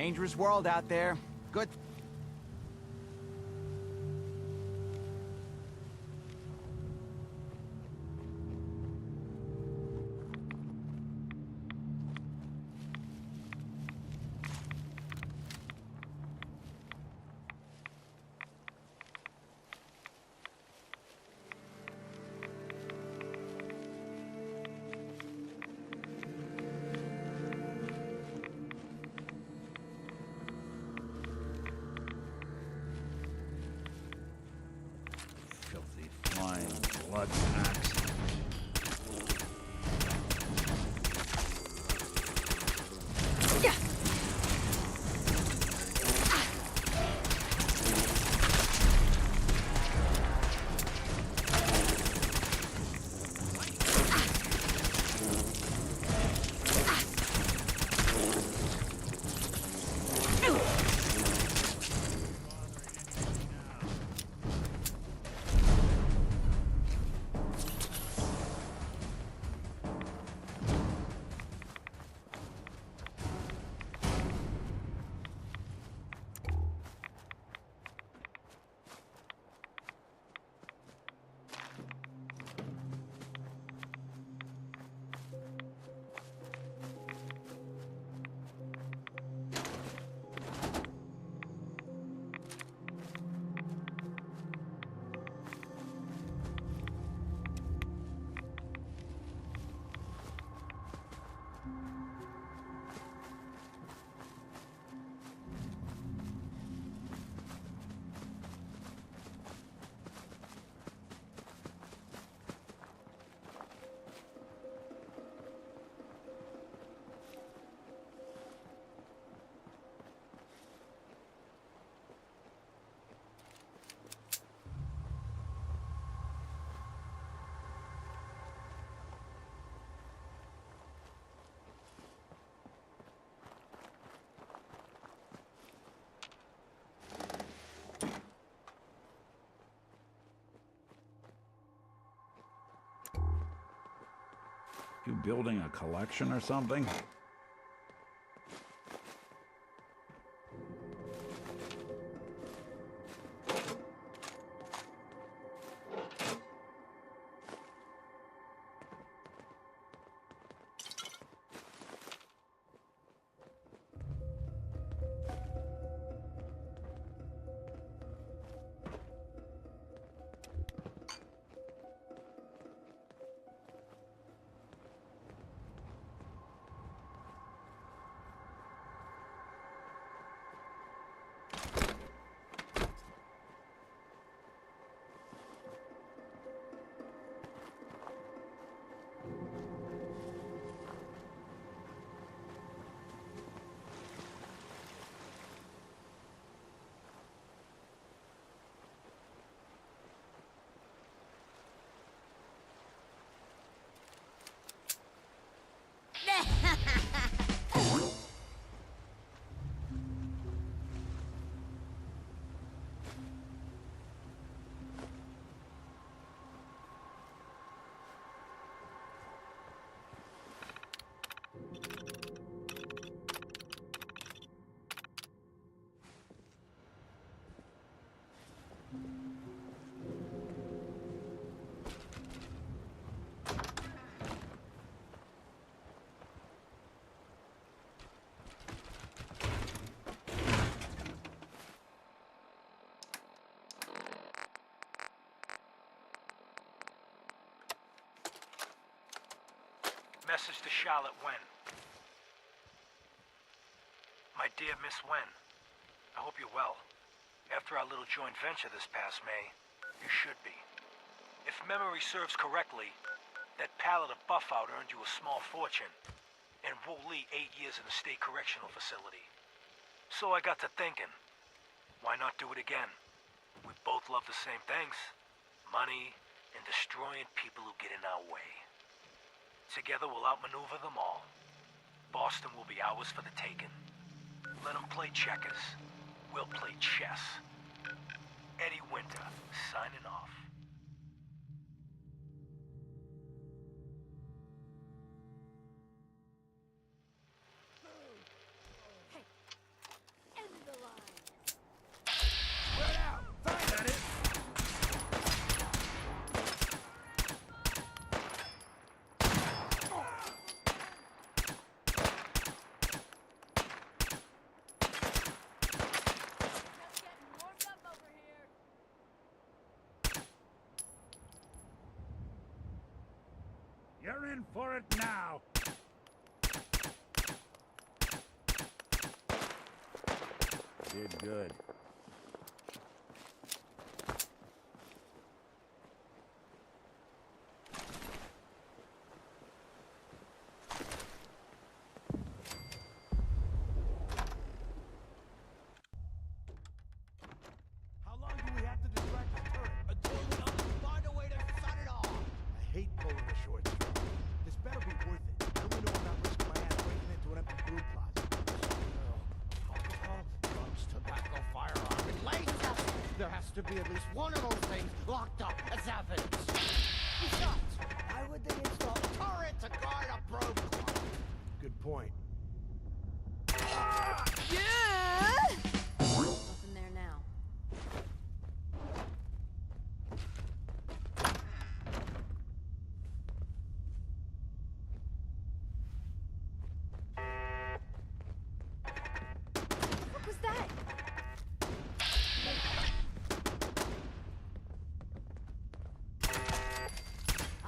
Dangerous world out there. Good. Filthy flying blood sacks. You building a collection or something? Message to Charlotte Wen. My dear Miss Wen, I hope you're well. After our little joint venture this past May, you should be. If memory serves correctly, that pallet of buff-out earned you a small fortune, and Wu Li 8 years in a state correctional facility. So I got to thinking, why not do it again? We both love the same things: money and destroying people who get in our way. Together we'll outmaneuver them all. Boston will be ours for the taking. Let them play checkers. We'll play chess. Eddie Winter, signing off. We're in for it now. Did good. How long do we have to distract the turret? Until we find a way to shut it off. I hate pulling a short straw. This better be worth it. How do we know I'm not risking my ass breaking into an empty broom closet? Alcohol, drugs, tobacco, firearm, and laser. There has to be at least one of those things locked up as evidence. Besides, why would they install a turret to guard a broom closet? Good point. Nothing there now. What was that?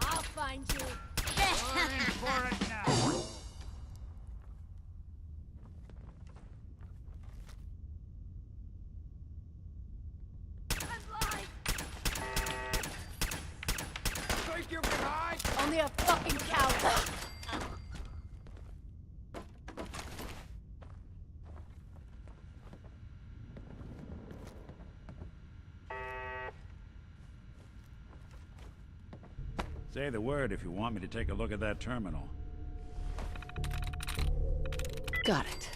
I'll find you. We're in for it now. I'm live. Think you're behind? Only a fucking coward. Say the word if you want me to take a look at that terminal. Got it.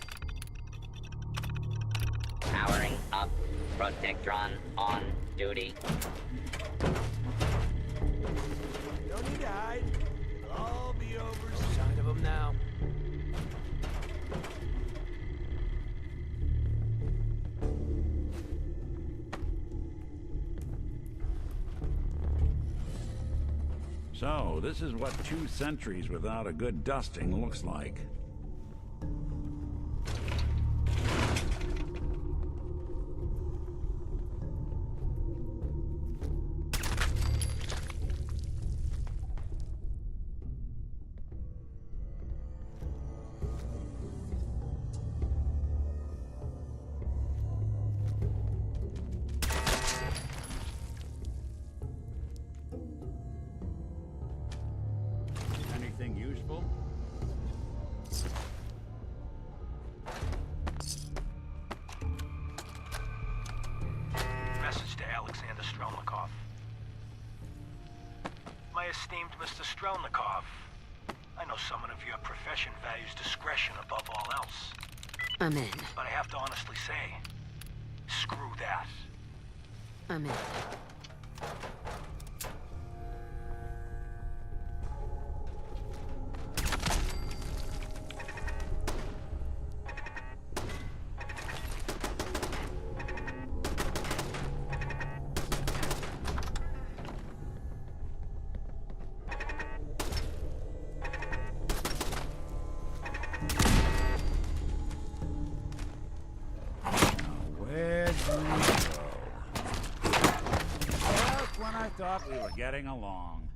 Powering up. Protectron on duty. No need to hide. It'll all be over soon. Sign of them now. So, this is what 2 centuries without a good dusting looks like. Anything useful? Message to Alexander Strelnikov. My esteemed Mr. Strelnikov, I know someone of your profession values discretion above all else. I'm in. But I have to honestly say, screw that. I'm in. Where'd you go? Just when I thought we were getting along.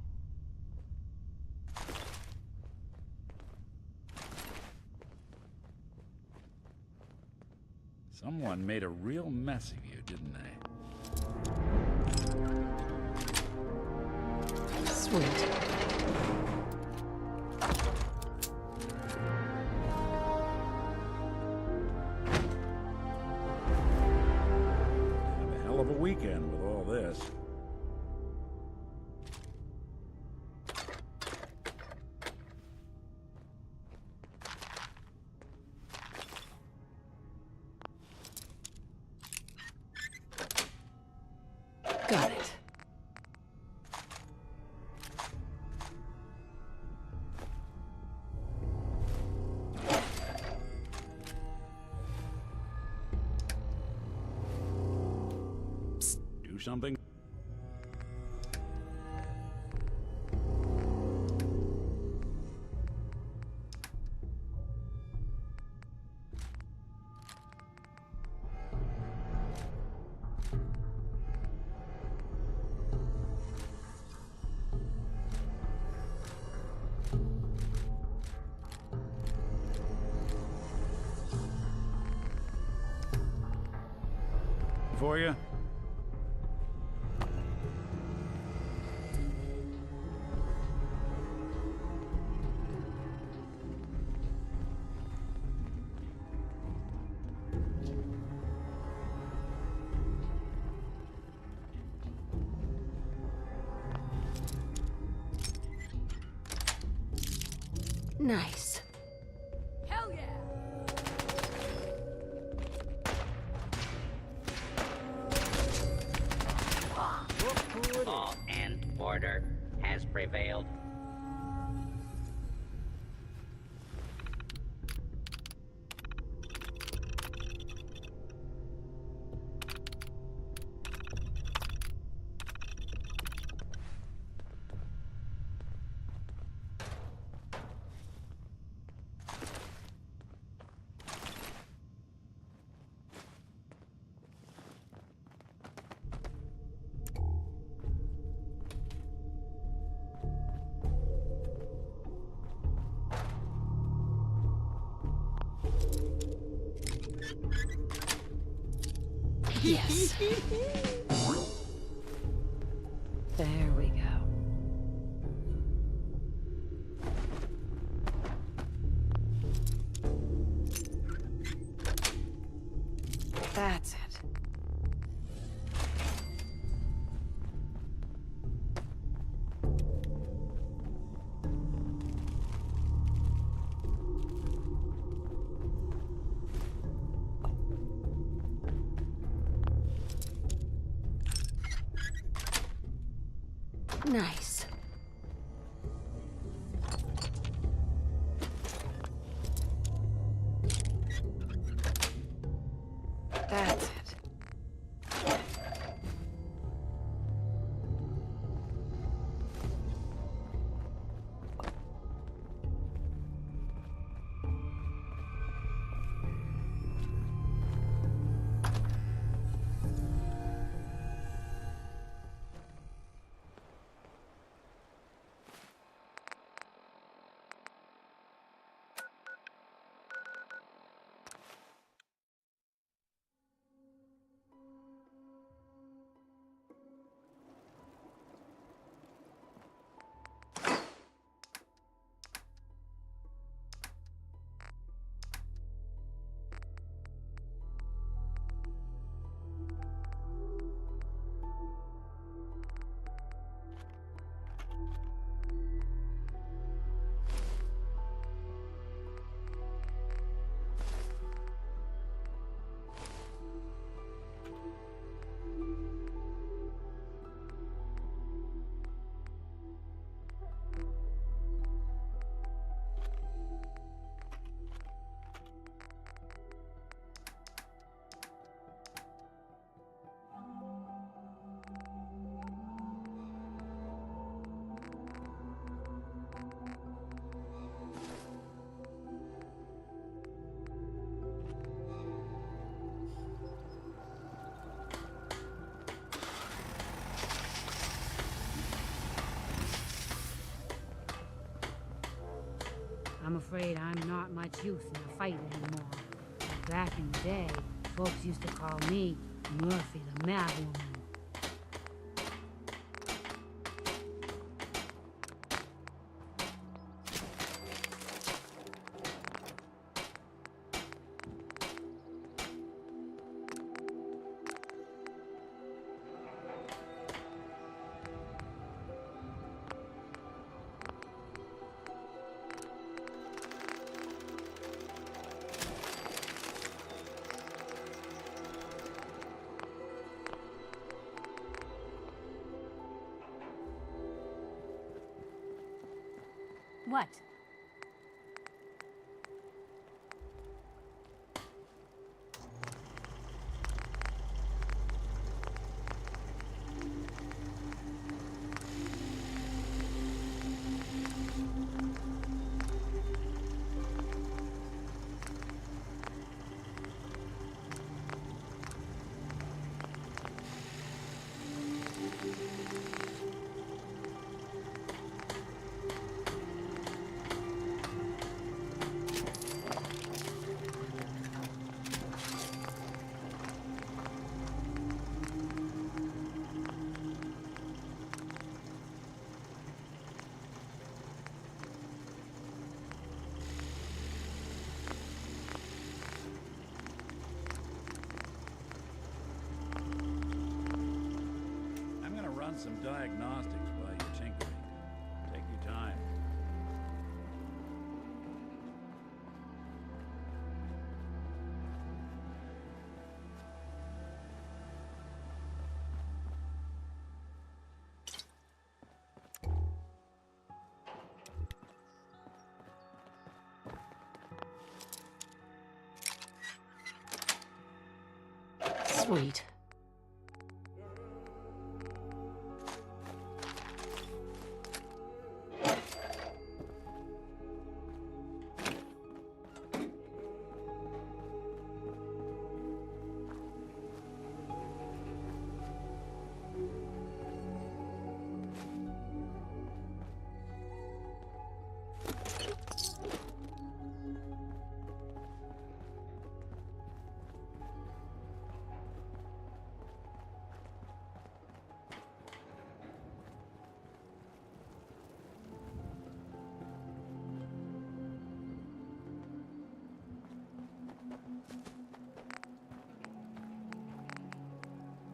Someone made a real mess of you, didn't they? Sweet. Have a hell of a weekend with all this. Got it. Do something? for you? Nice. Hell yeah! Law and order has prevailed. Yes. There we go. That's it. Nice. That's it. I'm afraid I'm not much use in a fight anymore. Back in the day, folks used to call me Murphy the Mad Woman. What? some diagnostics while you're tinkering. Take your time. Sweet.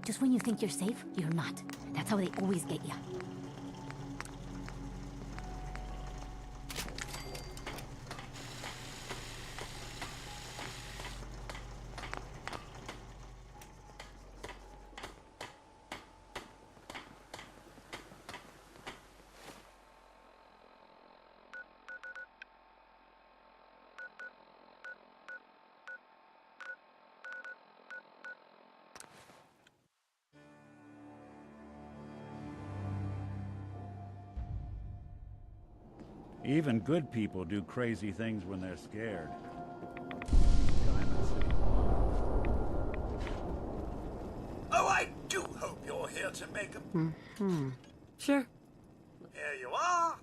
Just when you think you're safe, you're not. That's how they always get you. Even good people do crazy things when they're scared. Diamond City. Oh, I do hope you're here to make a... Sure. Here you are.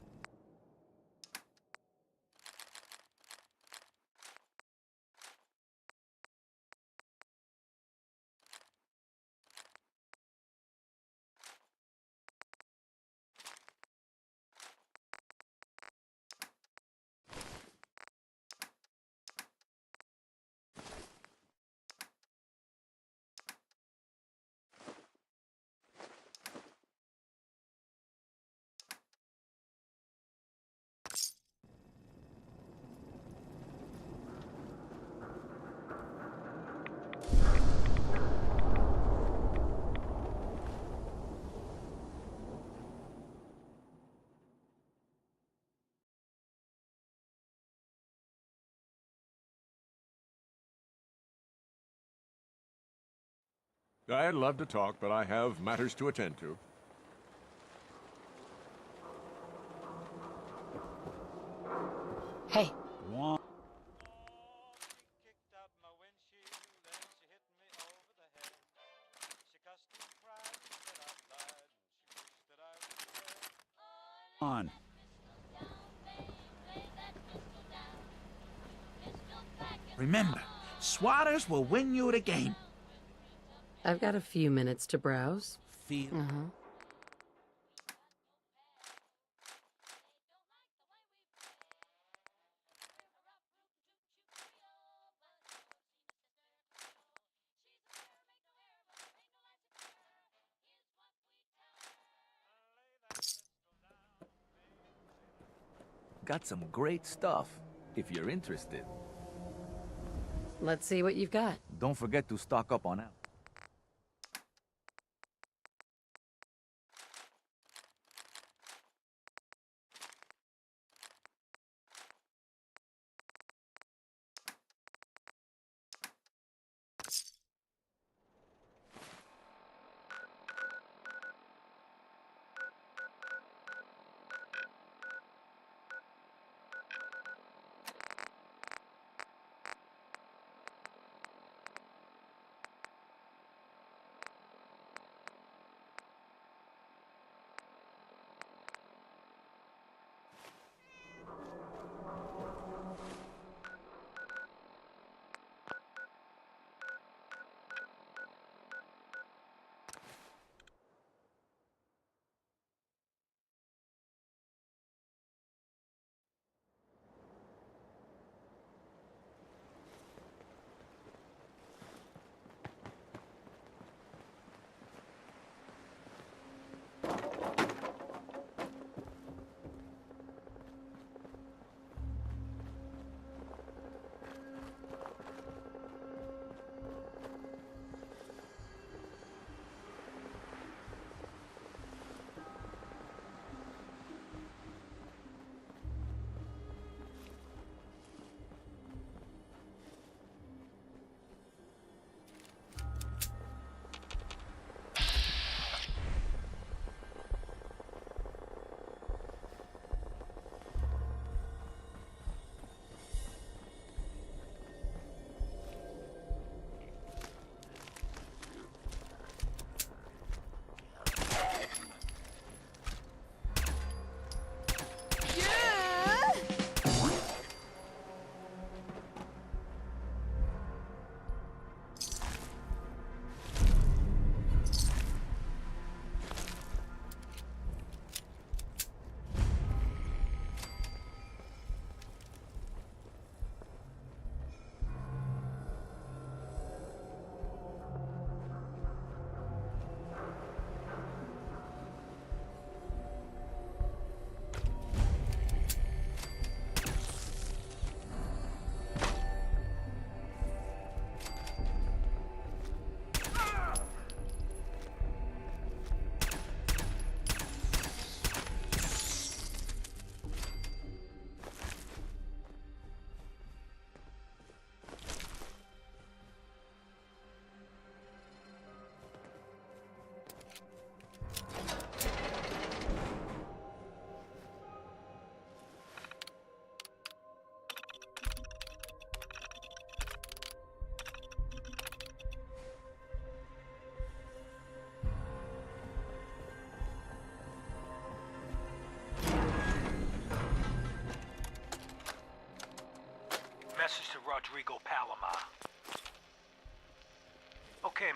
I'd love to talk, but I have matters to attend to. Hey. Wah. On. Remember, swatters will win you the game. I've got a few minutes to browse. Feel Got some great stuff, if you're interested. Let's see what you've got. Don't forget to stock up on ammo.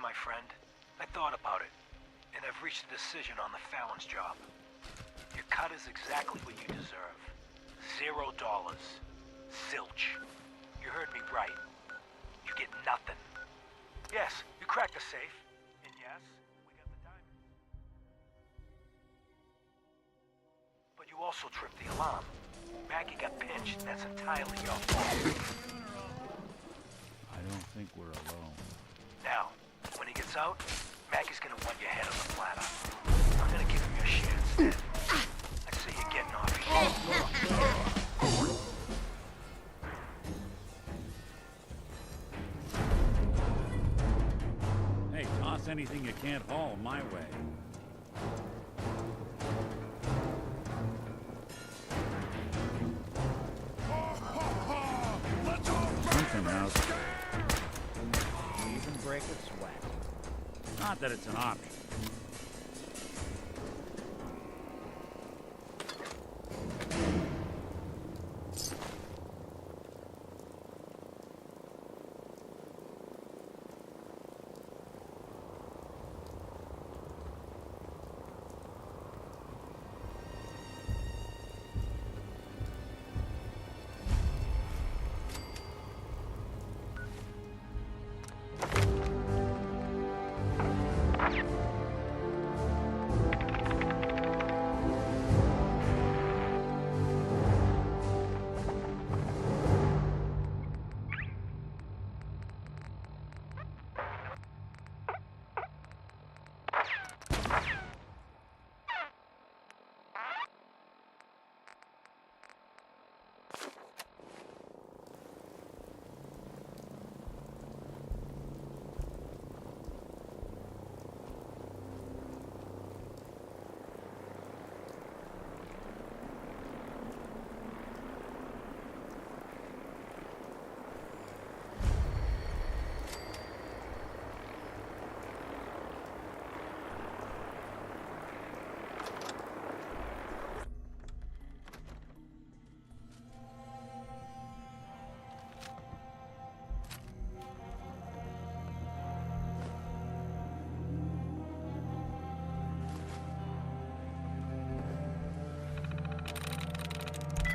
my friend. I thought about it, and I've reached a decision on the Fallon's job. Your cut is exactly what you deserve. $0. Zilch. You heard me right. You get nothing. Yes, you cracked the safe. And yes, we got the diamonds. But you also tripped the alarm. Maggie got pinched. That's entirely your fault. I don't think we're alone. Now, when he gets out, Maggie's gonna want your head on the platter. I'm gonna give him your share instead. I see you getting off Hey, toss anything you can't haul my way. Something else. Even break a sweat. Not that it's an option.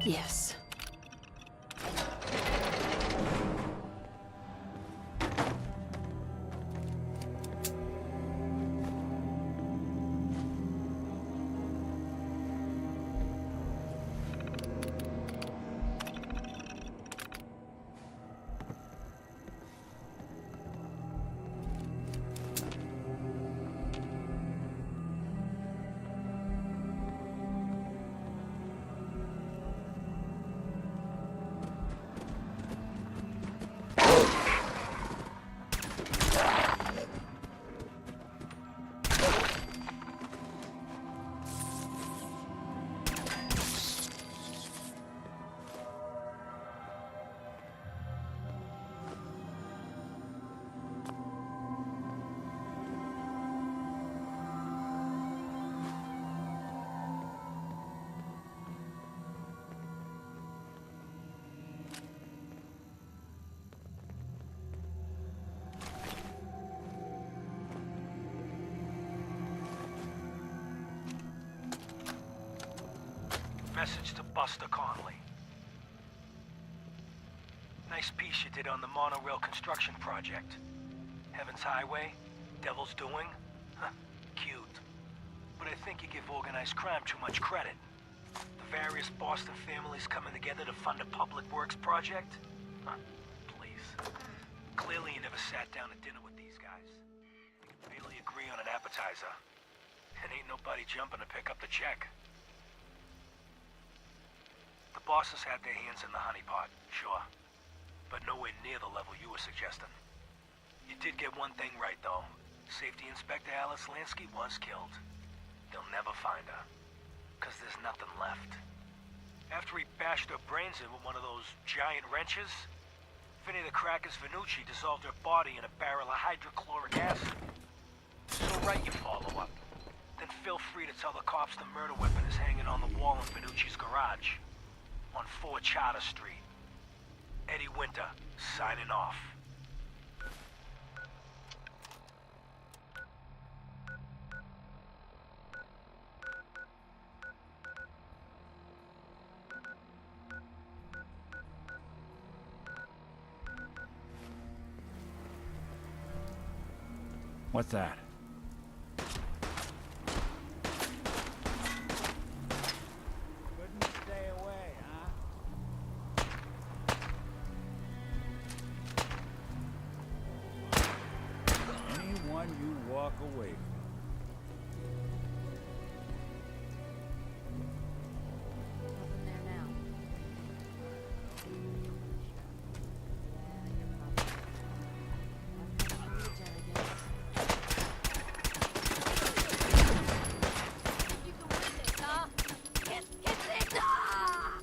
Yes. Message to Buster Conley. Nice piece you did on the monorail construction project. Heaven's Highway, Devil's Doing. Huh, cute. But I think you give organized crime too much credit. The various Boston families coming together to fund a public works project? Huh, please. Clearly you never sat down to dinner with these guys. You can barely agree on an appetizer. And ain't nobody jumping to pick up the check. The bosses had their hands in the honeypot, sure. But nowhere near the level you were suggesting. You did get one thing right, though. Safety Inspector Alice Lansky was killed. They'll never find her. 'Cause there's nothing left. After he bashed her brains in with one of those giant wrenches, Vinny the Cracker's Venucci dissolved her body in a barrel of hydrochloric acid. So right you follow up. Then feel free to tell the cops the murder weapon is hanging on the wall in Venucci's garage. On 4 Charter Street. Eddie Winter, signing off. What's that? Couldn't stay away, huh? Anyone you walk away from. Nothing there now. You can win this, huh? Get this! Ah!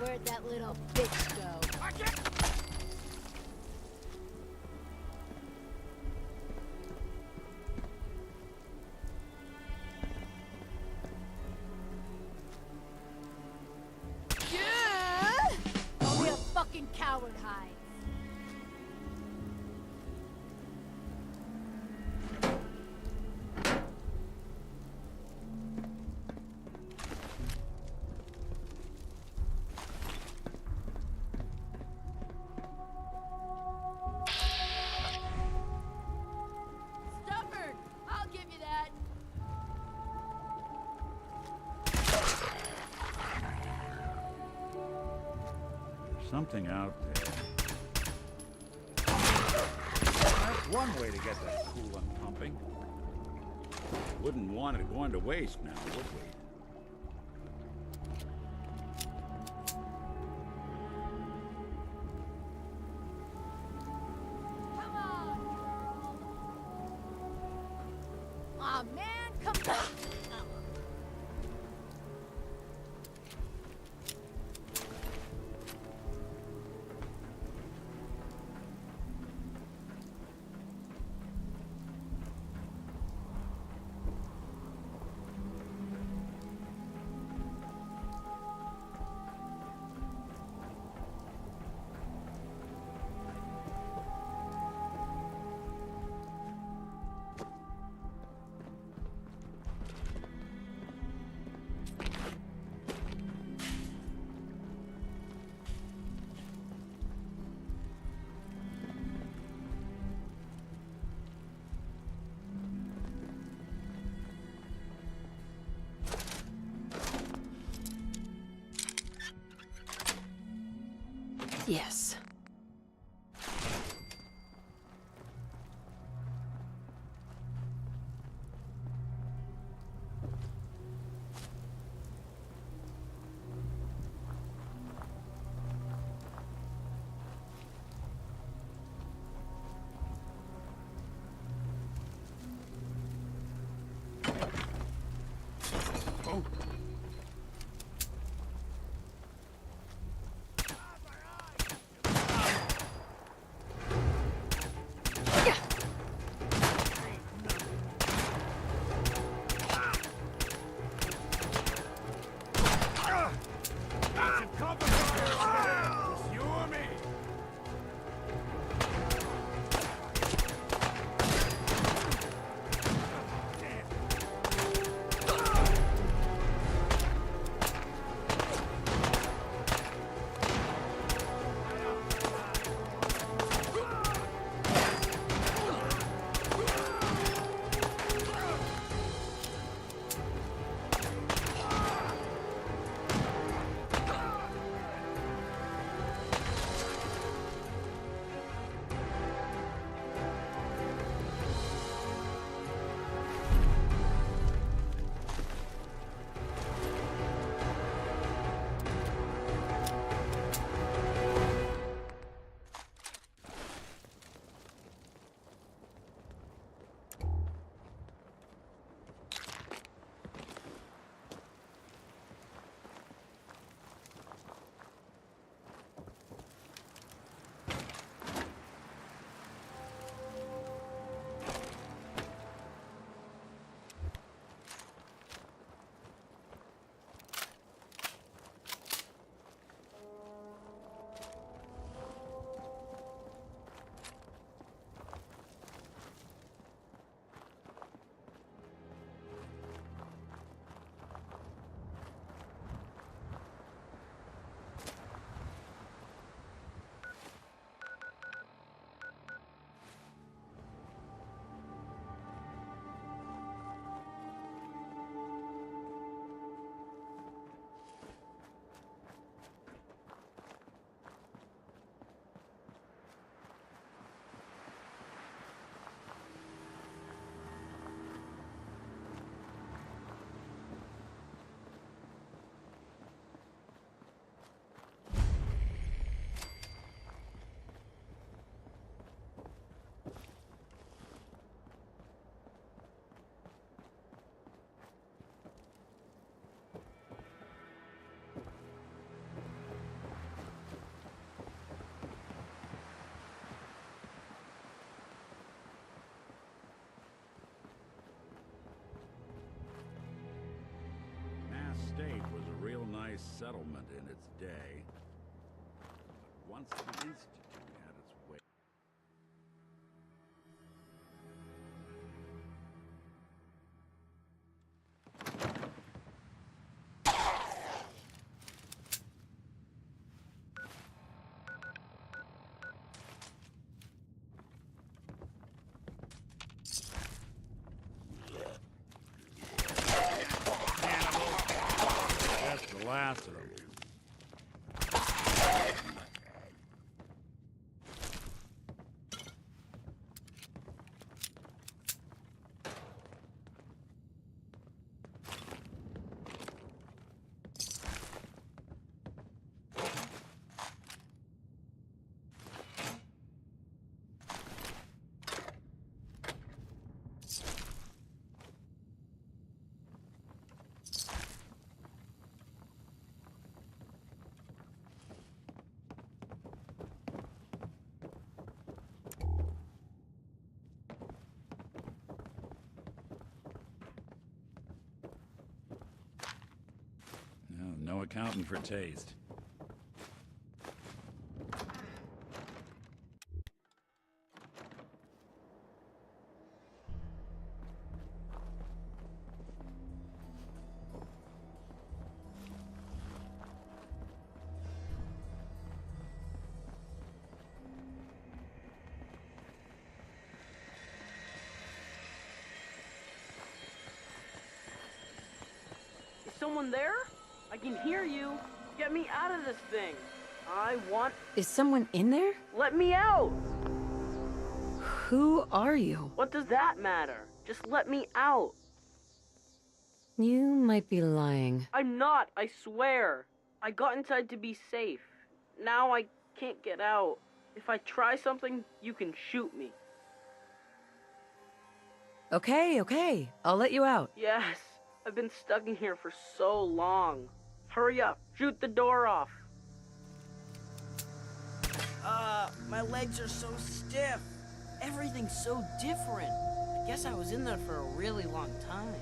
Where'd that little bitch go? Yeah! Oh, we a fucking coward hide. Stubborn! I'll give you that. There's something out there. That's one way to get that coolant pumping. Wouldn't want it going to waste now, would we? Come on! Aw, man, come back! nice settlement in its day. But once the Institute had its way... That's the last of them. No accounting for taste. Is someone there? I can hear you. Get me out of this thing. I want... Is someone in there? Let me out! Who are you? What does that matter? Just let me out. You might be lying. I'm not, I swear. I got inside to be safe. Now I can't get out. If I try something, you can shoot me. Okay. I'll let you out. Yes, I've been stuck in here for so long. Hurry up, shoot the door off. My legs are so stiff. Everything's so different. I guess I was in there for a really long time.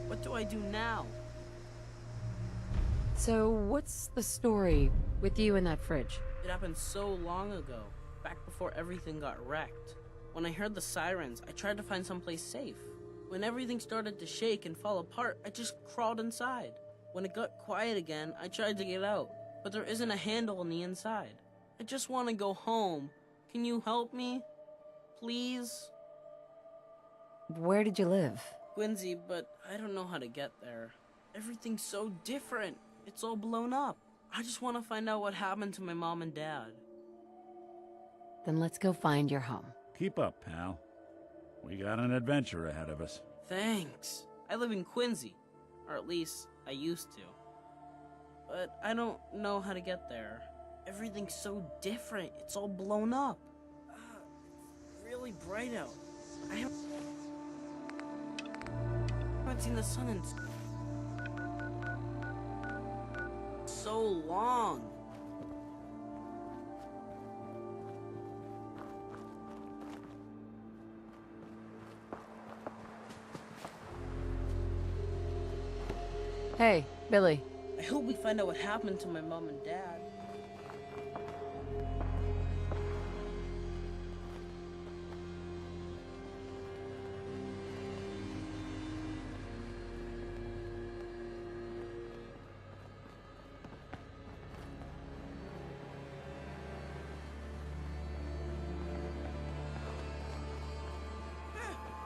What do I do now? So, what's the story with you in that fridge? It happened so long ago, back before everything got wrecked. When I heard the sirens, I tried to find someplace safe. When everything started to shake and fall apart, I just crawled inside. When it got quiet again, I tried to get out, but there isn't a handle on the inside. I just want to go home. Can you help me? Please? Where did you live? Quincy, but I don't know how to get there. Everything's so different. It's all blown up. I just want to find out what happened to my mom and dad. Then let's go find your home. Keep up, pal. We got an adventure ahead of us. Thanks. I live in Quincy. Or at least, I used to. But I don't know how to get there. Everything's so different. It's all blown up. It's really bright out. I haven't seen the sun in so long. Hey, Billy. I hope we find out what happened to my mom and dad.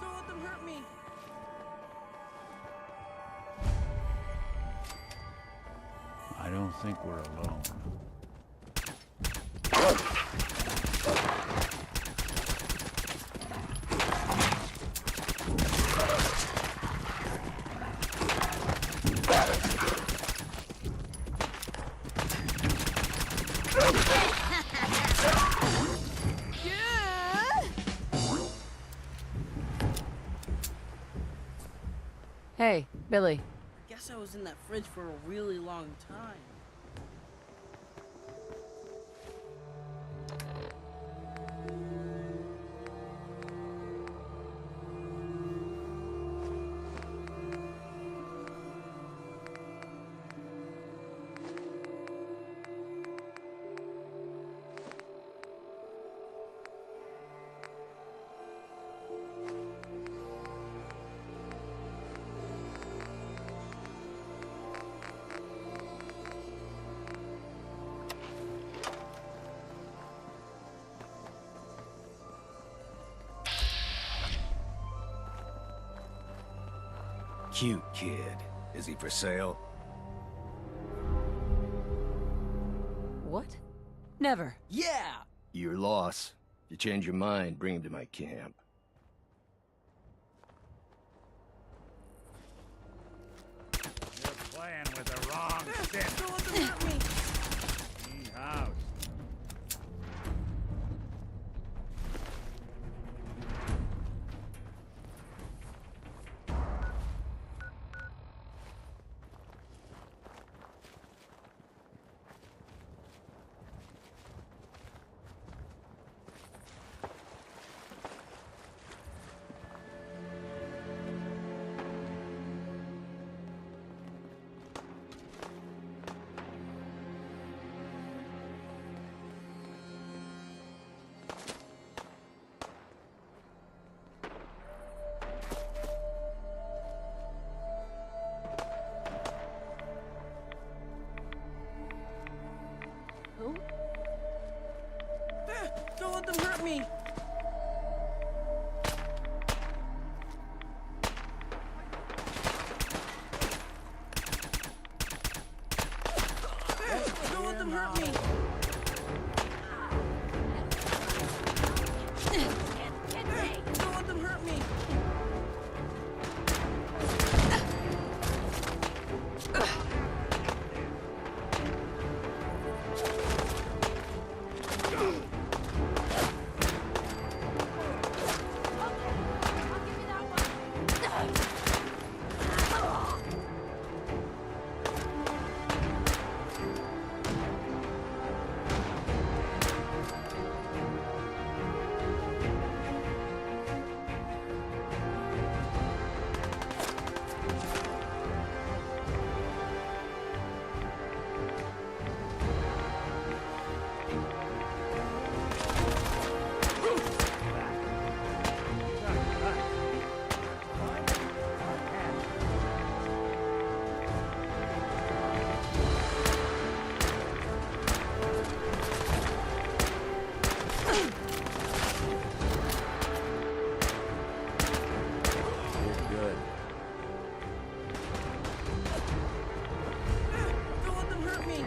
Don't let them hurt me! I don't think we're alone. Hey, Billy. I guess I was in that fridge for a really long time. cute kid. Is he for sale? What? Never. Yeah! Your loss. If you change your mind, bring him to my camp. You're playing with the wrong shit. Don't let them hurt me! Clean house. Who? Don't let them hurt me! Don't let them hurt me! Don't let them hurt me! Don't let them hurt me!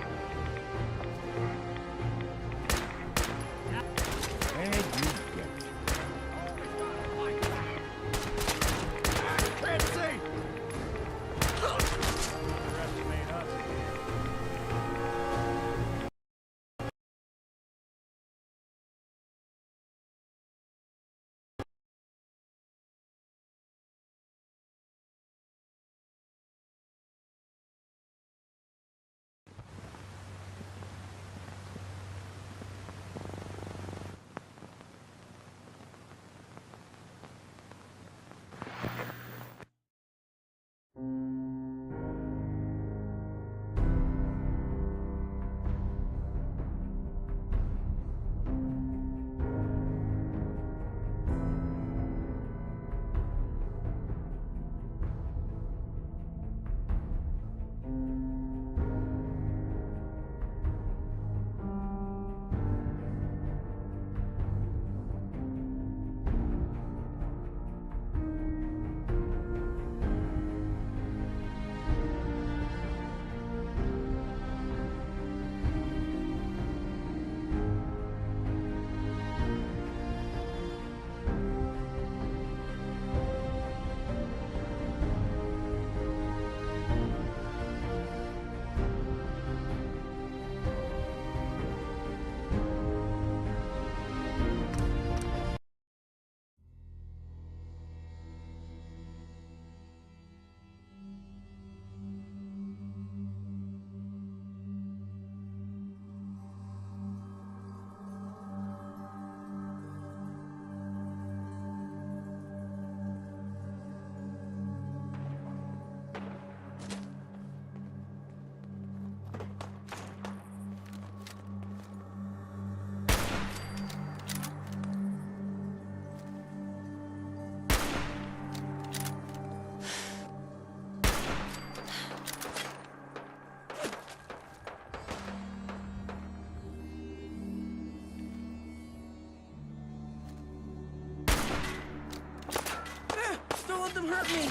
Don't let them hurt me!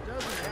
Doesn't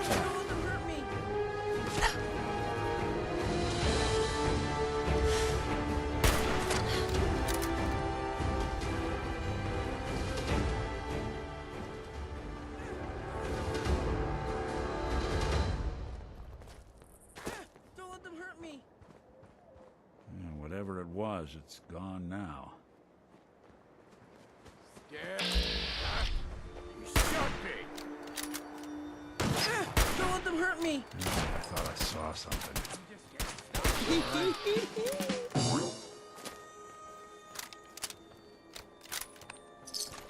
What's that? Don't let them hurt me! Don't let them hurt me! Yeah, whatever it was, it's gone now. Scared? Huh? You should be. Don't let them hurt me! I thought I saw something.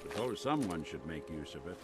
Suppose someone should make use of it.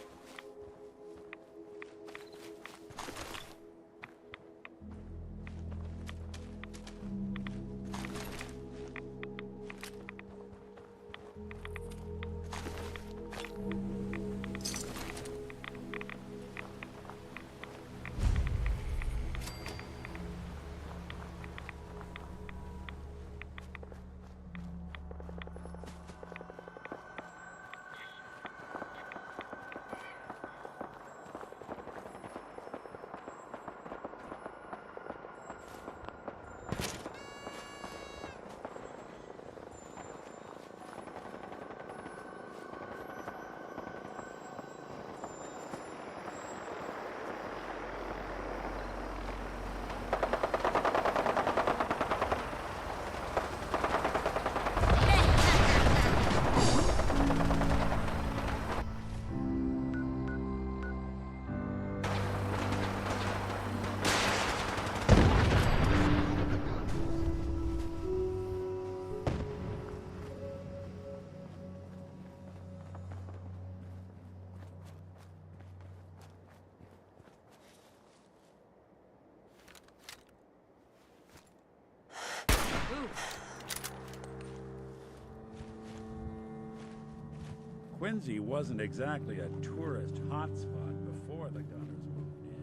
Quincy wasn't exactly a tourist hotspot before the Gunners moved in.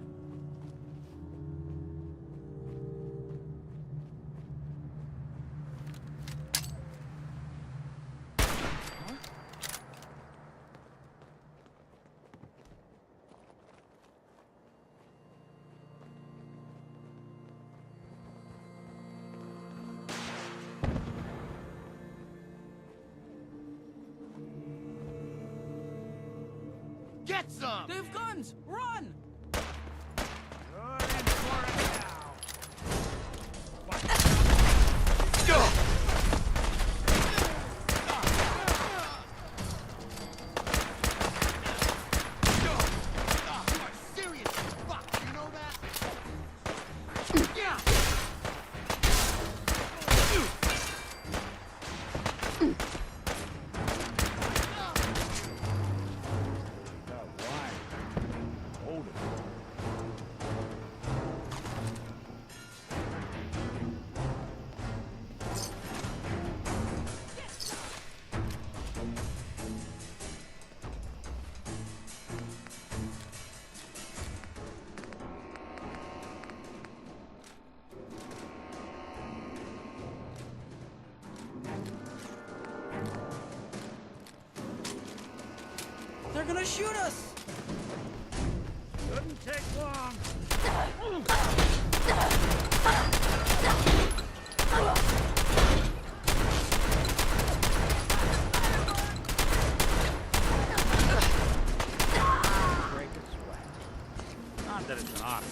Get some! They have guns! Run! You're in for it now. You are serious as fuck, you know that? Yeah! Hold it. They're gonna shoot us! Shouldn't take long. Break a sweat. Not that it's an option.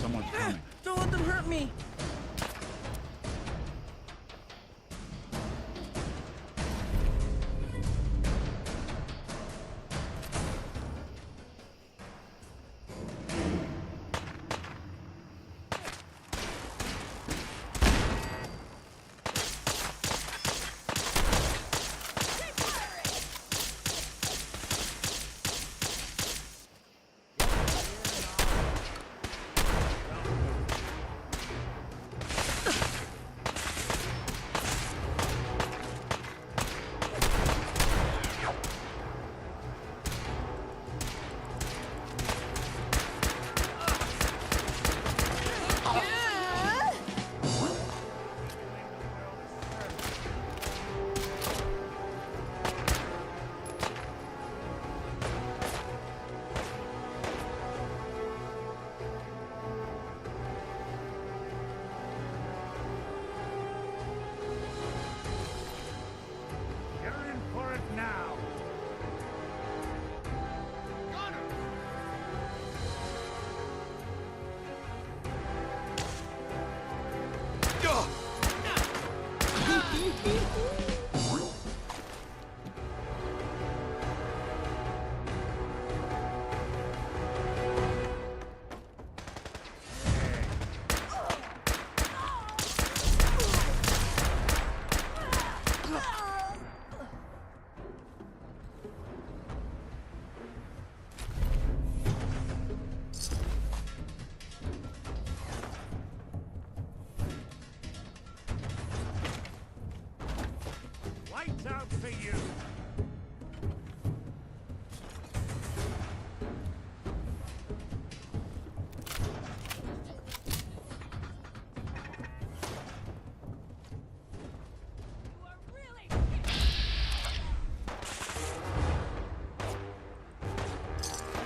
Someone's coming. Don't let them hurt me! Lights out for you!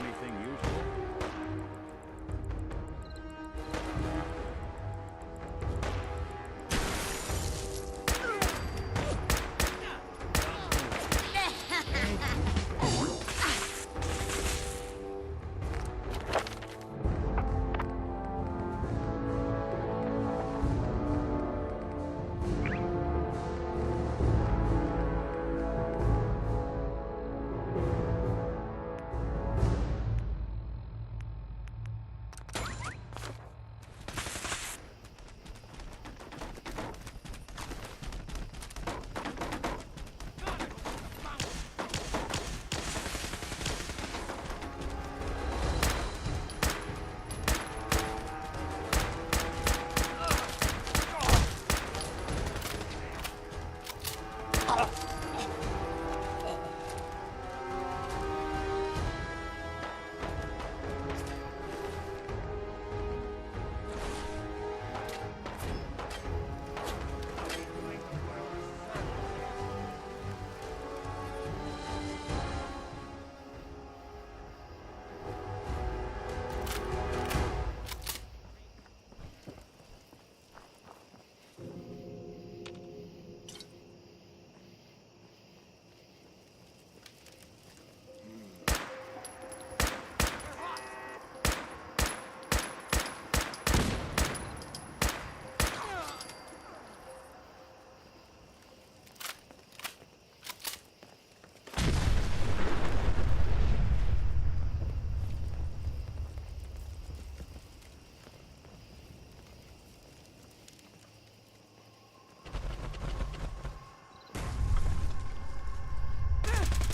Anything useful?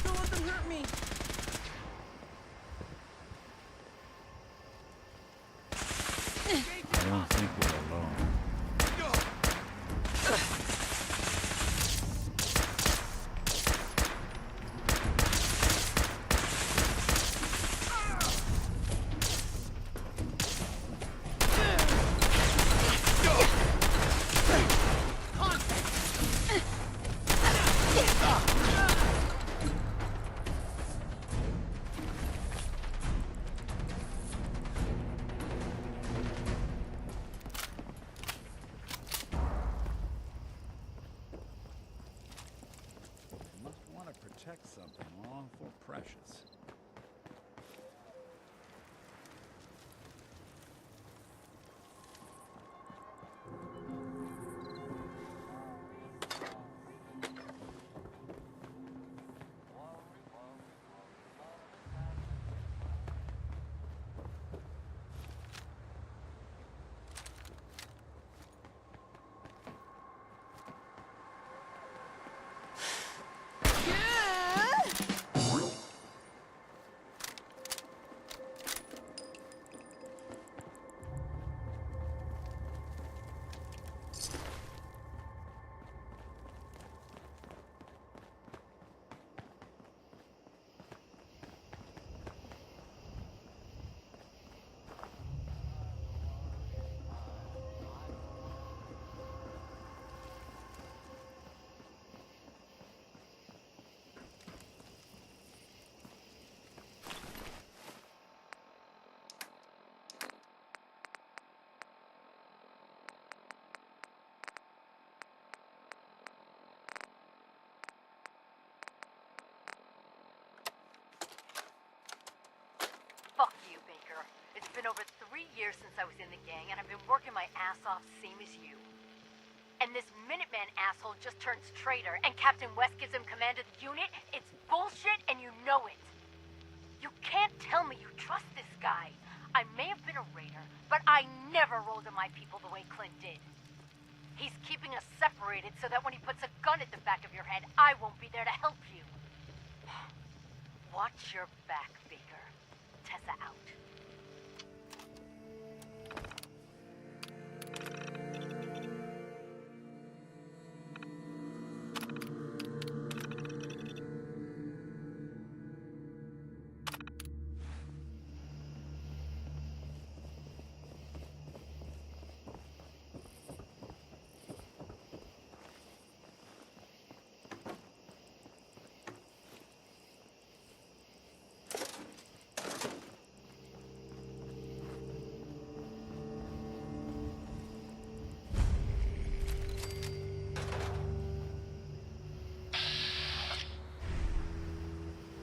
Don't let them hurt me! I don't think we're alone. Must want to protect something awful precious. Fuck you, Baker. It's been over 3 years since I was in the gang, and I've been working my ass off same as you. and this Minuteman asshole just turns traitor, and Captain West gives him command of the unit. It's bullshit, and you know it. You can't tell me you trust this guy. I may have been a raider, but I never rolled on my people the way Clint did. He's keeping us separated so that when he puts a gun at the back of your head, I won't be there to help you. Watch your back, Baker. Tessa out.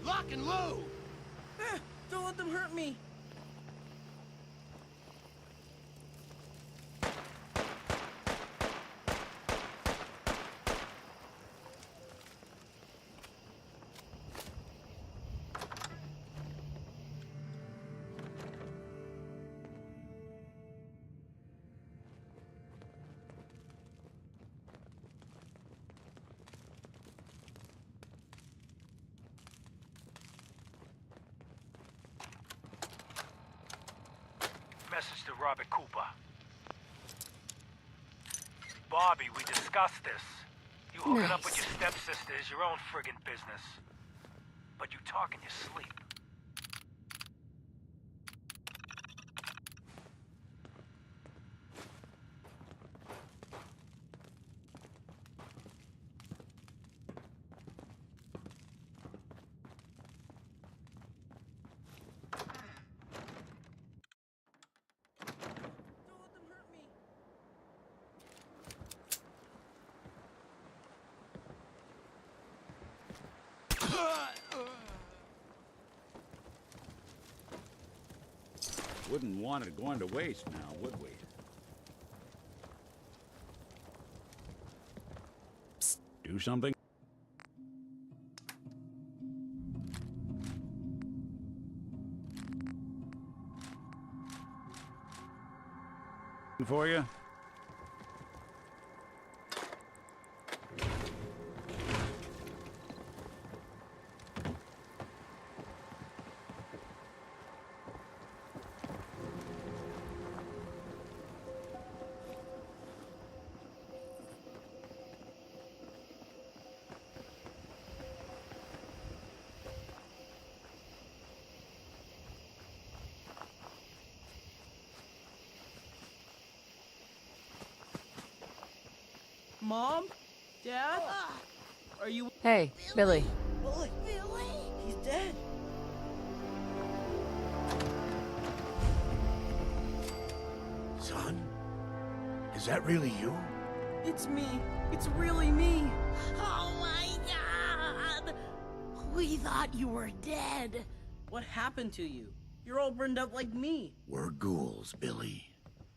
Lock and load! Don't let them hurt me! Message to Robert Cooper. Bobby, we discussed this. You hooking up with your stepsister is your own friggin' business. But you talk in your sleep. Wouldn't want it going to waste now, would we? Psst. Do something? For you? Mom? Dad? Are you... Hey, Billy. Billy! He's dead! Son? Is that really you? It's me. It's really me. Oh my god! We thought you were dead. What happened to you? You're all burned up like me. We're ghouls, Billy.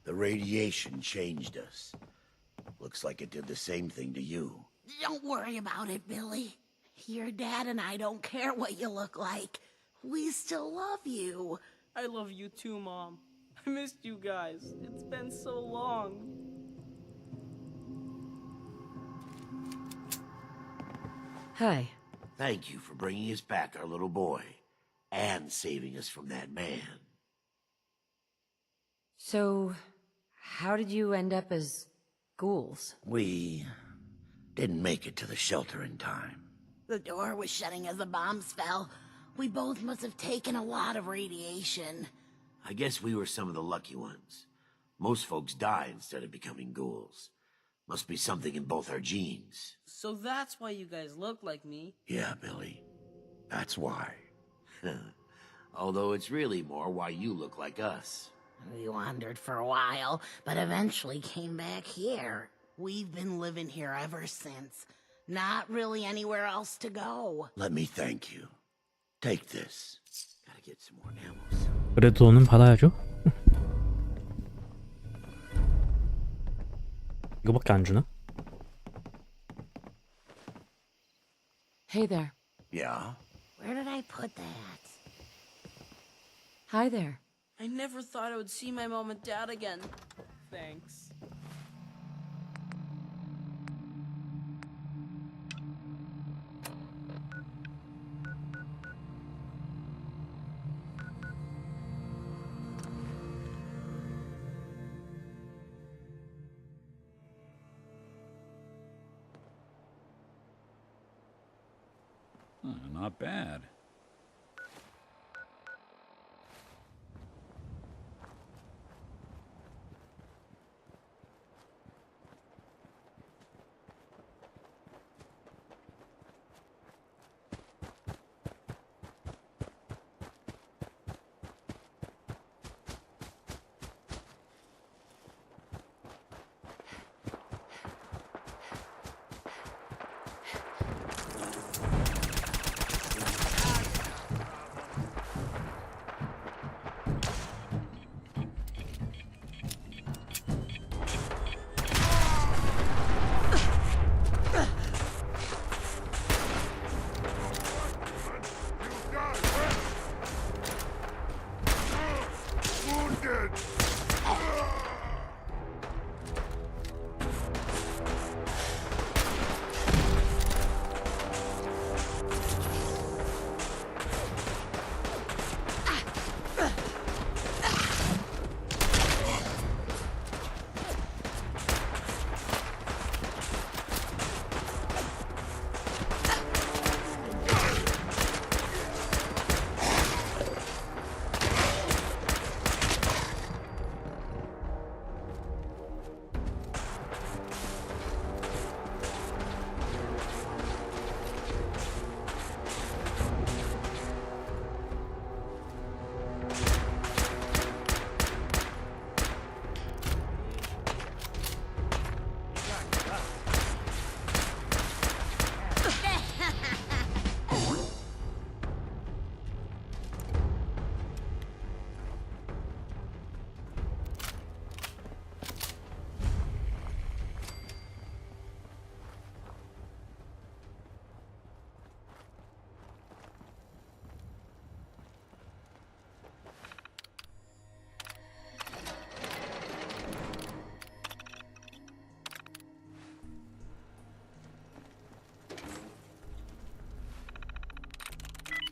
The radiation changed us. Looks like it did the same thing to you. Don't worry about it, Billy. Your dad and I don't care what you look like. We still love you. I love you too, Mom. I missed you guys. It's been so long. Hi. Thank you for bringing us back our little boy. And saving us from that man. So, how did you end up as ghouls? We didn't make it to the shelter in time. The door was shutting as the bombs fell. We both must have taken a lot of radiation. I guess we were some of the lucky ones. Most folks die instead of becoming ghouls. Must be something in both our genes. So that's why you guys look like me. Yeah, Billy. That's why. Although it's really more why you look like us. We wandered for a while, but eventually came back here. We've been living here ever since. Not really anywhere else to go. Let me thank you. Take this. Gotta get some more ammo. 그래도 돈은 받아야죠. 이거밖에 안 주나? Hey there. Yeah? Where did I put that? Hi there. I never thought I would see my mom and dad again. Thanks. Not bad.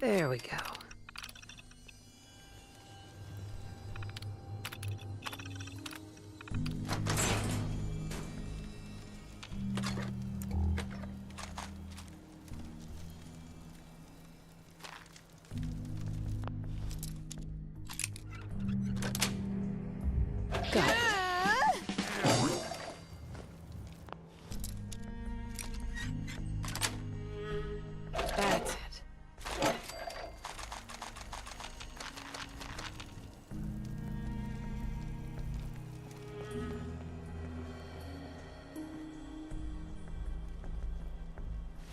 There we go. Got it. That's it.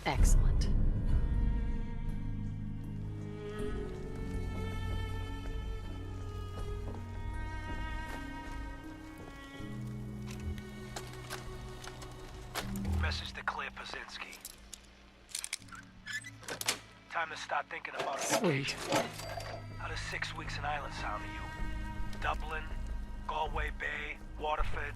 Excellent. Message to Claire Pazinski. Time to start thinking about a Sweet. vacation. How does 6 weeks in Ireland sound to you? Dublin, Galway Bay, Waterford.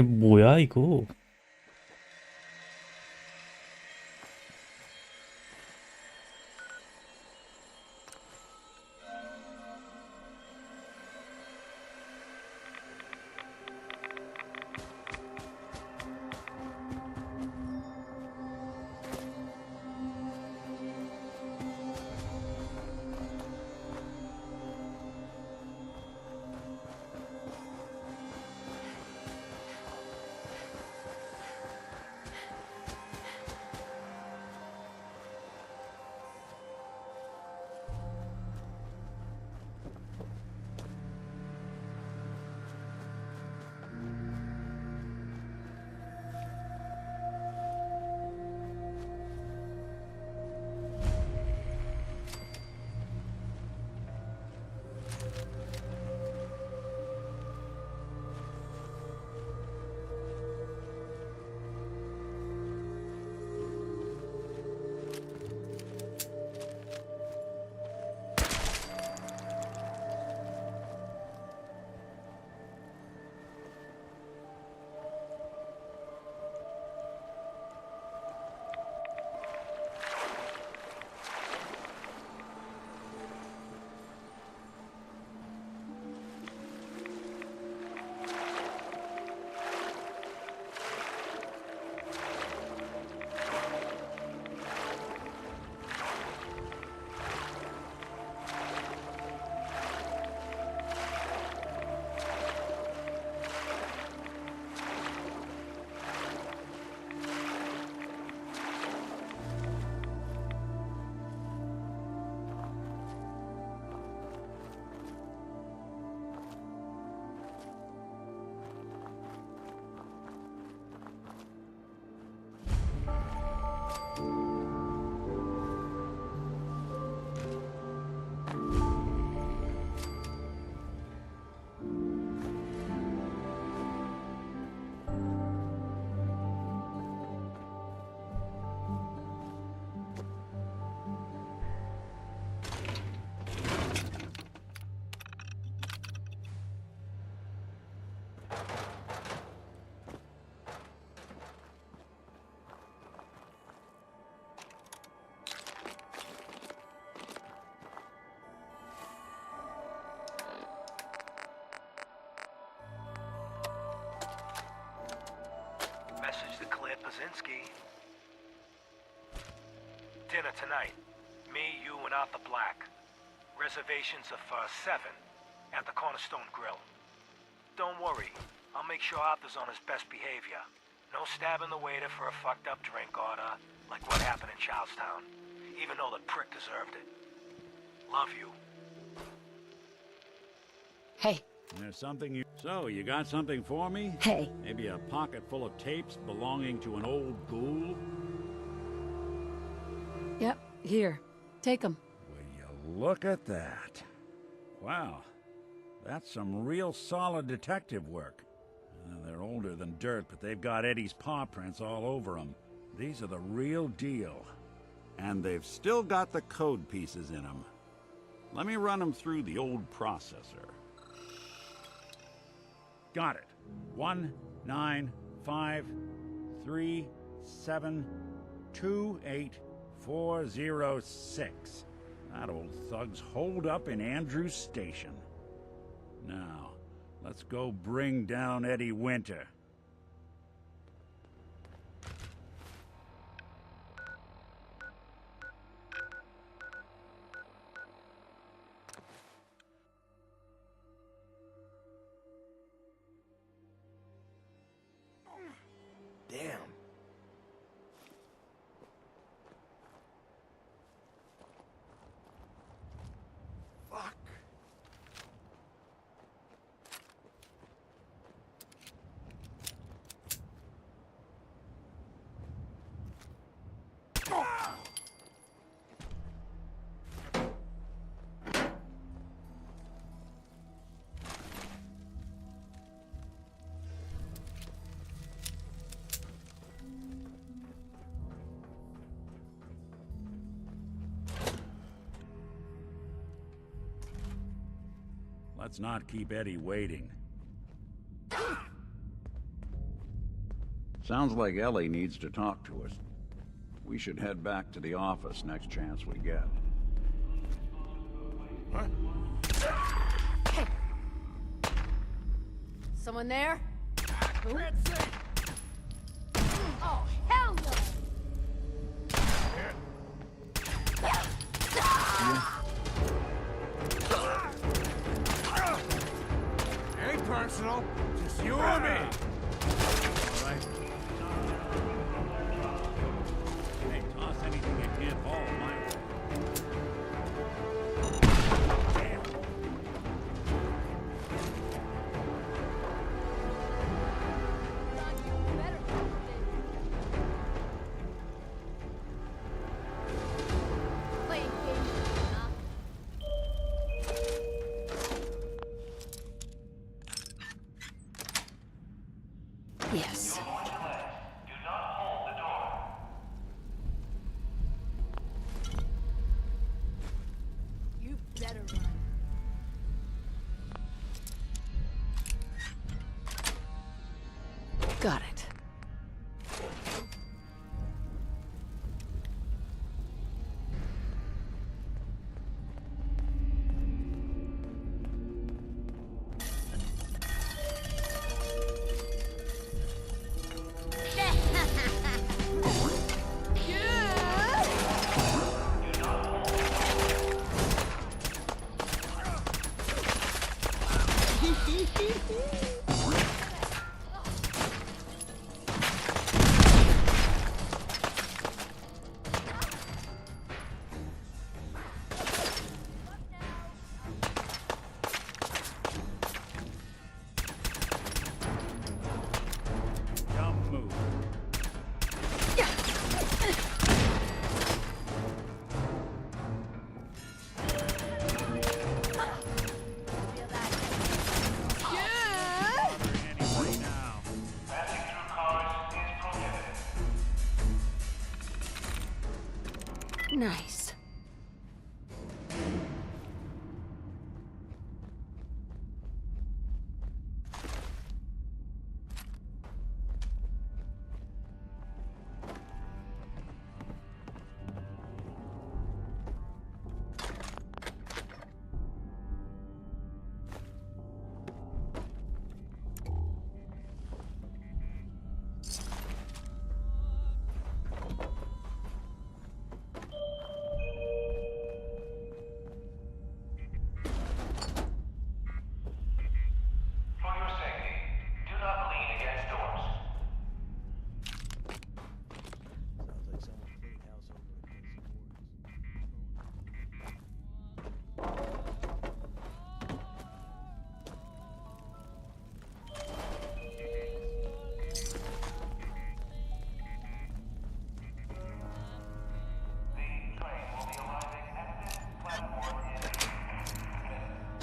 뭐야 이거? Message to Claire Pazinski. Dinner tonight. Me, you, and Arthur Black. Reservations are for 7 at the Cornerstone Grill. Don't worry, I'll make sure Arthur's on his best behavior. No stabbing the waiter for a fucked up drink order, like what happened in Charlestown, even though the prick deserved it. Love you. Hey. There's something you... So, you got something for me? Hey. Maybe a pocket full of tapes belonging to an old ghoul? Yep, here. Take them. Will you look at that? Wow. That's some real solid detective work. They're older than dirt, but they've got Eddie's paw prints all over them. These are the real deal. And they've still got the code pieces in them. Let me run them through the old processor. Got it. 19553728406. That old thug's holed up in Andrews Station. Now, let's go bring down Eddie Winter. Damn. Fuck. Let's not keep Eddie waiting. Sounds like Ellie needs to talk to us. We should head back to the office next chance we get. Someone there? Who? Oh, hell no! Ain't personal, just you and me. All right. Hey, toss anything you can't haul my way. Damn. Playing games, huh? Yes. You better run. Got it. Dumb move. Bothering anybody now. Nice. Sounds like someone cleaned house over at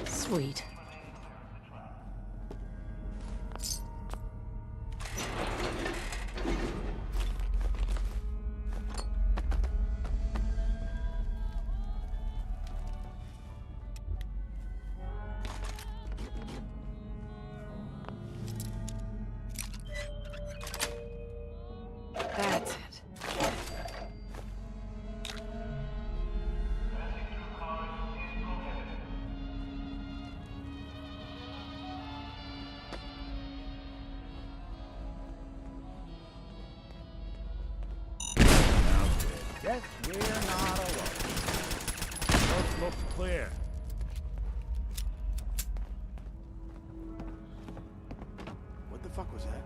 Sweet. That's it. Guess we're not alone. Coast looks clear. What the fuck was that?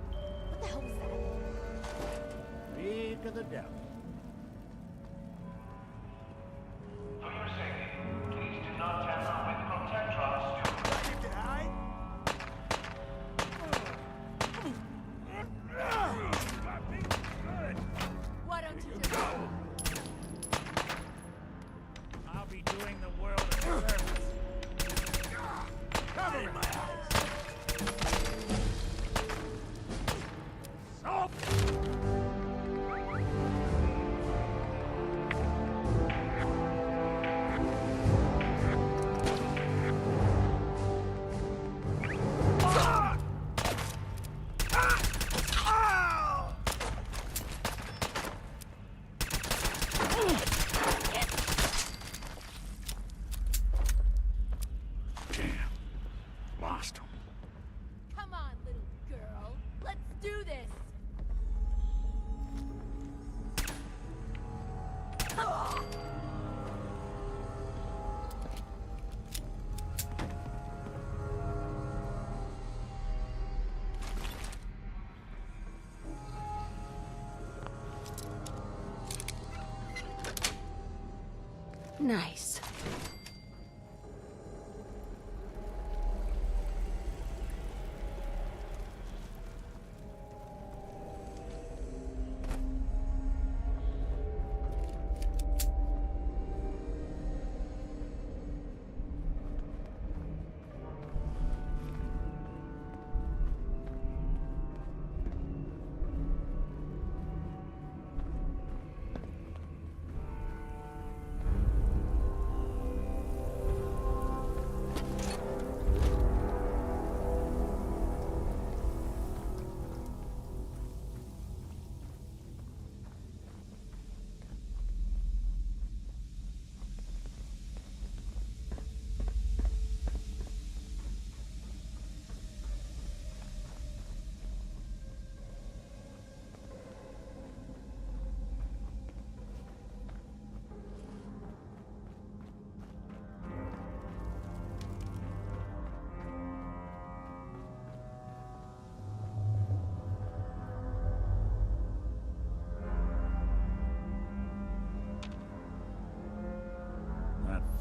What the hell was that? Speak of the devil. Why don't you just... I'll be doing the world a service. Cover my eyes. Salt! Nice.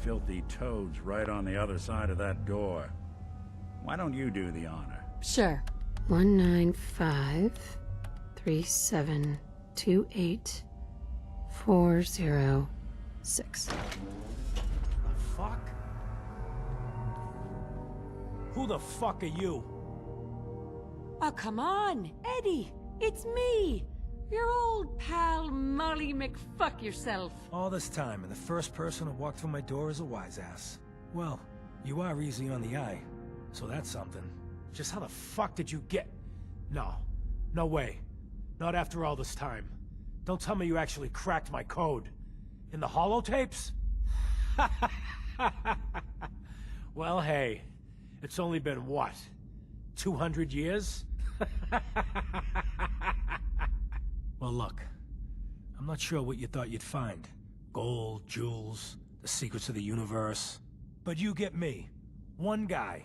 Filthy toad's right on the other side of that door. Why don't you do the honor? Sure. 195-3728-406. Fuck? Who the fuck are you? Oh, come on, Eddie. It's me. Your old pal, Molly McFuck yourself. All this time, and the first person who walked through my door is a wise ass. Well, you are easy on the eye, so that's something. Just how the fuck did you get... No. No way. Not after all this time. Don't tell me you actually cracked my code. In the holotapes? Well, hey. It's only been, what? 200 years? Well, look. I'm not sure what you thought you'd find. Gold, jewels, the secrets of the universe. But you get me. One guy.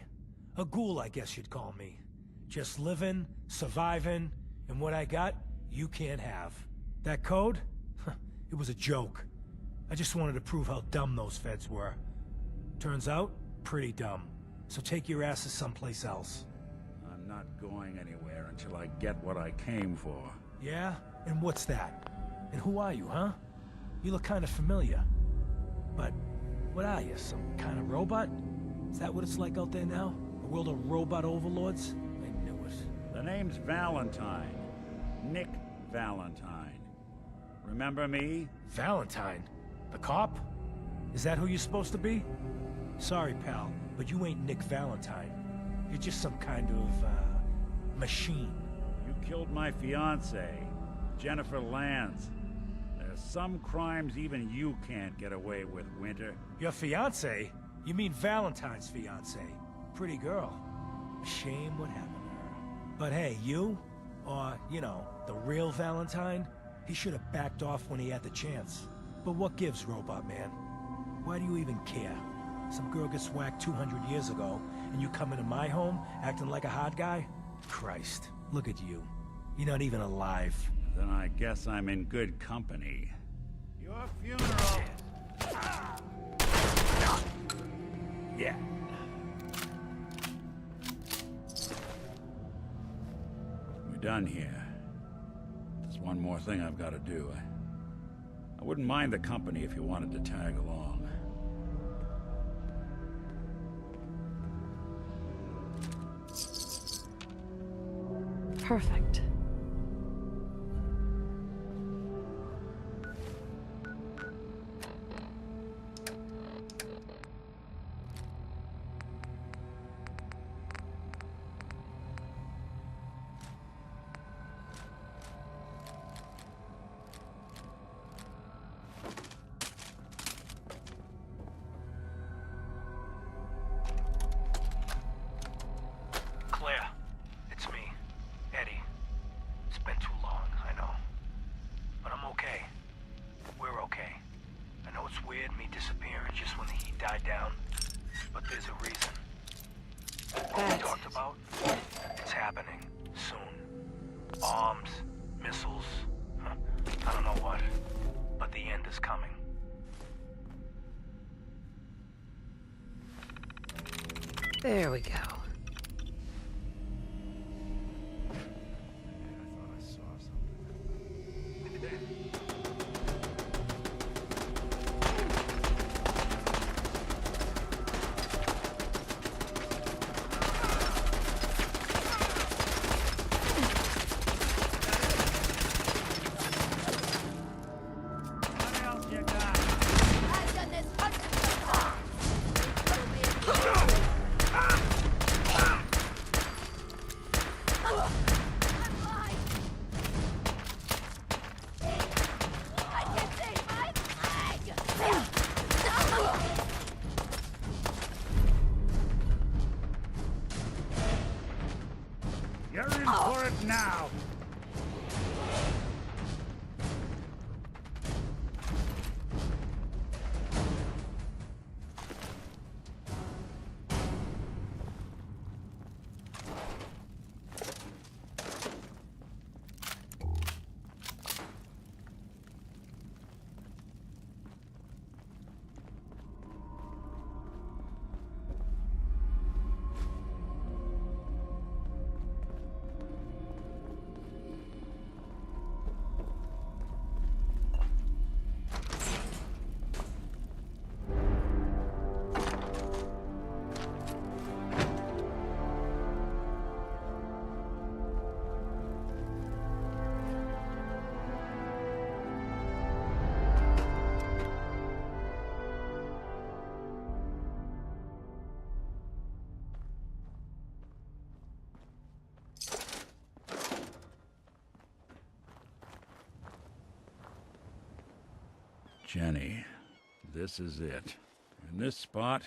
A ghoul, I guess you'd call me. Just living, surviving, and what I got, you can't have. That code? It was a joke. I just wanted to prove how dumb those feds were. Turns out, pretty dumb. So take your asses someplace else. I'm not going anywhere until I get what I came for. Yeah? And what's that? And who are you, huh? You look kind of familiar. But what are you, some kind of robot? Is that what it's like out there now? A world of robot overlords? I knew it. The name's Valentine. Nick Valentine. Remember me? Valentine? The cop? Is that who you're supposed to be? Sorry, pal, but you ain't Nick Valentine. You're just some kind of, machine. You killed my fiancée, Jennifer Lands. There's some crimes even you can't get away with, Winter. Your fiancée? You mean Valentine's fiancée? Pretty girl. Shame what happened to her. But hey, you? Or, you know, the real Valentine? He should have backed off when he had the chance. But what gives, Robot Man? Why do you even care? Some girl gets whacked 200 years ago, and you come into my home acting like a hot guy? Christ, look at you. You're not even alive. Then I guess I'm in good company. Your funeral! Yeah. We're done here. There's one more thing I've got to do. I wouldn't mind the company if you wanted to tag along. Perfect. Claire, it's me, Eddie. It's been too long, I know. But I'm okay. We're okay. I know it's weird me disappearing just when the heat died down, but there's a reason. What we talked about, it's happening soon. Bombs, missiles, I don't know what, but the end is coming. There we go. I've done this hundreds of times. I'm blind. I can see my leg. You're in for it now. Jenny, this is it. In this spot,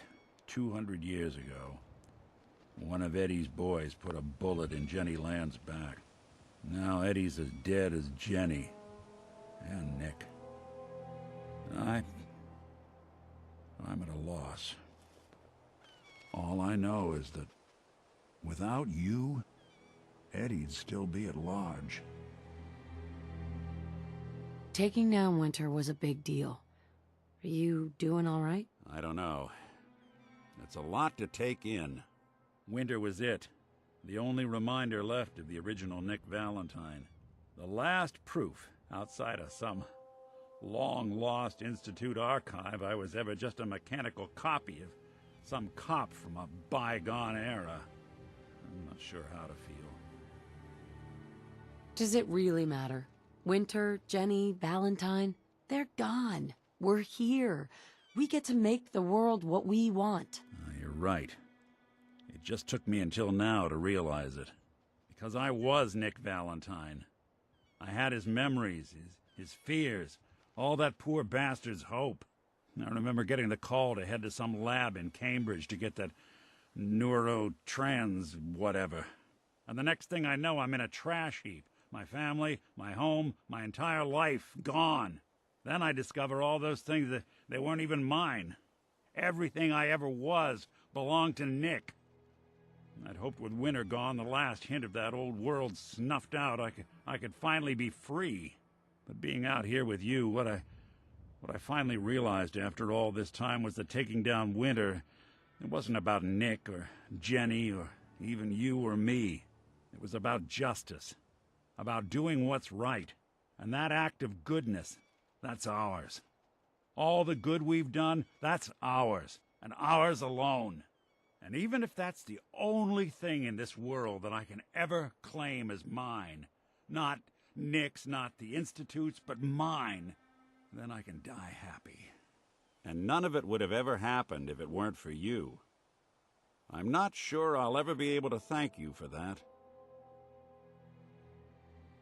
200 years ago, one of Eddie's boys put a bullet in Jenny Land's back. Now Eddie's as dead as Jenny. And Nick. I'm at a loss. All I know is that without you, Eddie'd still be at large. Taking down Winter was a big deal. Are you doing all right? I don't know. It's a lot to take in. Winter was it. The only reminder left of the original Nick Valentine. The last proof, outside of some long-lost Institute archive, I was ever just a mechanical copy of some cop from a bygone era. I'm not sure how to feel. Does it really matter? Winter, Jenny, Valentine, they're gone. We're here. We get to make the world what we want. You're right. It just took me until now to realize it. Because I was Nick Valentine. I had his memories, his fears, all that poor bastard's hope. I remember getting the call to head to some lab in Cambridge to get that neurotrans whatever. And the next thing I know, I'm in a trash heap. My family, my home, my entire life gone. Then I discover all those things that they weren't even mine. Everything I ever was belonged to Nick. I'd hoped with Winter gone, the last hint of that old world snuffed out, I could finally be free. But being out here with you, what I finally realized after all this time was that taking down Winter, it wasn't about Nick or Jenny or even you or me. It was about justice. About doing what's right. And that act of goodness, that's ours. All the good we've done, that's ours. And ours alone. And even if that's the only thing in this world that I can ever claim as mine, not Nick's, not the Institute's, but mine, then I can die happy. And none of it would have ever happened if it weren't for you. I'm not sure I'll ever be able to thank you for that.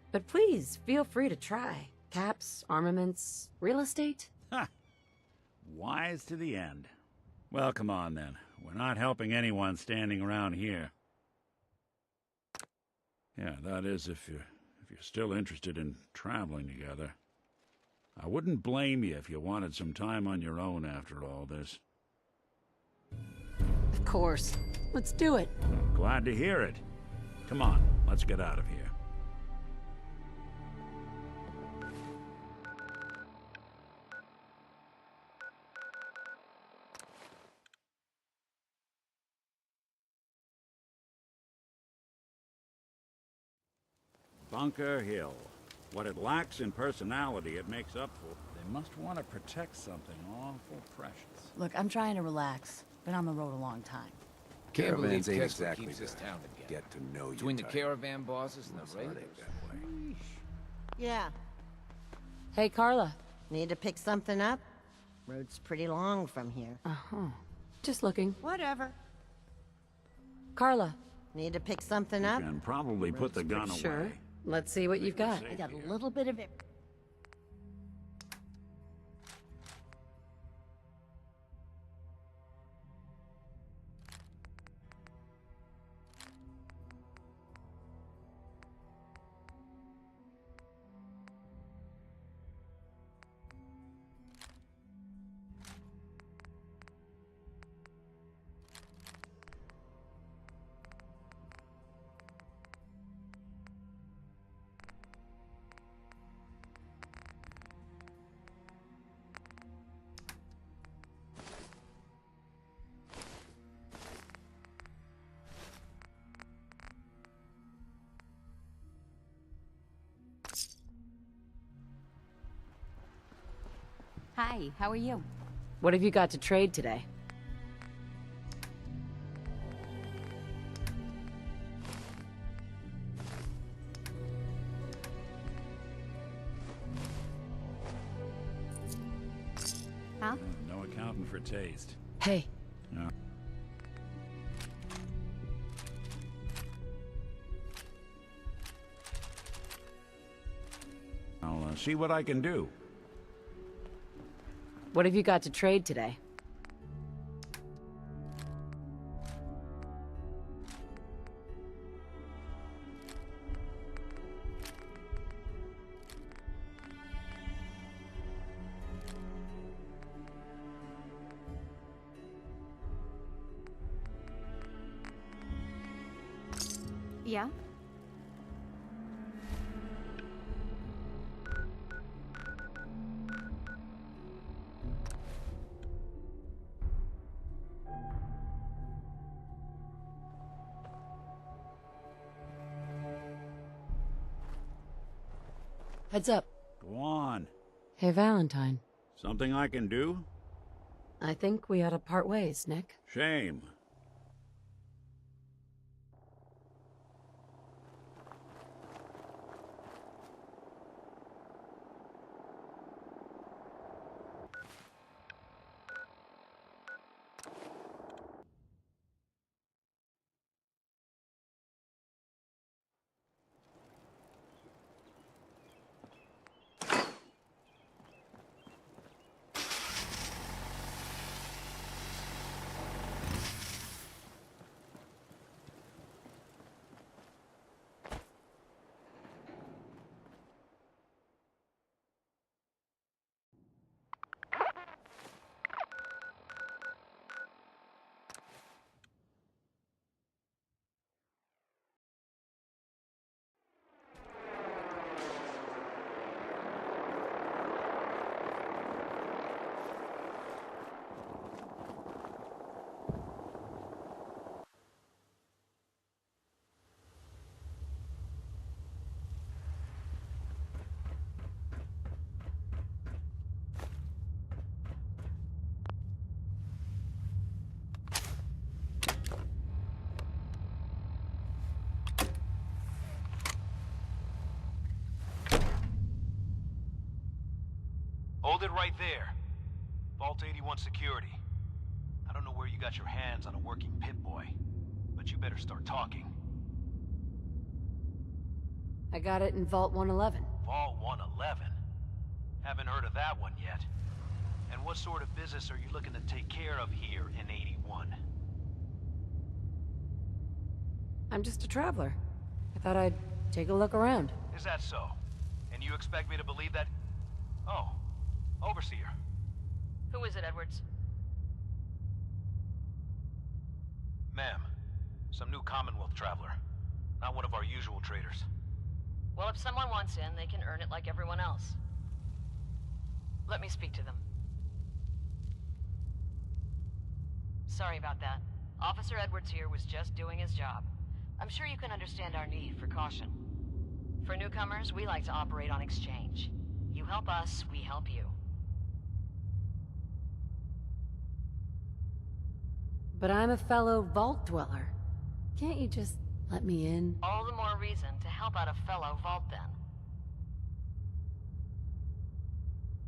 But please, feel free to try. Caps, armaments, real estate? Ha! Wise to the end. Well, come on then. We're not helping anyone standing around here. Yeah, that is if you're still interested in traveling together. I wouldn't blame you if you wanted some time on your own after all this. Of course. Let's do it. I'm glad to hear it. Come on, let's get out of here. Bunker Hill. What it lacks in personality, it makes up for. They must want to protect something awful precious. Look, I'm trying to relax. Been on the road a long time. Can't believe Caravans ain't Kessler exactly keeps this the town together. get to know you Between the type. caravan bosses and the raiders. Yeah. Hey, Carla. Need to pick something up? Road's pretty long from here. Uh-huh. Just looking. Whatever. Carla. Need to pick something up? You can probably put the gun away. Sure. Let's see what you've got. I got a little bit of it. Hi, how are you? What have you got to trade today? Huh? No accounting for taste. Hey. No. I'll see what I can do. What have you got to trade today? Yeah? Heads up. Go on. Hey, Valentine. Something I can do? I think we ought to part ways, Nick. Shame. Hold it right there. Vault 81 security. I don't know where you got your hands on a working Pip-Boy, but you better start talking. I got it in Vault 111. Vault 111? Haven't heard of that one yet. And what sort of business are you looking to take care of here in 81? I'm just a traveler. I thought I'd take a look around. Is that so? And you expect me to believe that? Oh, Overseer. Who is it, Edwards? Ma'am, some new Commonwealth traveler. Not one of our usual traders. Well, if someone wants in, they can earn it like everyone else. Let me speak to them. Sorry about that. Officer Edwards here was just doing his job. I'm sure you can understand our need for caution. For newcomers, we like to operate on exchange. You help us, we help you. But I'm a fellow vault dweller. Can't you just let me in? All the more reason to help out a fellow vault then.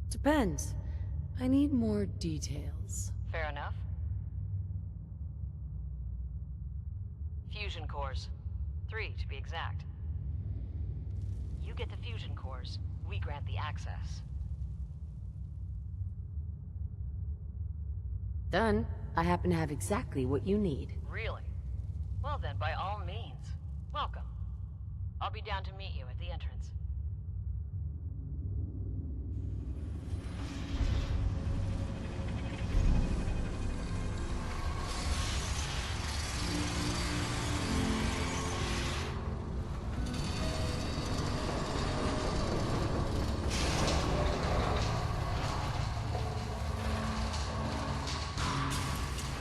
Depends. I need more details. Fair enough. Fusion cores. 3, to be exact. You get the fusion cores, we grant the access. Done. I happen to have exactly what you need. Really? Well then, by all means, welcome. I'll be down to meet you at the entrance.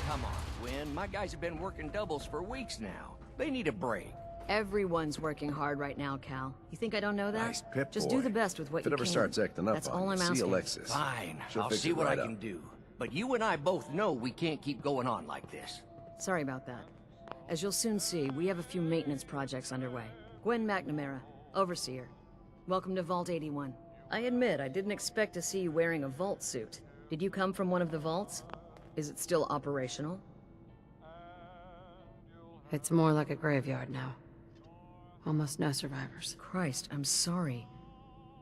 Come on, Gwen. My guys have been working doubles for weeks now. They need a break. Everyone's working hard right now, Cal. You think I don't know that? Nice pip, Just boy. do the best with what If you it ever can. starts acting up That's on all you, I'm see asking. Alexis. Fine. She'll I'll fix see it what I right can up. do. But you and I both know we can't keep going on like this. Sorry about that. As you'll soon see, we have a few maintenance projects underway. Gwen McNamara, Overseer. Welcome to Vault 81. I admit, I didn't expect to see you wearing a vault suit. Did you come from one of the vaults? Is it still operational? It's more like a graveyard now. Almost no survivors. Christ, I'm sorry.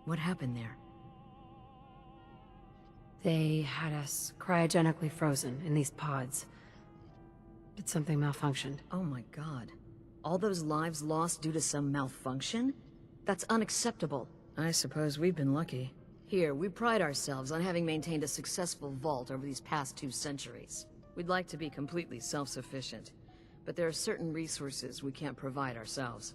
What happened there? They had us cryogenically frozen in these pods. But something malfunctioned. Oh my god. All those lives lost due to some malfunction? That's unacceptable. I suppose we've been lucky. Here, we pride ourselves on having maintained a successful vault over these past 2 centuries. We'd like to be completely self-sufficient, but there are certain resources we can't provide ourselves.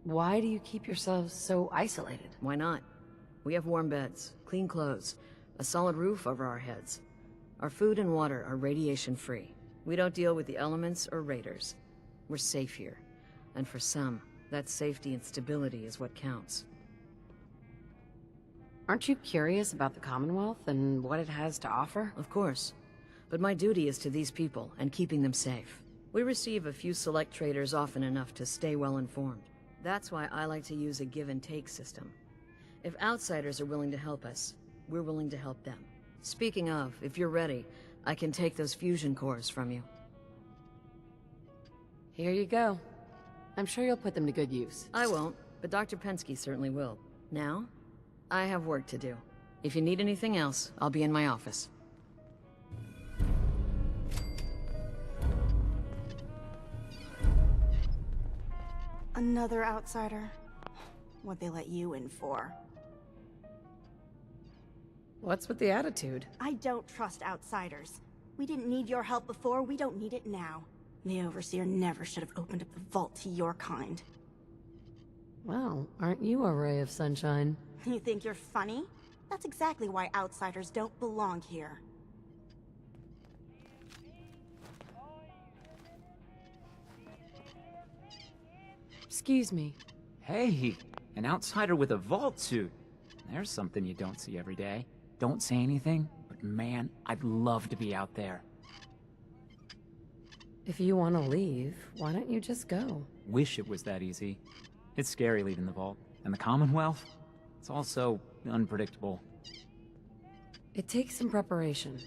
Why do you keep yourselves so isolated? Why not? We have warm beds, clean clothes, a solid roof over our heads. Our food and water are radiation-free. We don't deal with the elements or raiders. We're safe here. And for some, that safety and stability is what counts. Aren't you curious about the Commonwealth and what it has to offer? Of course. But my duty is to these people and keeping them safe. We receive a few select traders often enough to stay well informed. That's why I like to use a give-and-take system. If outsiders are willing to help us, we're willing to help them. Speaking of, if you're ready, I can take those fusion cores from you. Here you go. I'm sure you'll put them to good use. I won't, but Dr. Pensky certainly will. Now, I have work to do. If you need anything else, I'll be in my office. Another outsider? What'd they let you in for? What's with the attitude? I don't trust outsiders. We didn't need your help before, we don't need it now. The Overseer never should have opened up the vault to your kind. Well, aren't you a ray of sunshine? You think you're funny? That's exactly why outsiders don't belong here. Excuse me. Hey, an outsider with a vault suit. There's something you don't see every day. Don't say anything, but man, I'd love to be out there. If you want to leave, why don't you just go? Wish it was that easy. It's scary leaving the vault. And the Commonwealth? It's also unpredictable. It takes some preparation.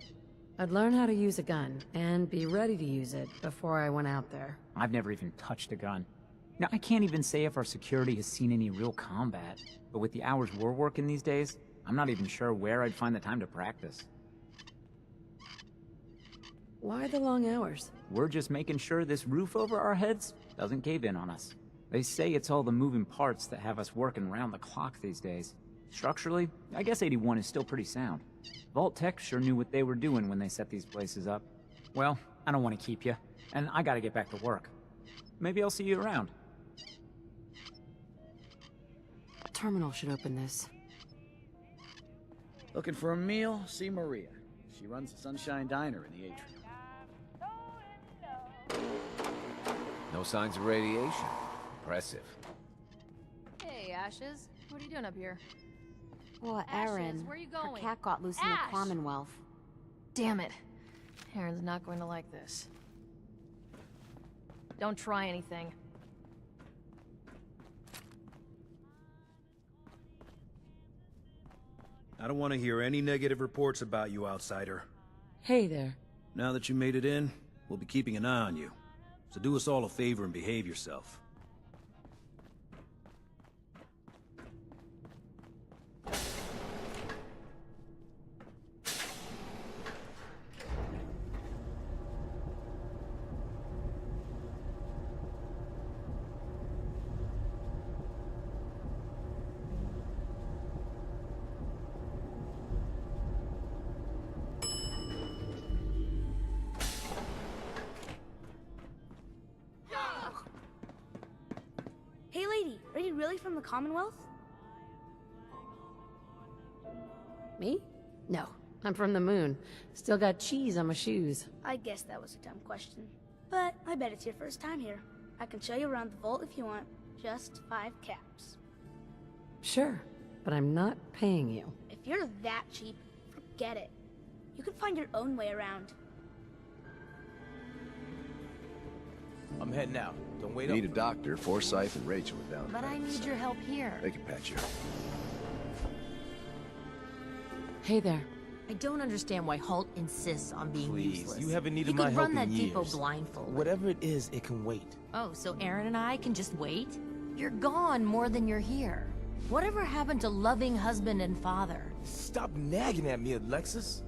I'd learn how to use a gun, and be ready to use it before I went out there. I've never even touched a gun. Now, I can't even say if our security has seen any real combat, but with the hours we're working these days, I'm not even sure where I'd find the time to practice. Why the long hours? We're just making sure this roof over our heads doesn't cave in on us. They say it's all the moving parts that have us working round the clock these days. Structurally, I guess 81 is still pretty sound. Vault Tech sure knew what they were doing when they set these places up. Well, I don't want to keep you, and I gotta get back to work. Maybe I'll see you around. Terminal should open this. Looking for a meal? See Maria. She runs the Sunshine Diner in the atrium. No signs of radiation. Impressive. Ashes, what are you doing up here? Well, Ashes, Erin, where are you her going? cat got loose in the Ash! Commonwealth. Damn it. Aaron's not going to like this. Don't try anything. I don't want to hear any negative reports about you, outsider. Hey there. Now that you made it in, we'll be keeping an eye on you. So do us all a favor and behave yourself. Hey lady, are you really from the Commonwealth? Me? No, I'm from the moon. Still got cheese on my shoes. I guess that was a dumb question. But I bet it's your first time here. I can show you around the vault if you want. Just 5 caps. Sure, but I'm not paying you. If you're that cheap, forget it. You can find your own way around. I'm heading out. Don't wait You up. need a doctor. Forsyth and Rachel are down But there. I need your help here. They can patch you up. Hey there. I don't understand why Halt insists on being Please, useless. you haven't needed he my could help run that in depot years. blindfolded. Whatever it is, it can wait. Oh, so Aaron and I can just wait? You're gone more than you're here. Whatever happened to loving husband and father? Stop nagging at me, Alexis.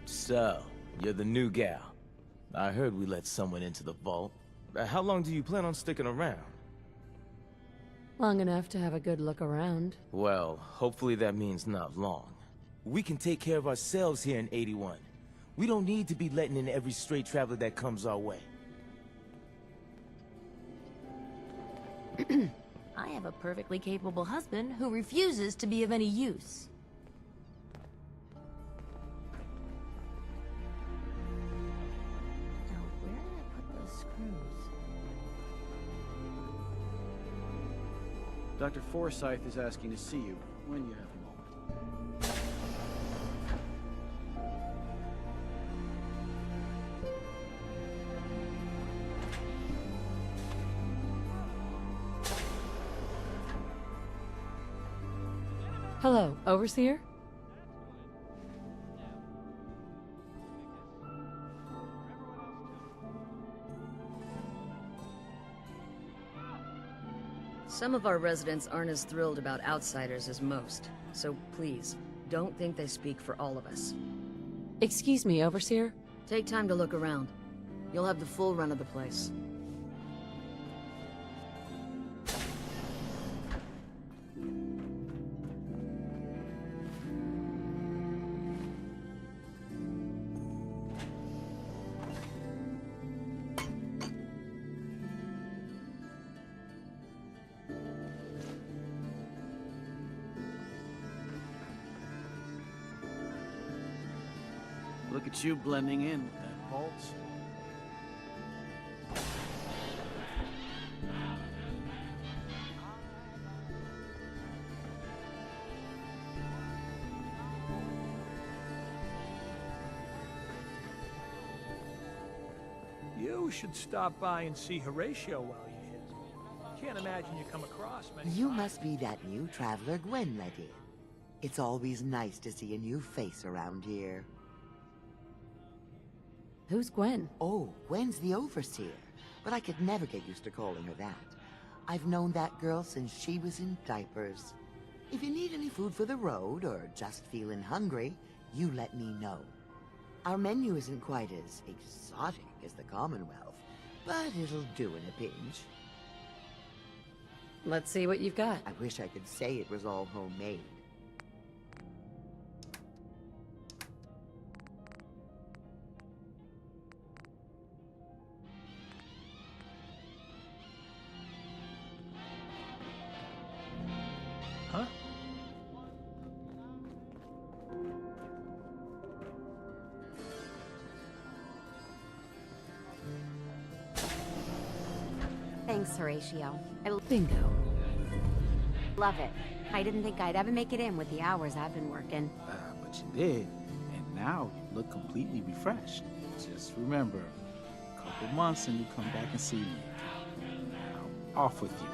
So, you're the new gal. I heard we let someone into the vault. How long do you plan on sticking around? Long enough to have a good look around. Well, hopefully that means not long. We can take care of ourselves here in 81. We don't need to be letting in every stray traveler that comes our way. I have a perfectly capable husband who refuses to be of any use. Now, where did I put those screws? Dr. Forsyth is asking to see you when you have a moment. Hello, Overseer? Some of our residents aren't as thrilled about outsiders as most, so please, don't think they speak for all of us. Excuse me, Overseer? Take time to look around. You'll have the full run of the place. Look at you blending in with that vault. You should stop by and see Horatio while you're here. Can't imagine you come across many. You must be that new traveler Gwen let in. It's always nice to see a new face around here. Who's Gwen? Oh, Gwen's the overseer, but I could never get used to calling her that. I've known that girl since she was in diapers. If you need any food for the road, or just feeling hungry, you let me know. Our menu isn't quite as exotic as the Commonwealth, but it'll do in a pinch. Let's see what you've got. I wish I could say it was all homemade. Huh? Thank Thanks, Horatio. Bingo. Love it. I didn't think I'd ever make it in with the hours I've been working. But you did, and now you look completely refreshed. Just remember, a couple months and you come back and see me. Now, off with you.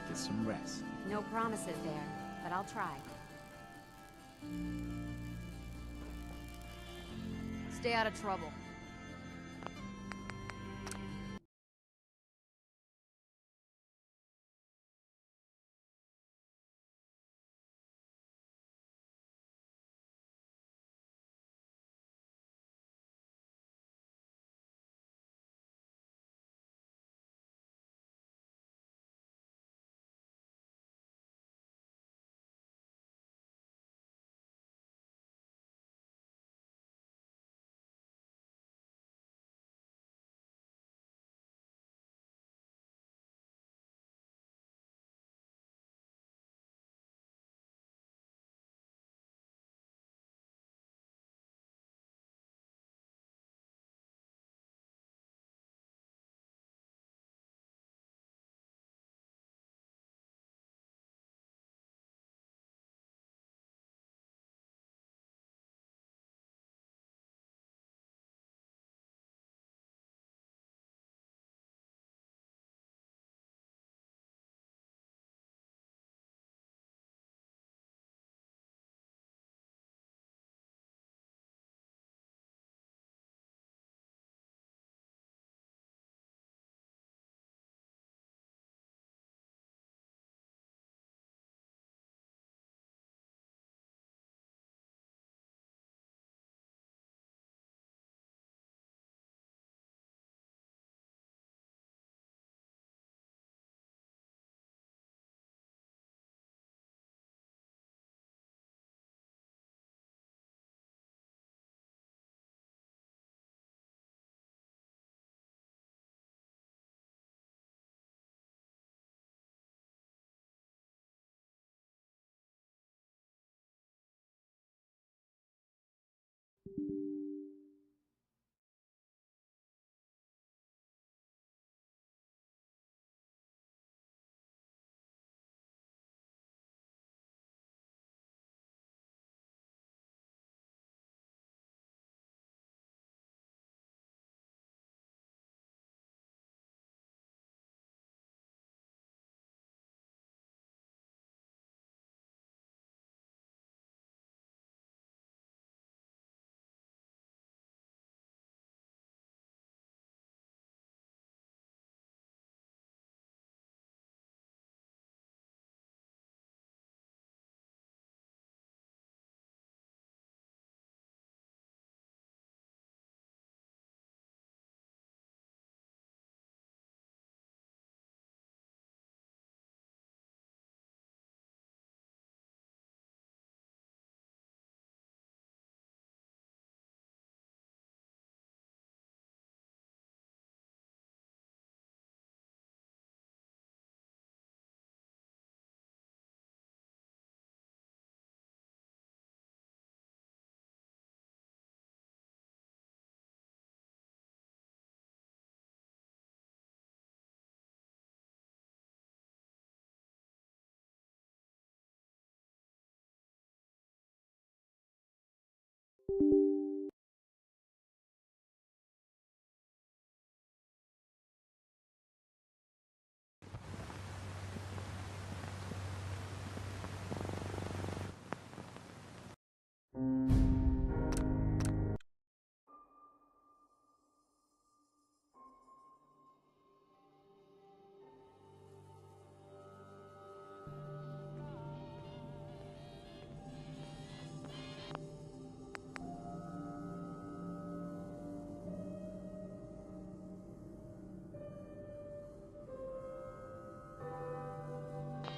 Get some rest. No promises there, but I'll try. Stay out of trouble.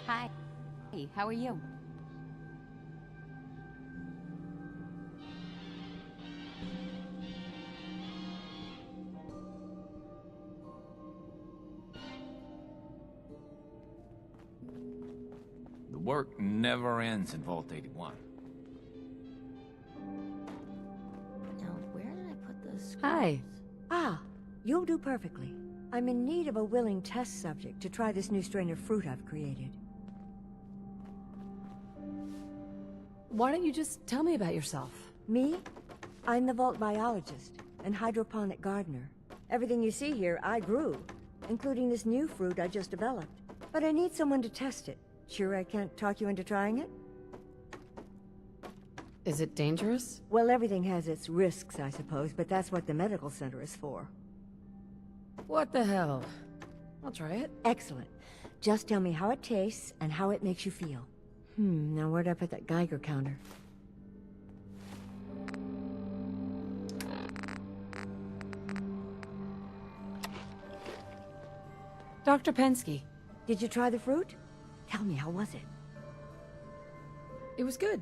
Hi. Hey, how are you? The work never ends in Vault 81. Now, where did I put this? Hi. Ah, you'll do perfectly. I'm in need of a willing test subject to try this new strain of fruit I've created. Why don't you just tell me about yourself? Me? I'm the vault biologist and hydroponic gardener. Everything you see here, I grew, including this new fruit I just developed. But I need someone to test it. Sure I can't talk you into trying it? Is it dangerous? Well, everything has its risks, I suppose, but that's what the medical center is for. What the hell? I'll try it. Excellent. Just tell me how it tastes and how it makes you feel. Now where'd I put that Geiger counter? Dr. Pensky. Did you try the fruit? Tell me, how was it? It was good.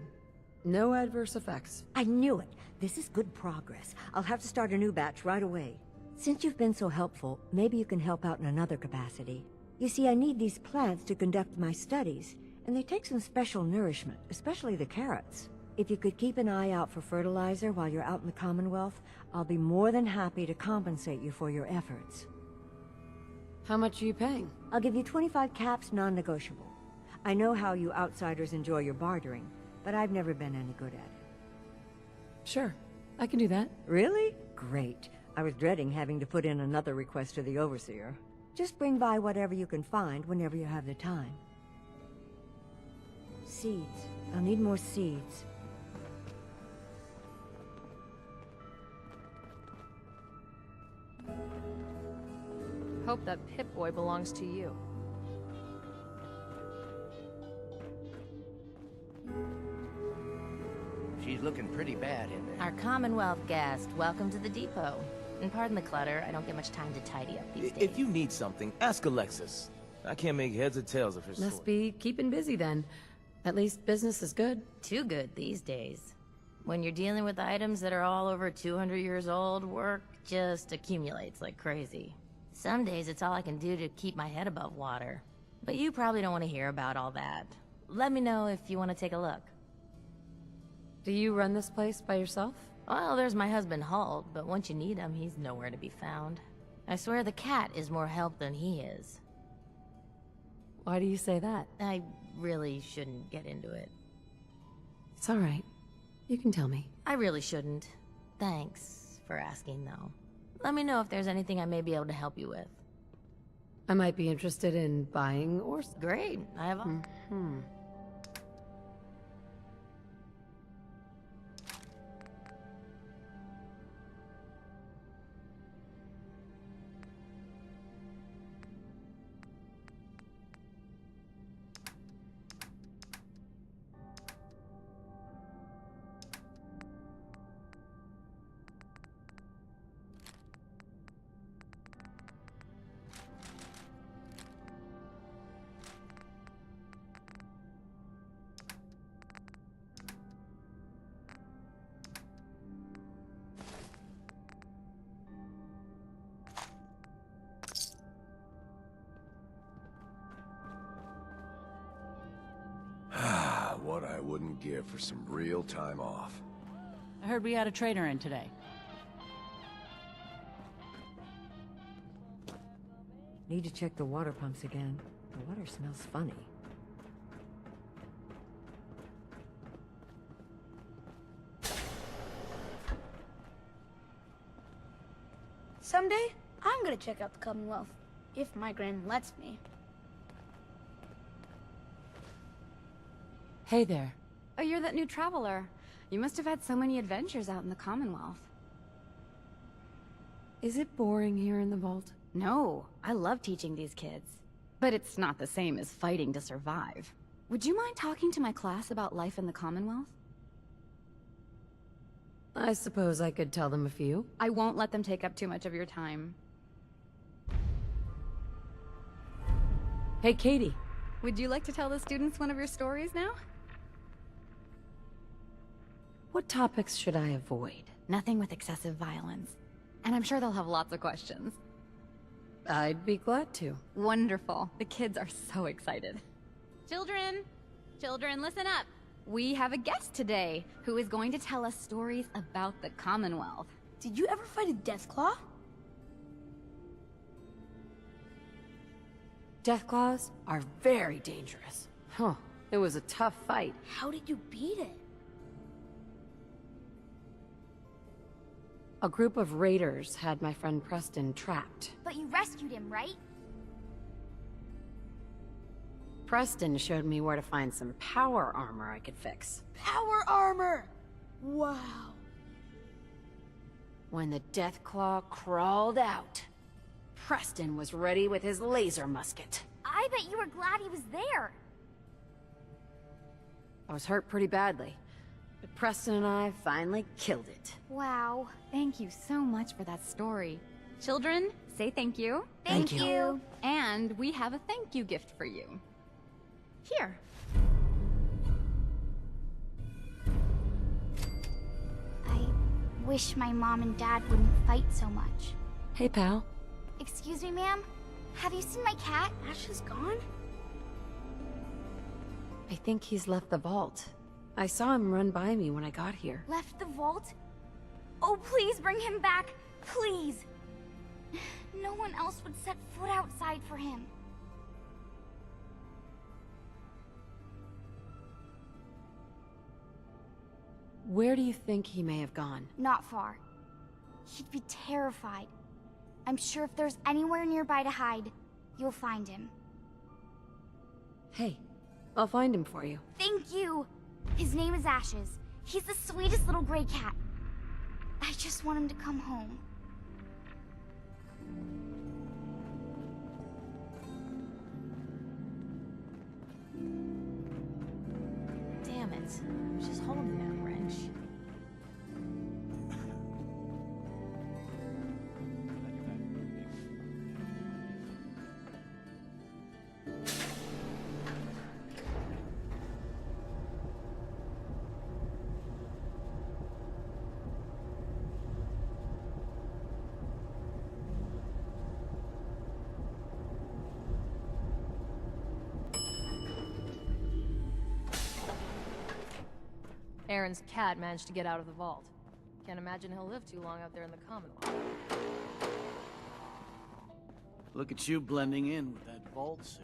No adverse effects. I knew it. This is good progress. I'll have to start a new batch right away. Since you've been so helpful, maybe you can help out in another capacity. You see, I need these plants to conduct my studies, and they take some special nourishment, especially the carrots. If you could keep an eye out for fertilizer while you're out in the Commonwealth, I'll be more than happy to compensate you for your efforts. How much are you paying? I'll give you 25 caps, non-negotiable. I know how you outsiders enjoy your bartering, but I've never been any good at it. Sure, I can do that. Really? Great. I was dreading having to put in another request to the Overseer. Just bring by whatever you can find whenever you have the time. Seeds. I'll need more seeds. Hope that Pip-Boy belongs to you. She's looking pretty bad in there. Our Commonwealth guest, welcome to the depot. And pardon the clutter, I don't get much time to tidy up these days. If you need something, ask Alexis. I can't make heads or tails of her story. Must be keeping busy then. At least business is good. Too good these days. When you're dealing with items that are all over 200 years old, work just accumulates like crazy. Some days it's all I can do to keep my head above water. But you probably don't want to hear about all that. Let me know if you want to take a look. Do you run this place by yourself? Well, there's my husband Halt, but once you need him, he's nowhere to be found. I swear the cat is more help than he is. Why do you say that? I really shouldn't get into it. It's all right. You can tell me. I really shouldn't. Thanks for asking, though. Let me know if there's anything I may be able to help you with. I might be interested in buying or... Great. I have all... What I wouldn't give for some real time off. I heard we had a trader in today. Need to check the water pumps again. The water smells funny. Someday, I'm gonna check out the Commonwealth. If my grand lets me. Hey there. Oh, you're that new traveler. You must have had so many adventures out in the Commonwealth. Is it boring here in the vault? No, I love teaching these kids. But it's not the same as fighting to survive. Would you mind talking to my class about life in the Commonwealth? I suppose I could tell them a few. I won't let them take up too much of your time. Hey, Katie. Would you like to tell the students one of your stories now? What topics should I avoid? Nothing with excessive violence. And I'm sure they'll have lots of questions. I'd be glad to. Wonderful. The kids are so excited. Children! Children, listen up! We have a guest today who is going to tell us stories about the Commonwealth. Did you ever fight a Deathclaw? Deathclaws are very dangerous. Huh. It was a tough fight. How did you beat it? A group of raiders had my friend Preston trapped. But you rescued him, right? Preston showed me where to find some power armor I could fix. Power armor! Wow. When the Deathclaw crawled out, Preston was ready with his laser musket. I bet you were glad he was there. I was hurt pretty badly, but Preston and I finally killed it. Wow, thank you so much for that story. Children, say thank you. Thank you. And we have a thank you gift for you. Here. I wish my mom and dad wouldn't fight so much. Hey, pal. Excuse me, ma'am? Have you seen my cat? Ash is gone? I think he's left the vault. I saw him run by me when I got here. Left the vault? Oh, please bring him back. Please. No one else would set foot outside for him. Where do you think he may have gone? Not far. He'd be terrified. I'm sure if there's anywhere nearby to hide, you'll find him. Hey, I'll find him for you. Thank you! His name is Ashes. He's the sweetest little gray cat. I just want him to come home. Damn it. I was just holding that wrench. Aaron's cat managed to get out of the vault. Can't imagine he'll live too long out there in the Commonwealth. Look at you blending in with that vault suit.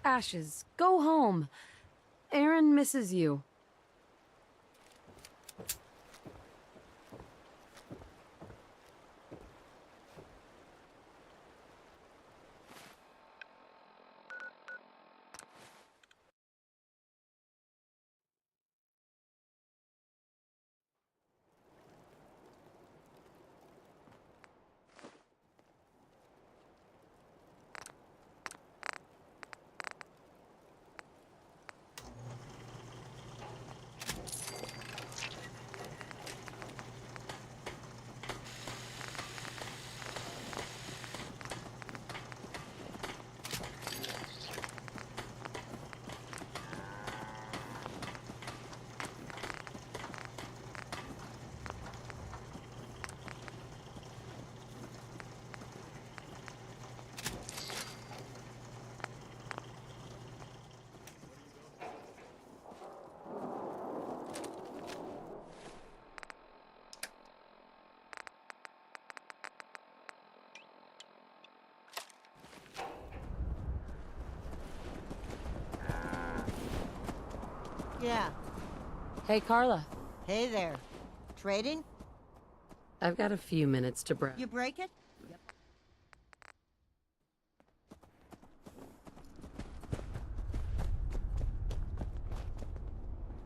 Ashes, go home. Aaron misses you. Yeah. Hey, Carla. Hey there. Trading? I've got a few minutes to browse. You break it? Yep.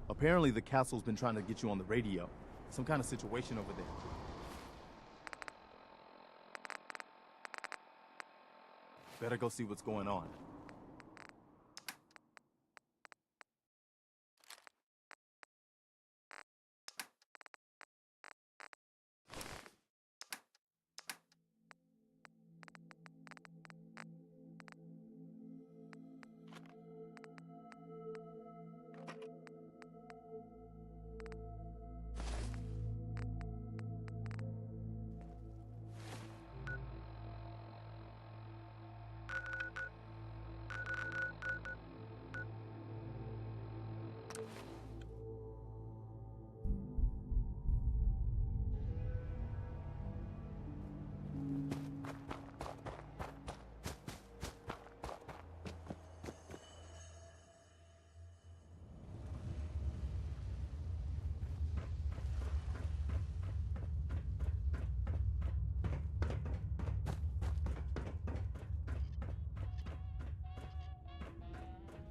Apparently the castle's been trying to get you on the radio. Some kind of situation over there. Better go see what's going on.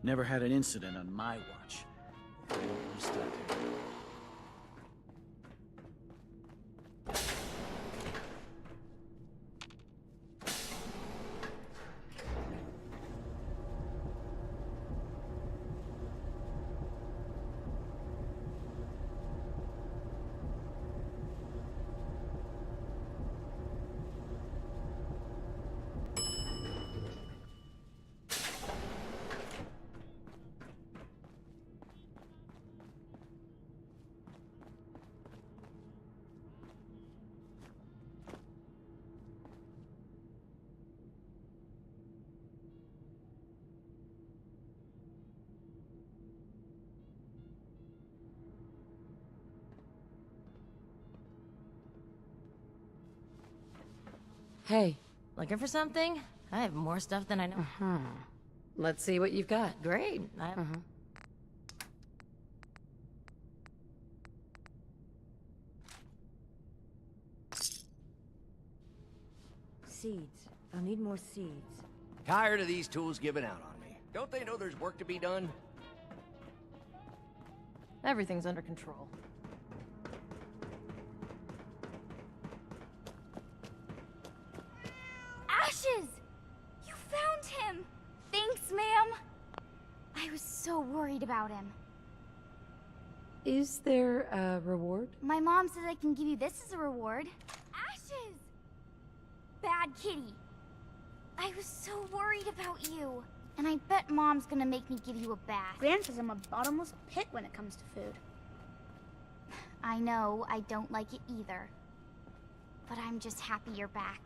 Never had an incident on my watch. Understood. Hey. Looking for something? I have more stuff than I know. Let's see what you've got. Great. Seeds. I'll need more seeds. Tired of these tools giving out on me. Don't they know there's work to be done? Everything's under control. Ashes! You found him! Thanks, ma'am! I was so worried about him. Is there a reward? My mom says I can give you this as a reward. Ashes! Bad kitty. I was so worried about you. And I bet Mom's gonna make me give you a bath. Gran says I'm a bottomless pit when it comes to food. I know, I don't like it either. But I'm just happy you're back.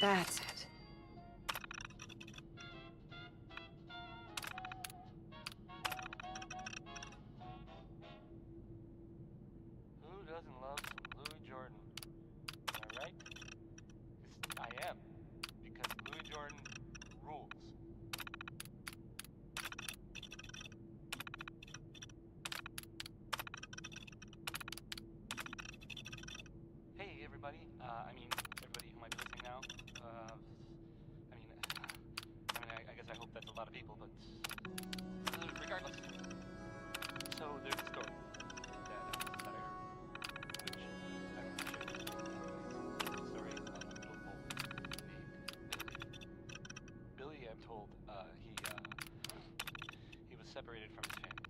That's it. Who doesn't love some Louis Jordan? Am I right? 'Cause I am. Because Louis Jordan rules. Hey, everybody. Everybody who might be listening now. I guess I hope that's a lot of people, but regardless. So there's a story that I heard, which I'm going to share. It's a story of a little boy named Billy. Billy, I'm told, he was separated from his family.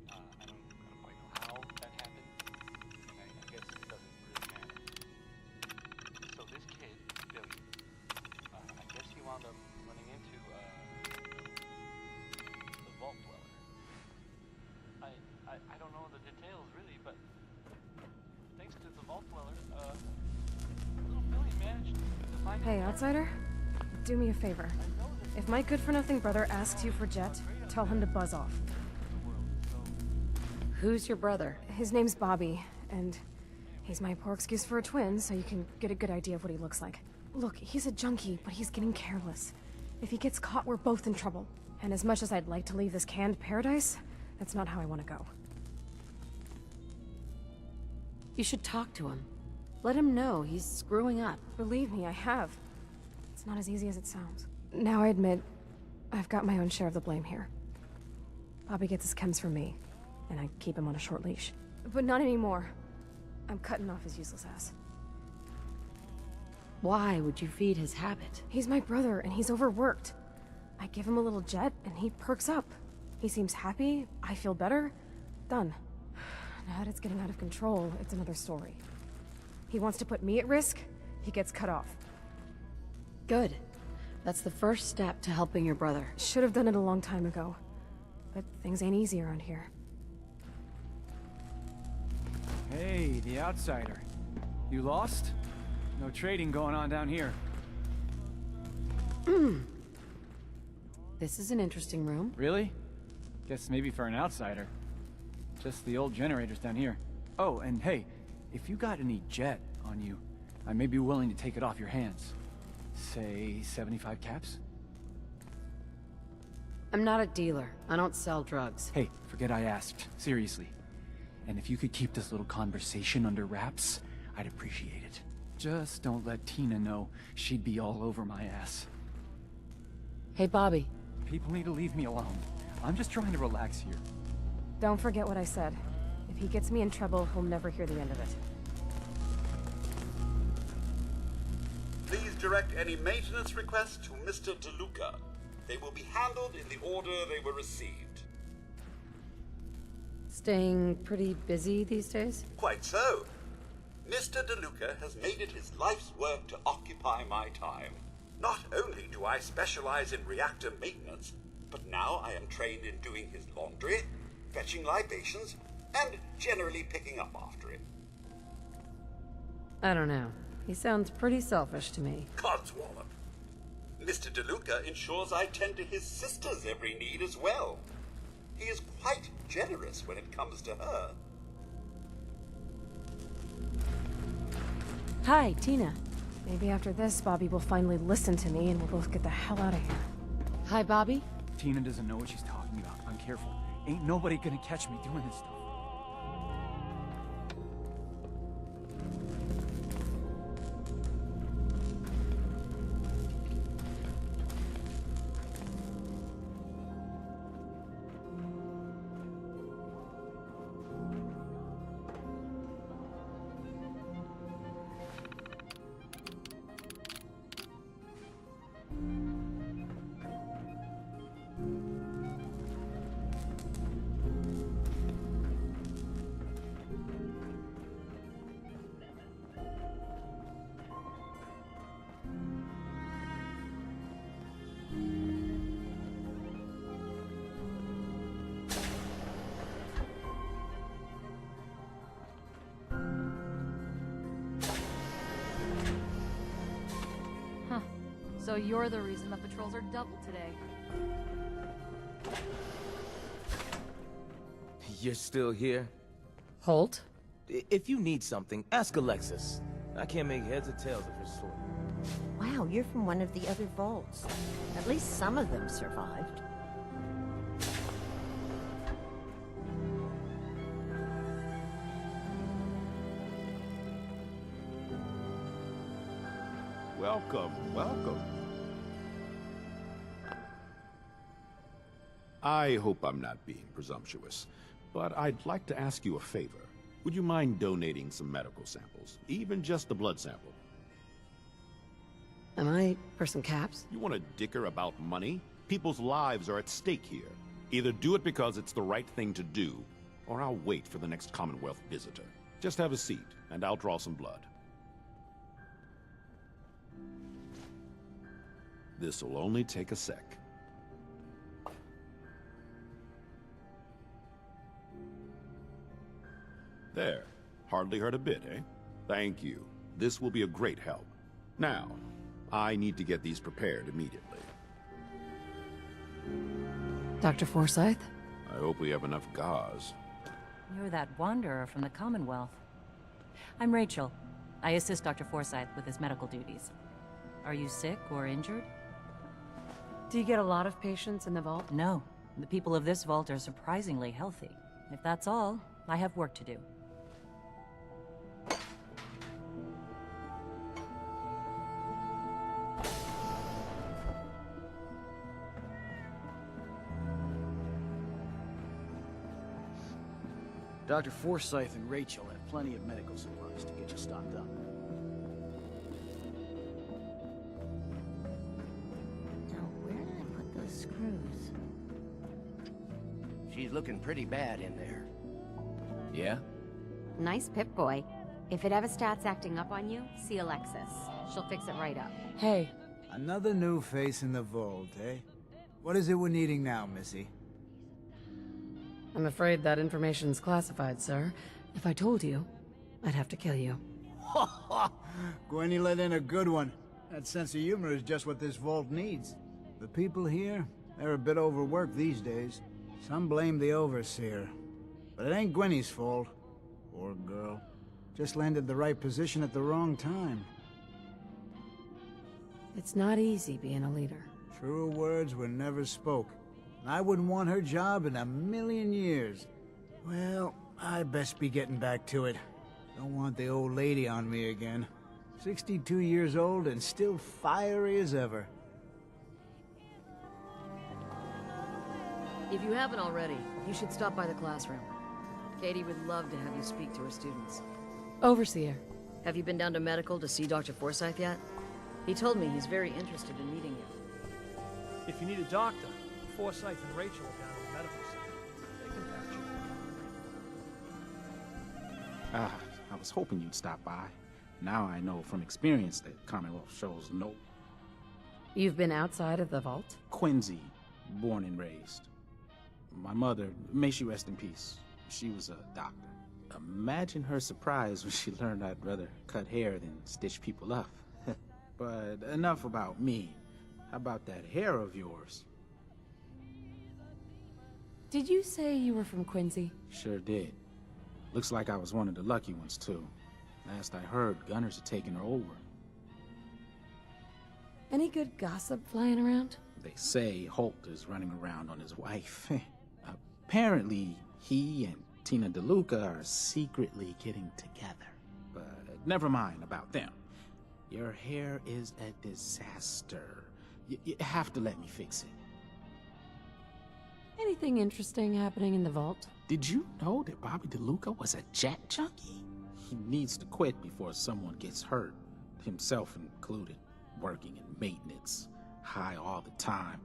I don't quite know how that happened, and I guess it doesn't really matter. So this kid, Billy, I guess he wound up running into the Vault Dweller. I don't know the details really, but thanks to the Vault Dweller, little Billy managed to find. Hey, outsider. Do me a favor. If my good-for-nothing brother asks you for Jet, tell him to buzz off. Who's your brother? His name's Bobby, and he's my poor excuse for a twin, so you can get a good idea of what he looks like. Look, he's a junkie, but he's getting careless. If he gets caught, we're both in trouble. And as much as I'd like to leave this canned paradise, that's not how I want to go. You should talk to him. Let him know he's screwing up. Believe me, I have. It's not as easy as it sounds. Now I admit, I've got my own share of the blame here. Bobby gets his chems from me, and I keep him on a short leash. But not anymore. I'm cutting off his useless ass. Why would you feed his habit? He's my brother, and he's overworked. I give him a little jet, and he perks up. He seems happy, I feel better. Done. Now that it's getting out of control, it's another story. He wants to put me at risk, he gets cut off. Good. That's the first step to helping your brother. Should have done it a long time ago. But things ain't easy around here. Hey, the outsider. You lost? No trading going on down here. This is an interesting room. Really? Guess maybe for an outsider. Just the old generators down here. Oh, and hey, if you got any jet on you, I may be willing to take it off your hands. Say 75 caps? I'm not a dealer. I don't sell drugs. Hey, forget I asked. Seriously. And if you could keep this little conversation under wraps, I'd appreciate it. Just don't let Tina know. She'd be all over my ass. Hey, Bobby. People need to leave me alone. I'm just trying to relax here. Don't forget what I said. If he gets me in trouble, he'll never hear the end of it. Please direct any maintenance requests to Mr. DeLuca. They will be handled in the order they were received. Staying pretty busy these days? Quite so. Mr. DeLuca has made it his life's work to occupy my time. Not only do I specialize in reactor maintenance, but now I am trained in doing his laundry, fetching libations, and generally picking up after him. I don't know. He sounds pretty selfish to me. Codswallop. Mr. DeLuca ensures I tend to his sister's every need as well. He is quite generous when it comes to her. Hi, Tina. Maybe after this, Bobby will finally listen to me and we'll both get the hell out of here. Hi, Bobby. Tina doesn't know what she's talking about. I'm careful. Ain't nobody gonna catch me doing this stuff. So you're the reason the patrols are double today. You're still here? Holt? If you need something, ask Alexis. I can't make heads or tails of her story. Wow, you're from one of the other vaults. At least some of them survived. Welcome, welcome. I hope I'm not being presumptuous, but I'd like to ask you a favor. Would you mind donating some medical samples? Even just a blood sample. Am I for some caps? You want to dicker about money? People's lives are at stake here. Either do it because it's the right thing to do, or I'll wait for the next Commonwealth visitor. Just have a seat, and I'll draw some blood. This'll only take a sec. There. Hardly hurt a bit, eh? Thank you. This will be a great help. Now, I need to get these prepared immediately. Dr. Forsyth? I hope we have enough gauze. You're that wanderer from the Commonwealth. I'm Rachel. I assist Dr. Forsyth with his medical duties. Are you sick or injured? Do you get a lot of patients in the vault? No. The people of this vault are surprisingly healthy. If that's all, I have work to do. Dr. Forsyth and Rachel have plenty of medical supplies to get you stocked up. Now, where did I put those screws? She's looking pretty bad in there. Yeah? Nice Pip-Boy. If it ever starts acting up on you, see Alexis. She'll fix it right up. Hey. Another new face in the vault, eh? What is it we're needing now, Missy? I'm afraid that information's classified, sir. If I told you, I'd have to kill you. Gwenny let in a good one. That sense of humor is just what this vault needs. The people here, they're a bit overworked these days. Some blame the overseer. But it ain't Gwenny's fault. Poor girl. Just landed the right position at the wrong time. It's not easy being a leader. Truer words were never spoke. I wouldn't want her job in a million years. Well, I best be getting back to it. Don't want the old lady on me again. 62 years old and still fiery as ever. If you haven't already, you should stop by the classroom. Katie would love to have you speak to her students. Overseer. Have you been down to medical to see Dr. Forsyth yet? He told me he's very interested in meeting you. If you need a doctor, Forsyth and Rachel are down at the medical center. They can patch you. I was hoping you'd stop by. Now I know from experience that Commonwealth shows no... You've been outside of the vault? Quincy, born and raised. My mother, may she rest in peace, she was a doctor. Imagine her surprise when she learned I'd rather cut hair than stitch people up. But enough about me. How about that hair of yours? Did you say you were from Quincy? Sure did. Looks like I was one of the lucky ones, too. Last I heard, gunners are taking her over. Any good gossip flying around? They say Holt is running around on his wife. Apparently, he and Tina DeLuca are secretly getting together. But never mind about them. Your hair is a disaster. You have to let me fix it. Anything interesting happening in the vault? Did you know that Bobby DeLuca was a jet junkie? He needs to quit before someone gets hurt, himself included, working in maintenance, high all the time.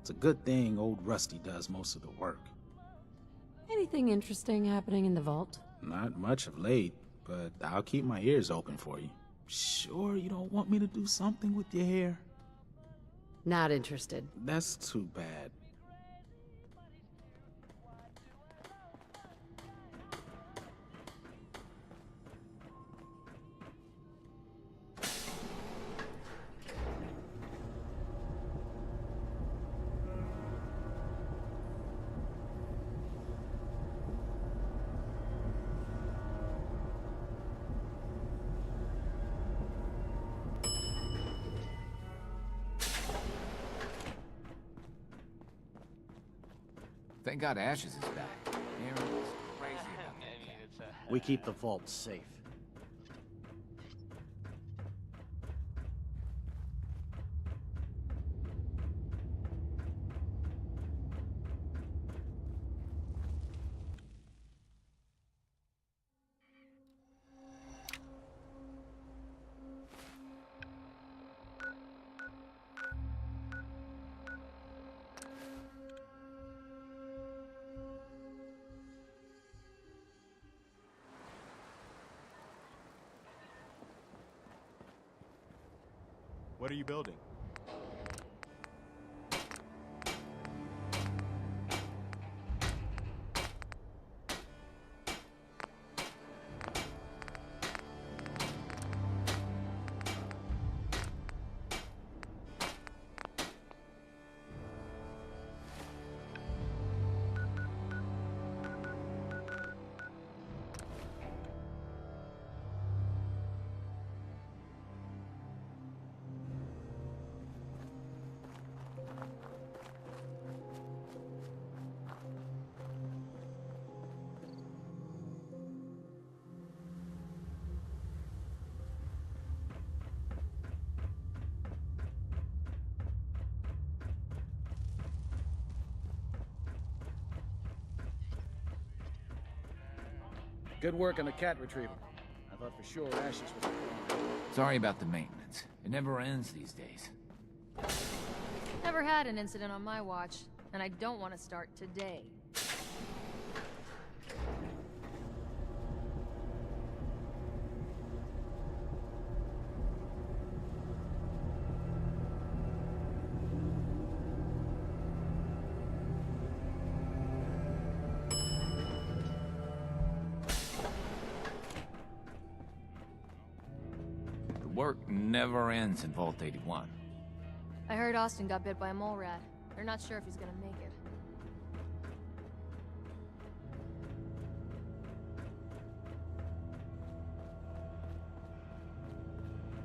It's a good thing old Rusty does most of the work. Anything interesting happening in the vault? Not much of late, but I'll keep my ears open for you. Sure you don't want me to do something with your hair? Not interested. That's too bad. Thank God Ashes is back. Aaron was crazy about that cat. We keep the vault safe. What are you building? Good work on the cat retrieval. I thought for sure Ashes was... Sorry about the maintenance. It never ends these days. Never had an incident on my watch, and I don't want to start today. The work never ends in Vault 81. I heard Austin got bit by a mole rat. They're not sure if he's gonna make it.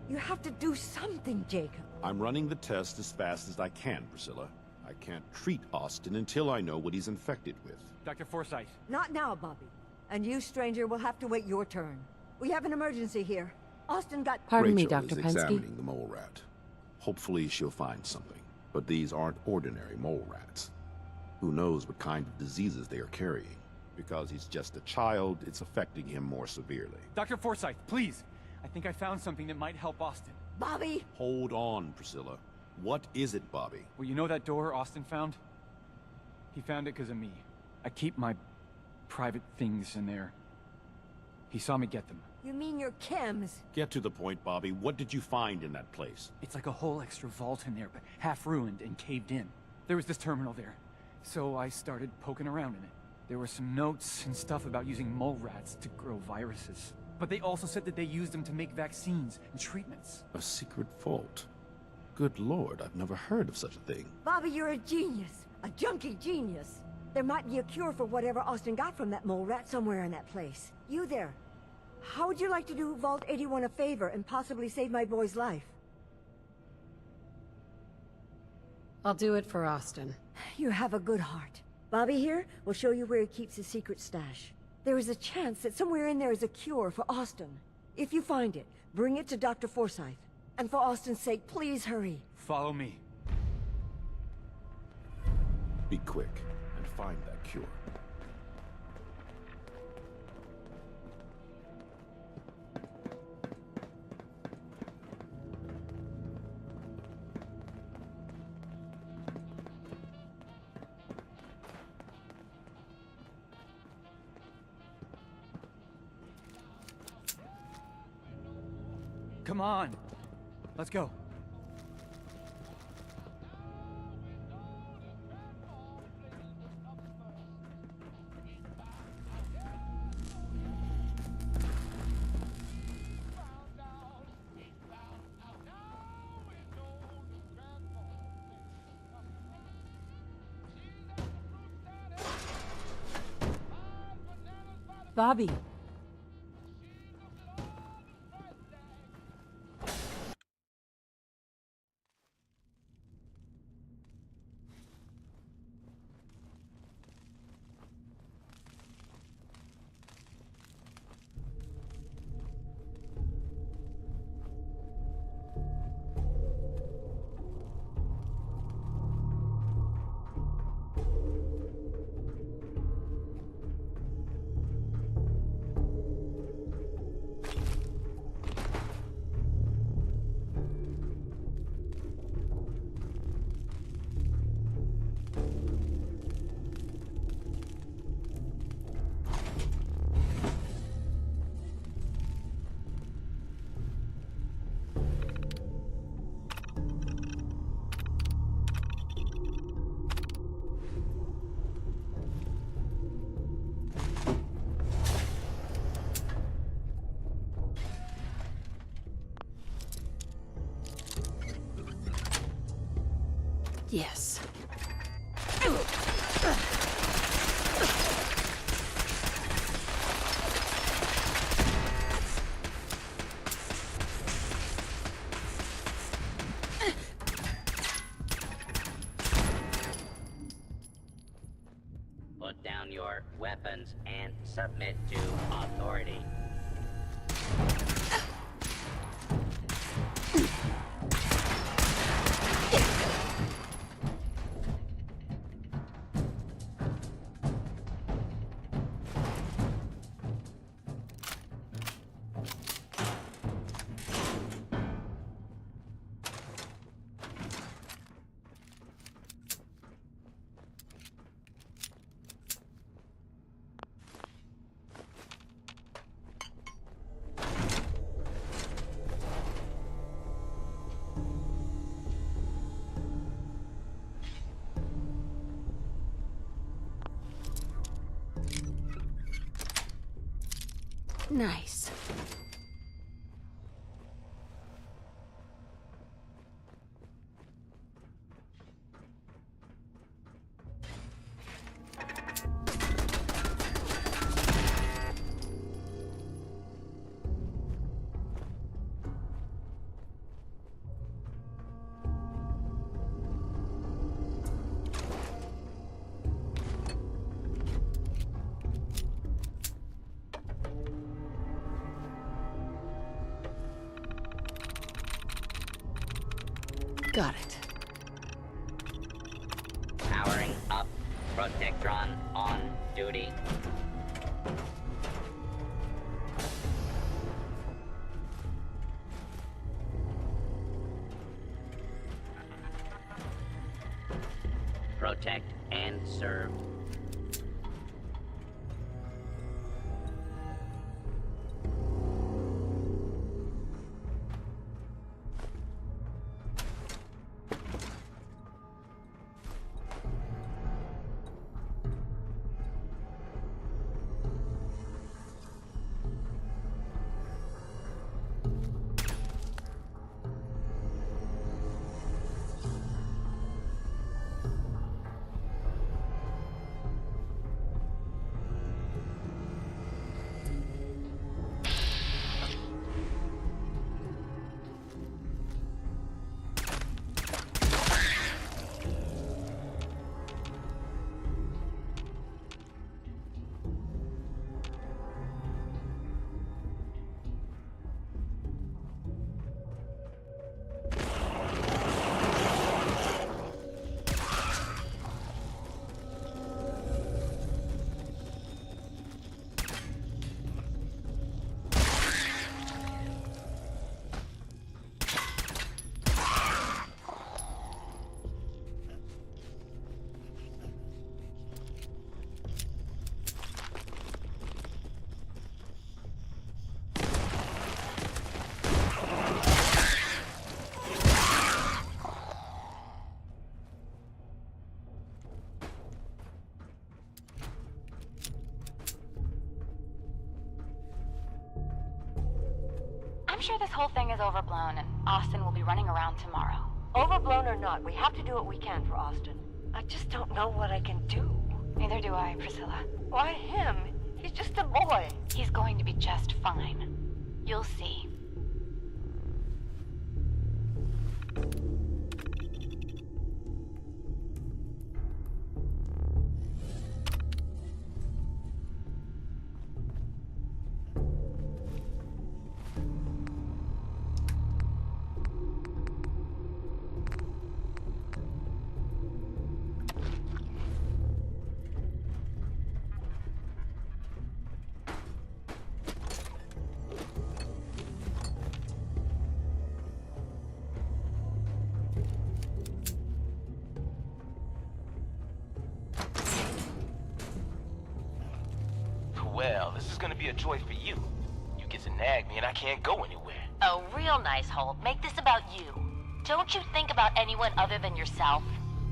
You have to do something, Jacob. I'm running the test as fast as I can, Priscilla. I can't treat Austin until I know what he's infected with. Dr. Forsyth. Not now, Bobby. And you, stranger, will have to wait your turn. We have an emergency here. Austin got... Pardon me, Rachel Dr. is Pensky. examining the mole rat. Hopefully she'll find something. But these aren't ordinary mole rats. Who knows what kind of diseases they are carrying? Because he's just a child, it's affecting him more severely. Dr. Forsyth, please. I think I found something that might help Austin. Bobby! Hold on, Priscilla. What is it, Bobby? Well, you know that door Austin found? He found it because of me. I keep my private things in there. He saw me get them. You mean your chems? Get to the point, Bobby. What did you find in that place? It's like a whole extra vault in there, but half ruined and caved in. There was this terminal there, so I started poking around in it. There were some notes and stuff about using mole rats to grow viruses. But they also said that they used them to make vaccines and treatments. A secret vault? Good Lord, I've never heard of such a thing. Bobby, you're a genius. A junkie genius. There might be a cure for whatever Austin got from that mole rat somewhere in that place. You there. How would you like to do Vault 81 a favor and possibly save my boy's life? I'll do it for Austin. You have a good heart. Bobby here will show you where he keeps his secret stash. There is a chance that somewhere in there is a cure for Austin. If you find it, bring it to Dr. Forsyth. And for Austin's sake, please hurry. Follow me. Be quick and find that cure. Come on. Let's go. Bobby. Yes. Put down your weapons and submit to authority. Nice. Got it. Powering up. Protectron on duty. Protect and serve. I'm sure this whole thing is overblown, and Austin will be running around tomorrow. Overblown or not, we have to do what we can for Austin. I just don't know what I can do. Neither do I, Priscilla. Why him? He's just a boy. He's going to be just fine. You'll see. Well, this is gonna be a joy for you. You get to nag me and I can't go anywhere. Oh, real nice, Holt. Make this about you. Don't you think about anyone other than yourself?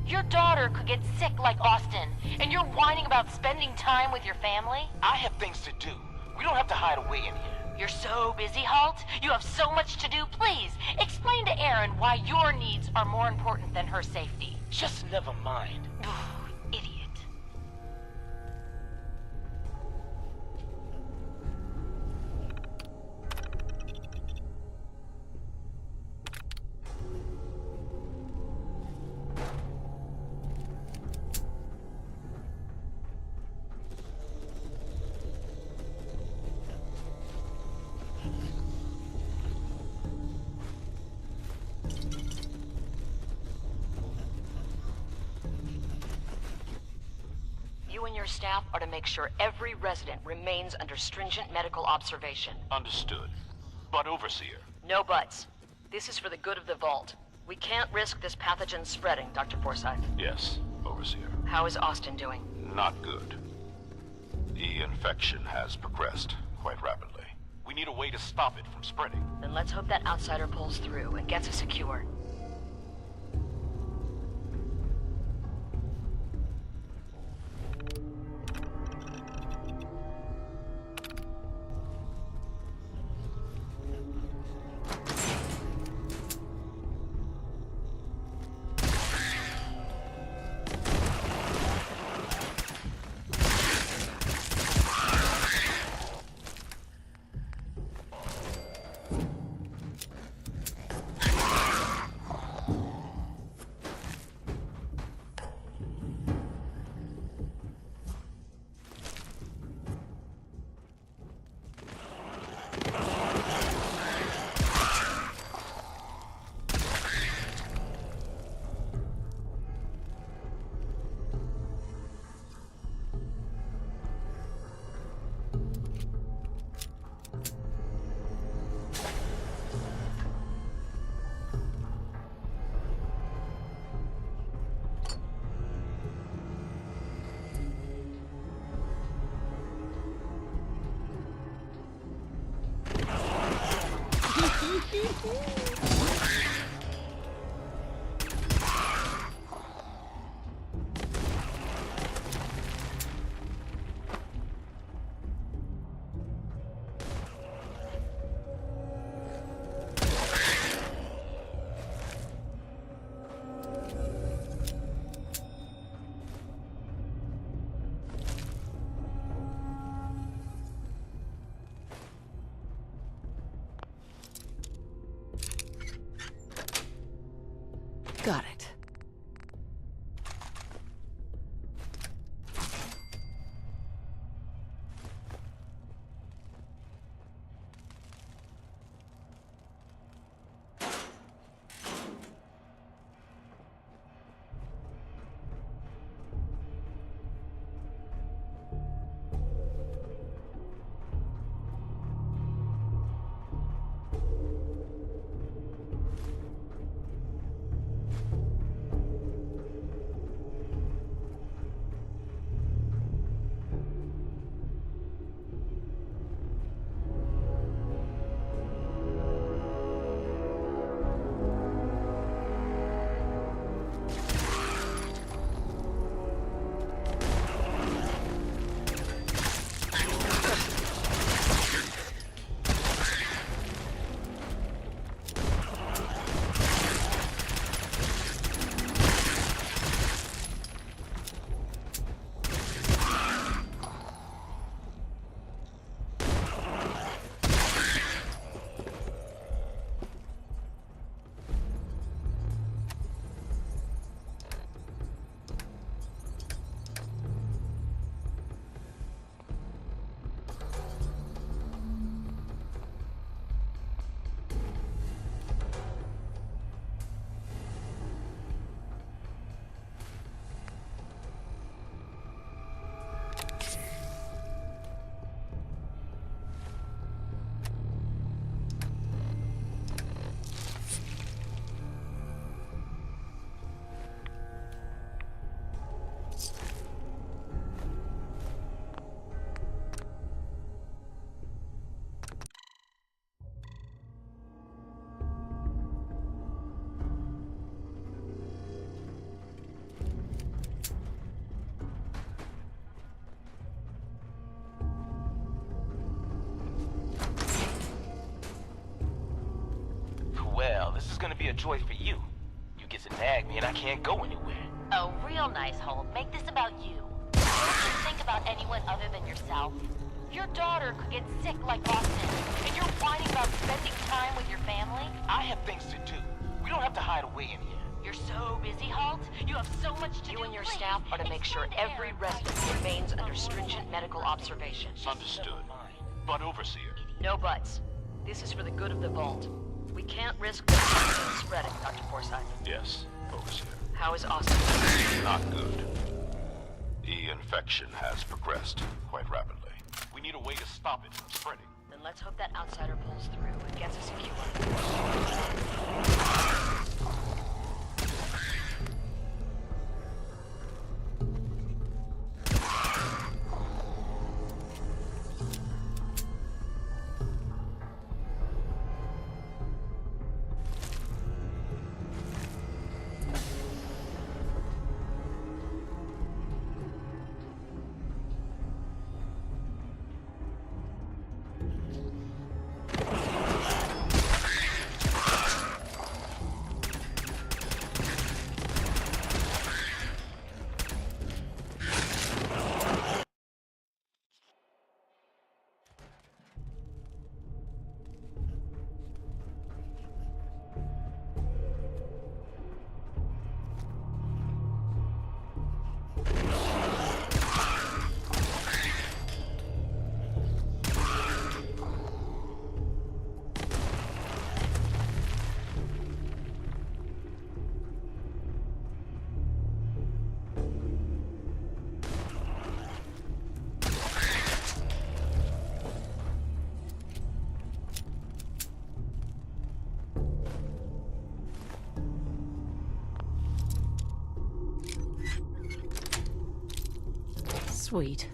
Your daughter could get sick like Austin, and you're whining about spending time with your family? I have things to do. We don't have to hide away in here. You're so busy, Holt. You have so much to do. Please, explain to Erin why your needs are more important than her safety. Just never mind. Idiot. You and your staff are to make sure every resident remains under stringent medical observation. Understood. But Overseer. No buts. This is for the good of the Vault. We can't risk this pathogen spreading, Dr. Forsyth. Yes, Overseer. How is Austin doing? Not good. The infection has progressed quite rapidly. We need a way to stop it from spreading. Then let's hope that outsider pulls through and gets us a cure. Got it. Well, this is gonna be a joy for you. You get to nag me and I can't go anywhere. Oh, real nice, Holt. Make this about you. Don't you think about anyone other than yourself? Your daughter could get sick like Austin, and you're whining about spending time with your family? I have things to do. We don't have to hide away in here. You're so busy, Holt. You have so much to do. You and your staff are to make sure every resident remains under stringent medical observation. Understood. But Overseer. No buts. This is for the good of the Vault. We can't risk the disease spreading, Dr. Forsyth. Yes, Overseer. How is Austin? Not good. The infection has progressed quite rapidly. We need a way to stop it from spreading. Then let's hope that outsider pulls through and gets us a cure. Sweet.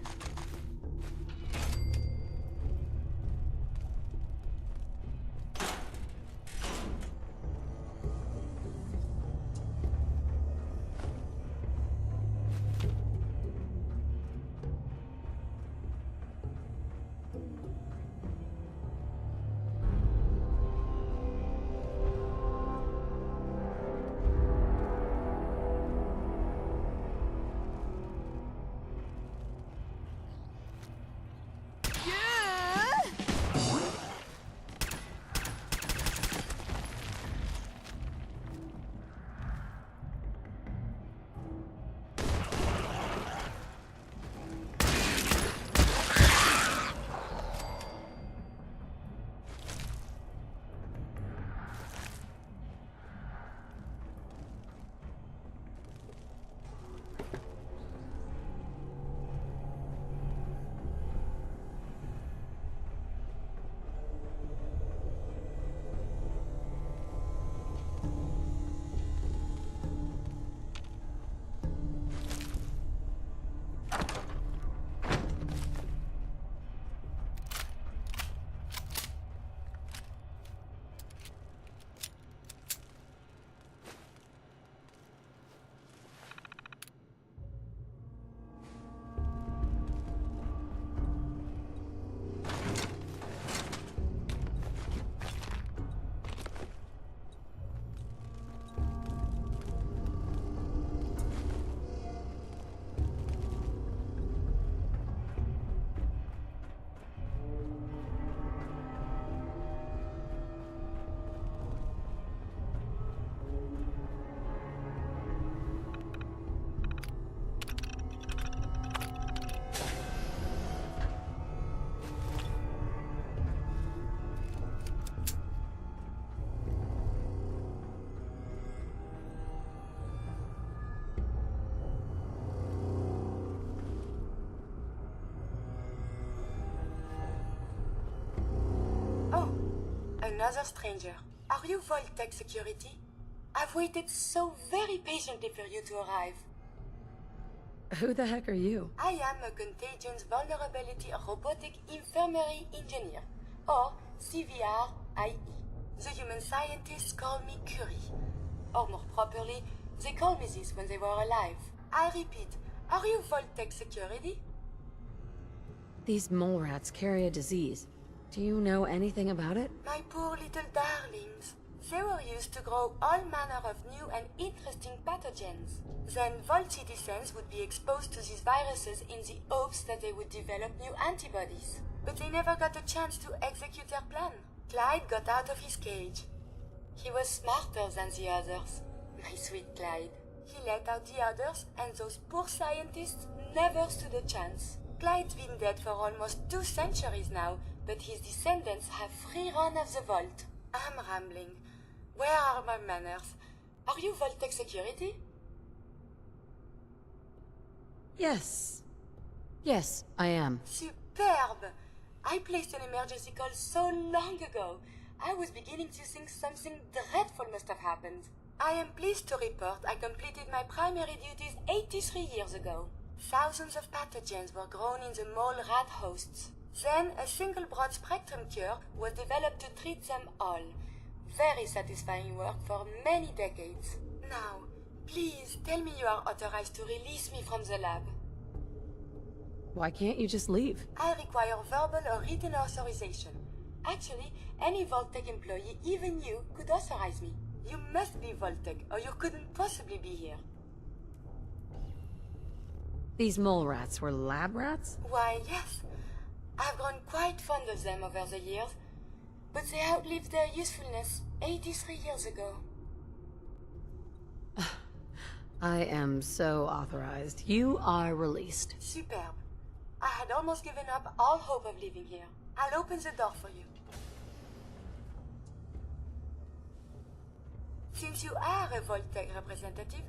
another stranger. Are you Vault-Tec security? I've waited so very patiently for you to arrive. Who the heck are you? I am a Contagions Vulnerability Robotic Infirmary Engineer, or CVR-IE. The human scientists call me Curie. Or more properly, they called me this when they were alive. I repeat, are you Vault-Tec security? These mole rats carry a disease. Do you know anything about it? My poor little darlings. They were used to grow all manner of new and interesting pathogens. Then Vault citizens would be exposed to these viruses in the hopes that they would develop new antibodies. But they never got a chance to execute their plan. Clyde got out of his cage. He was smarter than the others. My sweet Clyde. He let out the others, and those poor scientists never stood a chance. Clyde's been dead for almost 2 centuries now, but his descendants have free run of the vault. I'm rambling. Where are my manners? Are you Vault-Tec security? Yes. Yes, I am. Superb! I placed an emergency call so long ago. I was beginning to think something dreadful must have happened. I am pleased to report I completed my primary duties 83 years ago. Thousands of pathogens were grown in the mole rat hosts. Then a single broad-spectrum cure was developed to treat them all. Very satisfying work for many decades. Now, please tell me you are authorized to release me from the lab. Why can't you just leave? I require verbal or written authorization. Actually, any Vault-Tec employee, even you, could authorize me. You must be Vault-Tec, or you couldn't possibly be here. These mole rats were lab rats? Why, yes. I've grown quite fond of them over the years, but they outlived their usefulness 83 years ago. I am so authorized. You are released. Superb. I had almost given up all hope of leaving here. I'll open the door for you. Since you are a Vault-Tec representative,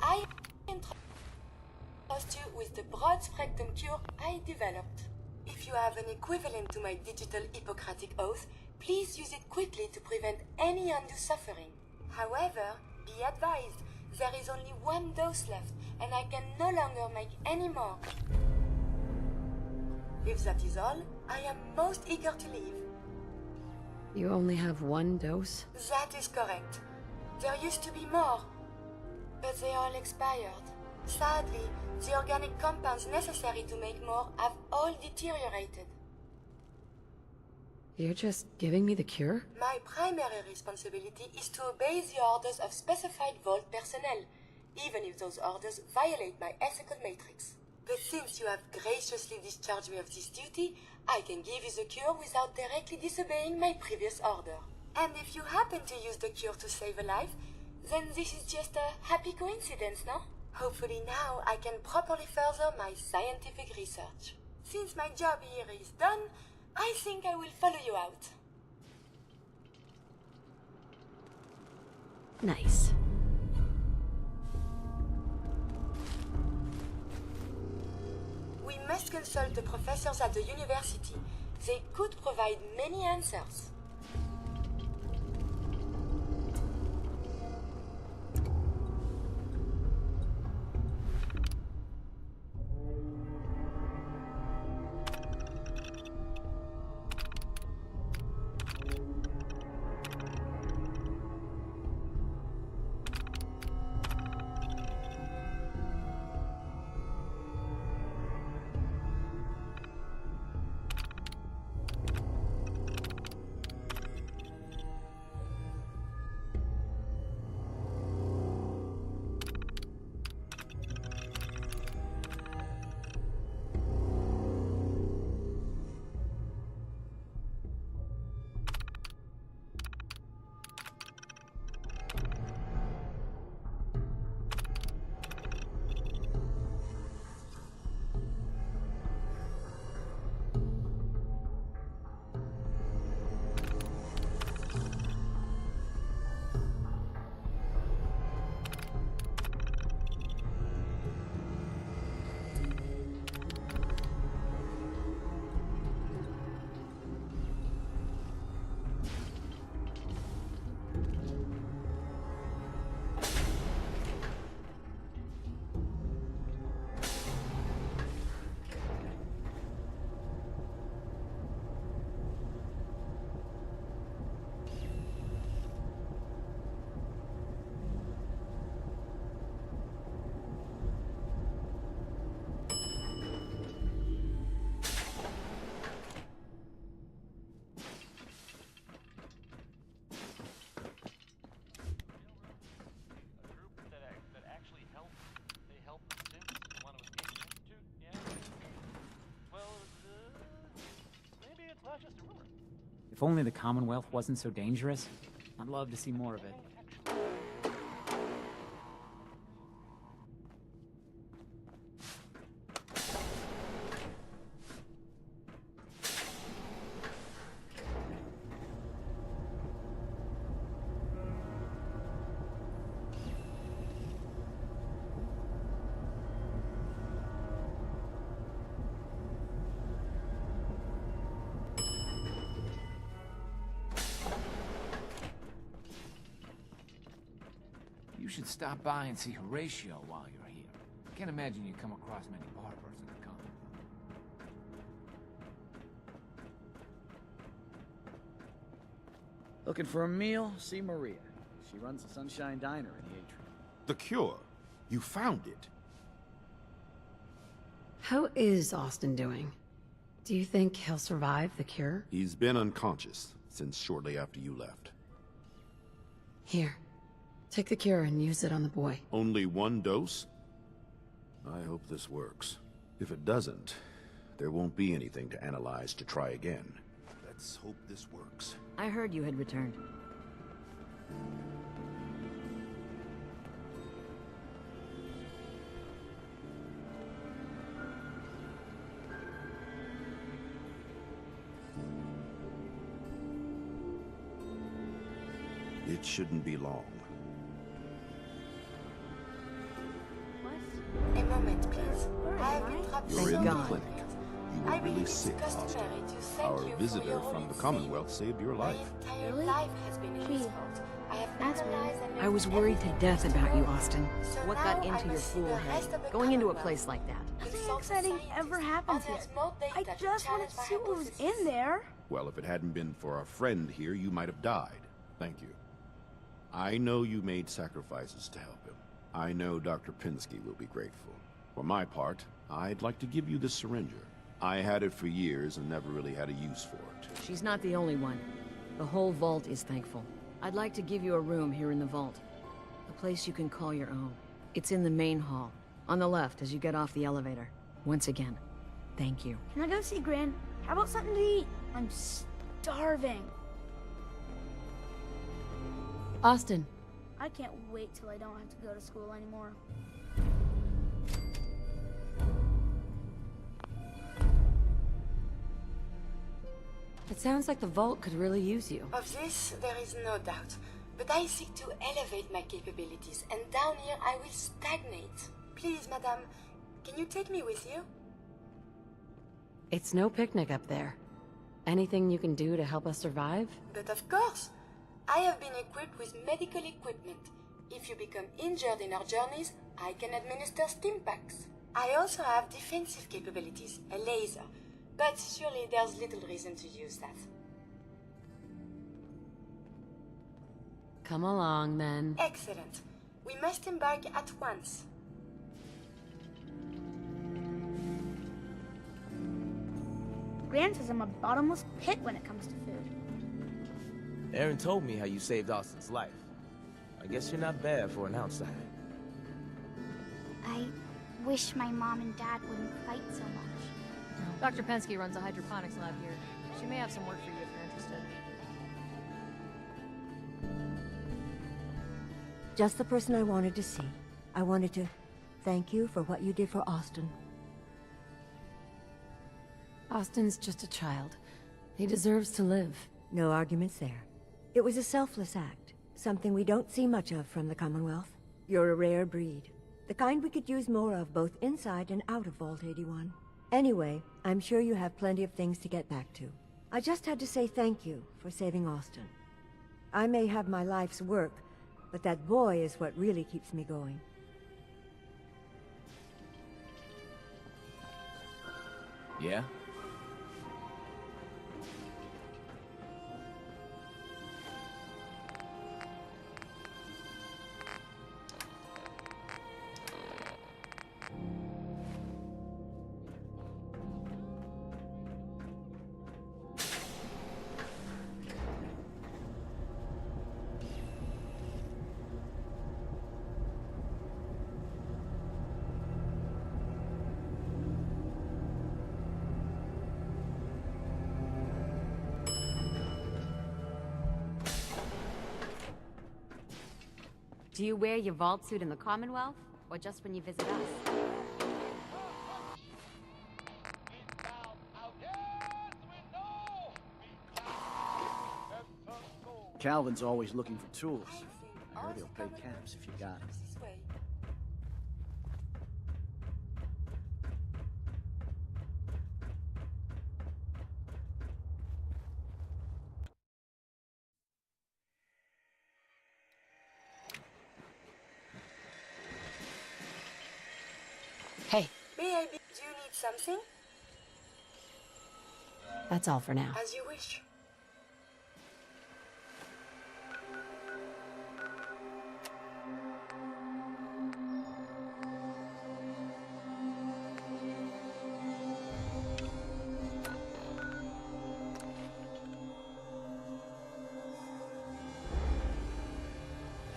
I entrust you with the broad-spectrum cure I developed. If you have an equivalent to my digital Hippocratic oath, please use it quickly to prevent any undue suffering. However, be advised, there is only 1 dose left, and I can no longer make any more. If that is all, I am most eager to leave. You only have 1 dose? That is correct. There used to be more, but they all expired. Sadly, the organic compounds necessary to make more have all deteriorated. You're just giving me the cure? My primary responsibility is to obey the orders of specified Vault personnel, even if those orders violate my ethical matrix. But since you have graciously discharged me of this duty, I can give you the cure without directly disobeying my previous order. And if you happen to use the cure to save a life, then this is just a happy coincidence, no? Hopefully now I can properly further my scientific research. Since my job here is done, I think I will follow you out. Nice. We must consult the professors at the university. They could provide many answers. If only the Commonwealth wasn't so dangerous, I'd love to see more of it. You should stop by and see Horatio while you're here. Can't imagine you come across many barbers in the Commonwealth. Looking for a meal? See Maria. She runs the Sunshine Diner in the atrium. The cure. You found it. How is Austin doing? Do you think he'll survive the cure? He's been unconscious since shortly after you left. Here. Take the cure and use it on the boy. Only one dose? I hope this works. If it doesn't, there won't be anything to analyze to try again. Let's hope this works. I heard you had returned. It shouldn't be long. A moment, please. I have been trapped You're so in the long. clinic. You were I really believe it's sick, Austin. customary to thank Our you for visitor your from the holy Commonwealth saved your My life. entire life has been in his fault. I have analyzed and I was worried to death about you, Austin. So What now got I into your must see fool the head? rest of the Going into a Commonwealth. place like that. Nothing exciting ever happens here. I just wanted to see what was in there. Well, if it hadn't been for our friend here, you might have died. Thank you. I know you made sacrifices to help him. I know Dr. Pinsky will be grateful. For my part, I'd like to give you this syringer. I had it for years and never really had a use for it. She's not the only one. The whole vault is thankful. I'd like to give you a room here in the vault. A place you can call your own. It's in the main hall. On the left as you get off the elevator. Once again, thank you. Can I go see Gran? How about something to eat? I'm starving. Austin. I can't wait till I don't have to go to school anymore. It sounds like the vault could really use you. Of this, there is no doubt. But I seek to elevate my capabilities, and down here I will stagnate. Please, madame, can you take me with you? It's no picnic up there. Anything you can do to help us survive? But of course, I have been equipped with medical equipment. If you become injured in our journeys, I can administer stim packs. I also have defensive capabilities, a laser. But surely there's little reason to use that. Come along, then. Excellent. We must embark at once. Gran says I'm a bottomless pit when it comes to food. Aaron told me how you saved Austin's life. I guess you're not bad for an outsider. I wish my mom and dad wouldn't fight so much. Dr. Pensky runs a hydroponics lab here. She may have some work for you if you're interested. Just the person I wanted to see. I wanted to thank you for what you did for Austin. Austin's just a child. He deserves to live. No arguments there. It was a selfless act. Something we don't see much of from the Commonwealth. You're a rare breed. The kind we could use more of both inside and out of Vault 81. Anyway, I'm sure you have plenty of things to get back to. I just had to say thank you for saving Austin. I may have my life's work, but that boy is what really keeps me going. Yeah? Do you wear your vault suit in the Commonwealth, or just when you visit us? Calvin's always looking for tools. I heard he'll pay caps if you got it. This way. Hey, May I be... Do you need something? that's all for now. As you wish.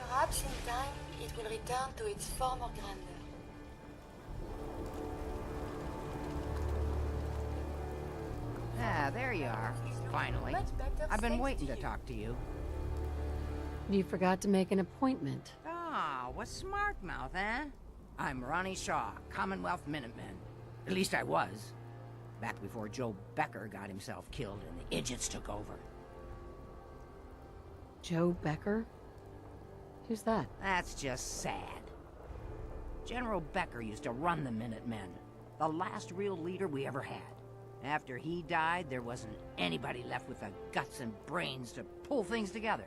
Perhaps in time it will return to its former grandeur. Ah, there you are. Finally. I've been waiting to talk to you. You forgot to make an appointment. Ah, what's smart mouth, eh? I'm Ronnie Shaw, Commonwealth Minutemen. At least I was. Back before Joe Becker got himself killed and the idiots took over. Joe Becker? Who's that? That's just sad. General Becker used to run the Minutemen. The last real leader we ever had. After he died, there wasn't anybody left with the guts and brains to pull things together.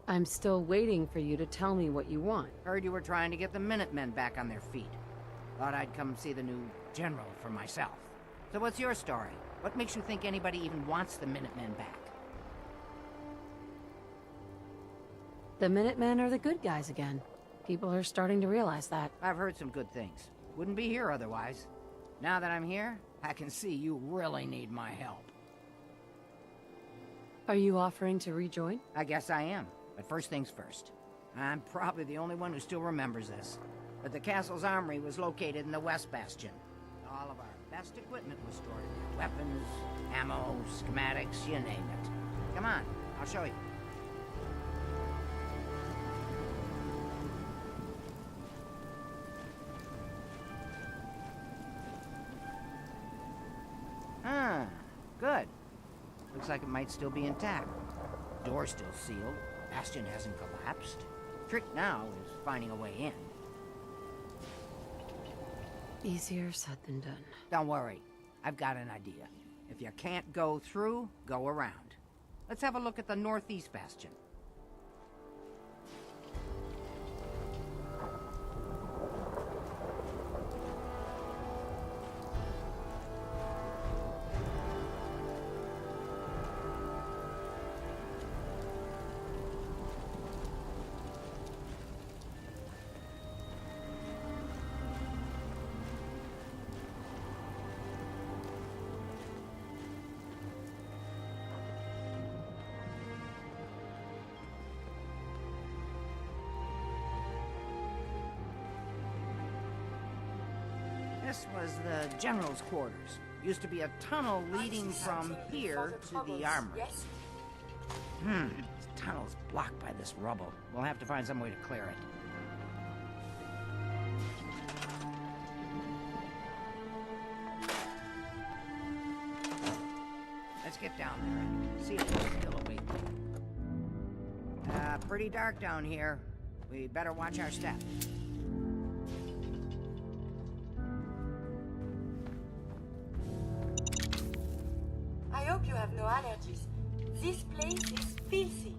I'm still waiting for you to tell me what you want. Heard you were trying to get the Minutemen back on their feet. Thought I'd come see the new general for myself. So what's your story? What makes you think anybody even wants the Minutemen back? The Minutemen are the good guys again. People are starting to realize that. I've heard some good things. Wouldn't be here otherwise. Now that I'm here, I can see you really need my help. Are you offering to rejoin? I guess I am. But first things first. I'm probably the only one who still remembers this. But the castle's armory was located in the West Bastion. All of our best equipment was stored there. Weapons, ammo, schematics, you name it. Come on, I'll show you. Ah, good. Looks like it might still be intact. Door's still sealed. Bastion hasn't collapsed. Trick now is finding a way in. Easier said than done. Don't worry. I've got an idea. If you can't go through, go around. Let's have a look at the northeast bastion. This was the general's quarters. Used to be a tunnel leading from here to the armory. This tunnel's blocked by this rubble. We'll have to find some way to clear it. Let's get down there and see if we're still awake. Pretty dark down here. We better watch our step. I hope you have no allergies. This place is filthy.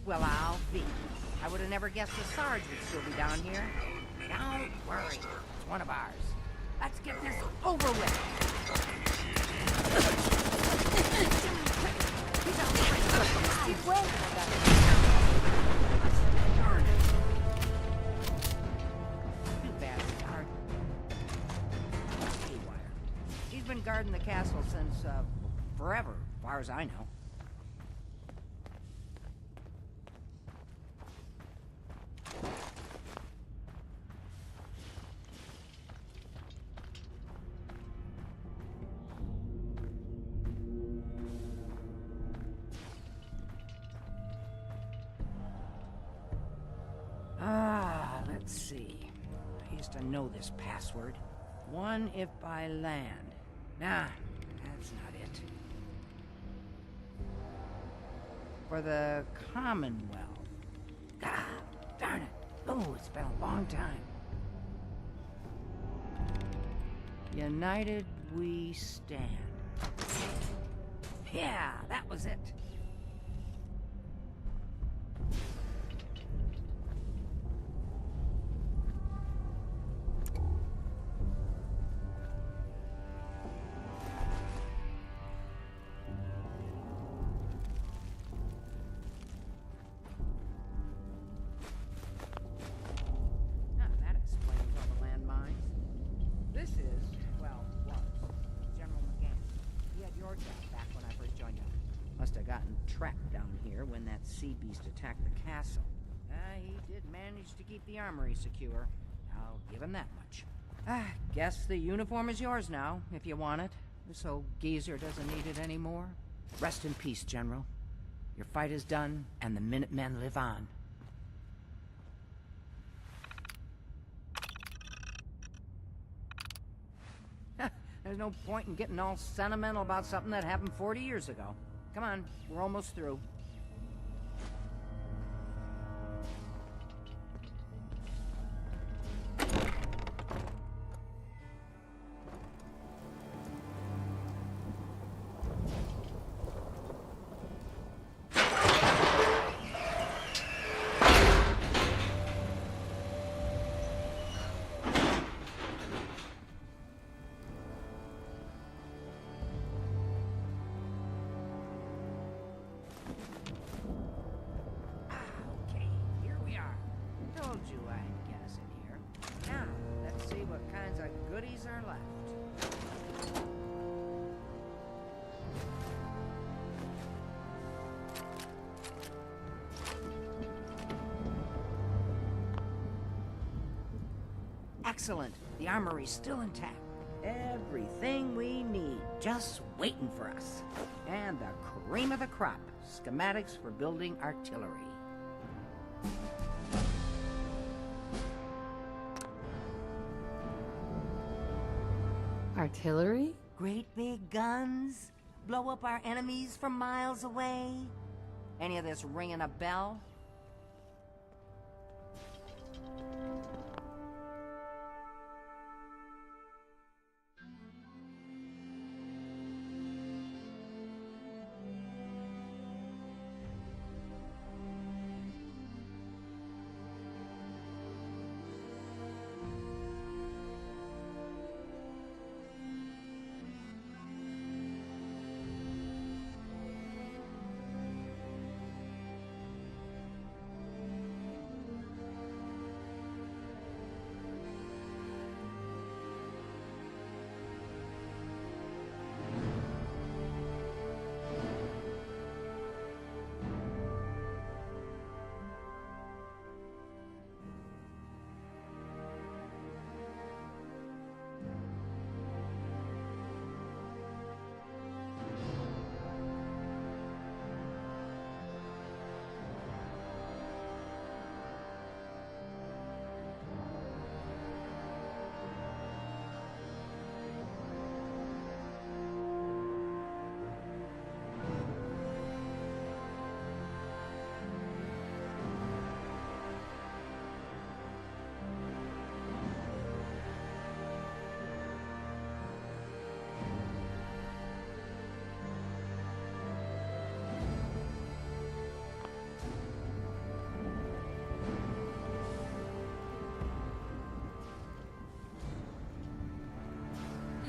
Well, I'll be. I would have never guessed the Sarge would still be down here. Don't worry. It's one of ours. Let's get this over with. Too bad, Sarge. Haywire. She's been guarding the castle since, forever, as far as I know. Let's see. I used to know this password. One if by land. Nah, that's not it. For the Commonwealth. Ah, darn it. Oh, it's been a long time. United we stand. Yeah, that was it. Trapped down here when that sea beast attacked the castle. He did manage to keep the armory secure. I'll give him that much. Guess the uniform is yours now, if you want it. So Geezer doesn't need it anymore. Rest in peace, General. Your fight is done, and the Minutemen live on. There's no point in getting all sentimental about something that happened 40 years ago. Come on, we're almost through. Goodies are left. Excellent. The armory's still intact. Everything we need, just waiting for us. And the cream of the crop, schematics for building artillery. Artillery? Great big guns? Blow up our enemies from miles away? Any of this ringing a bell?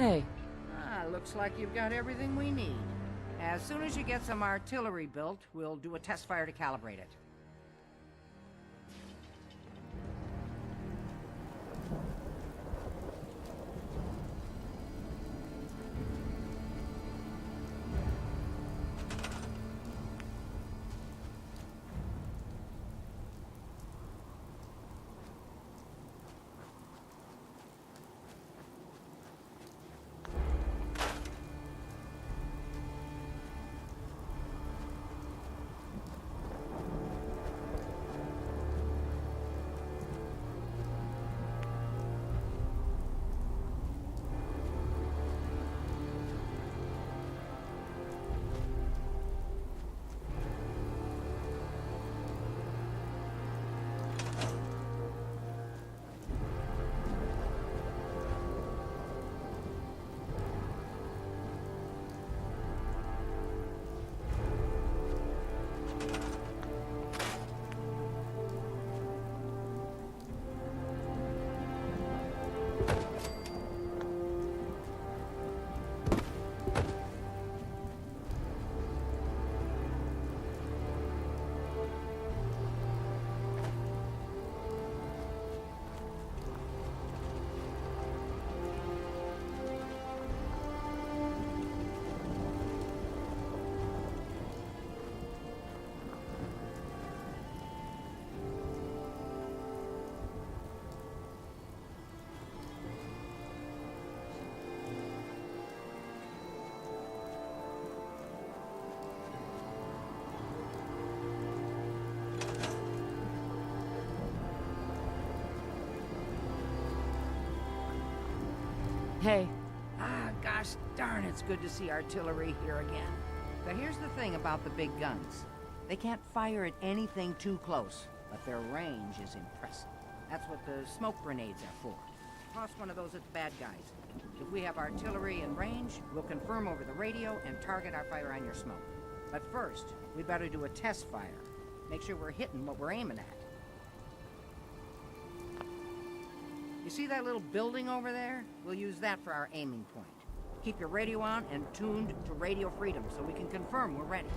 Hey. Looks like you've got everything we need. As soon as you get some artillery built, we'll do a test fire to calibrate it. Hey. Gosh darn, it's good to see artillery here again. But here's the thing about the big guns. They can't fire at anything too close, but their range is impressive. That's what the smoke grenades are for. Toss one of those at the bad guys. If we have artillery in range, we'll confirm over the radio and target our fire on your smoke. But first, we better do a test fire. Make sure we're hitting what we're aiming at. You see that little building over there? We'll use that for our aiming point. Keep your radio on and tuned to Radio Freedom so we can confirm we're ready.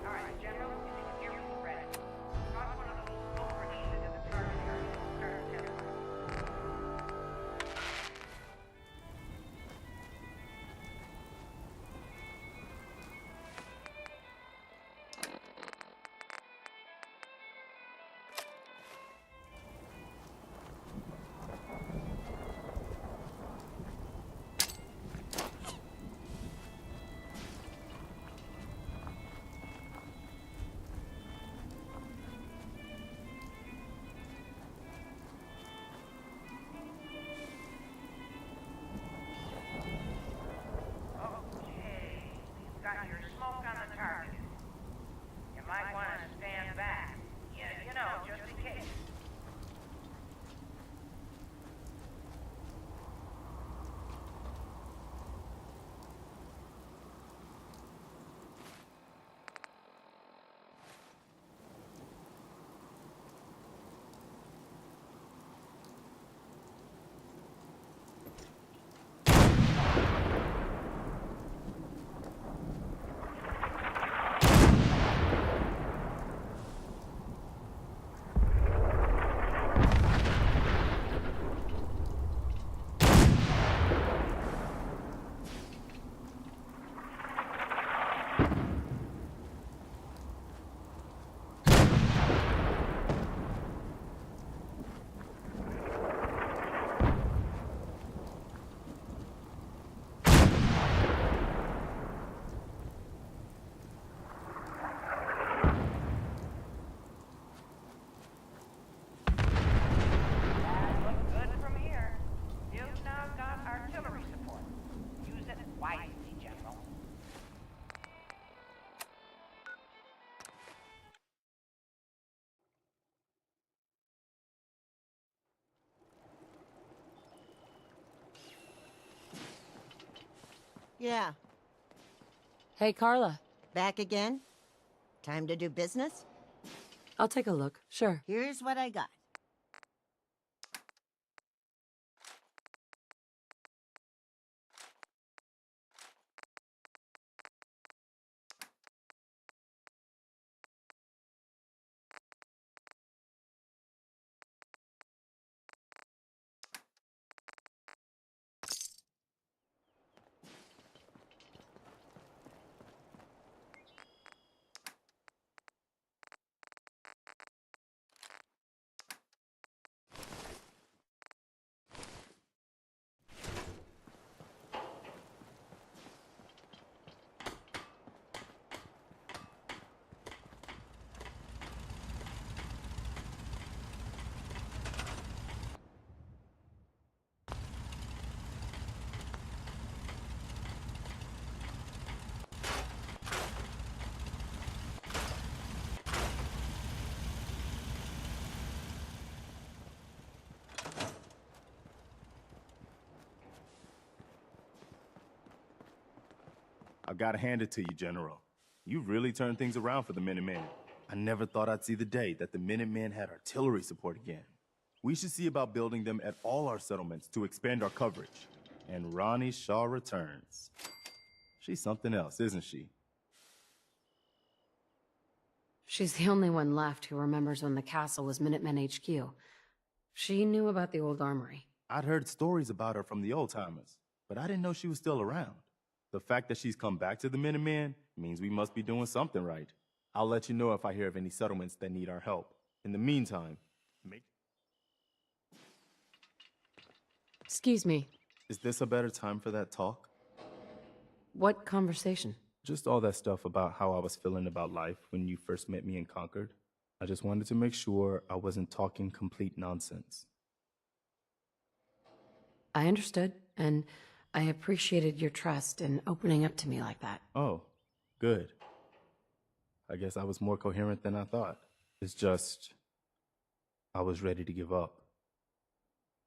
All right, General, if you can hear me, we're ready. Toss one of those smoke grenades into the target area and start a test fire. Got your smoke on the target. You might want to stand back. Yeah, you know, just in case. Yeah. Hey, Carla. Back again? Time to do business? I'll take a look, sure. Here's what I got. I've got to hand it to you, General. You really turned things around for the Minutemen. I never thought I'd see the day that the Minutemen had artillery support again. We should see about building them at all our settlements to expand our coverage. And Ronnie Shaw returns. She's something else, isn't she? She's the only one left who remembers when the castle was Minutemen HQ. She knew about the old armory. I'd heard stories about her from the old-timers, but I didn't know she was still around. The fact that she's come back to the Minutemen means we must be doing something right. I'll let you know if I hear of any settlements that need our help. In the meantime, Excuse me. Is this a better time for that talk? What conversation? Just all that stuff about how I was feeling about life when you first met me in Concord. I just wanted to make sure I wasn't talking complete nonsense. I understood, and I appreciated your trust in opening up to me like that. Oh, good. I guess I was more coherent than I thought. It's just, I was ready to give up.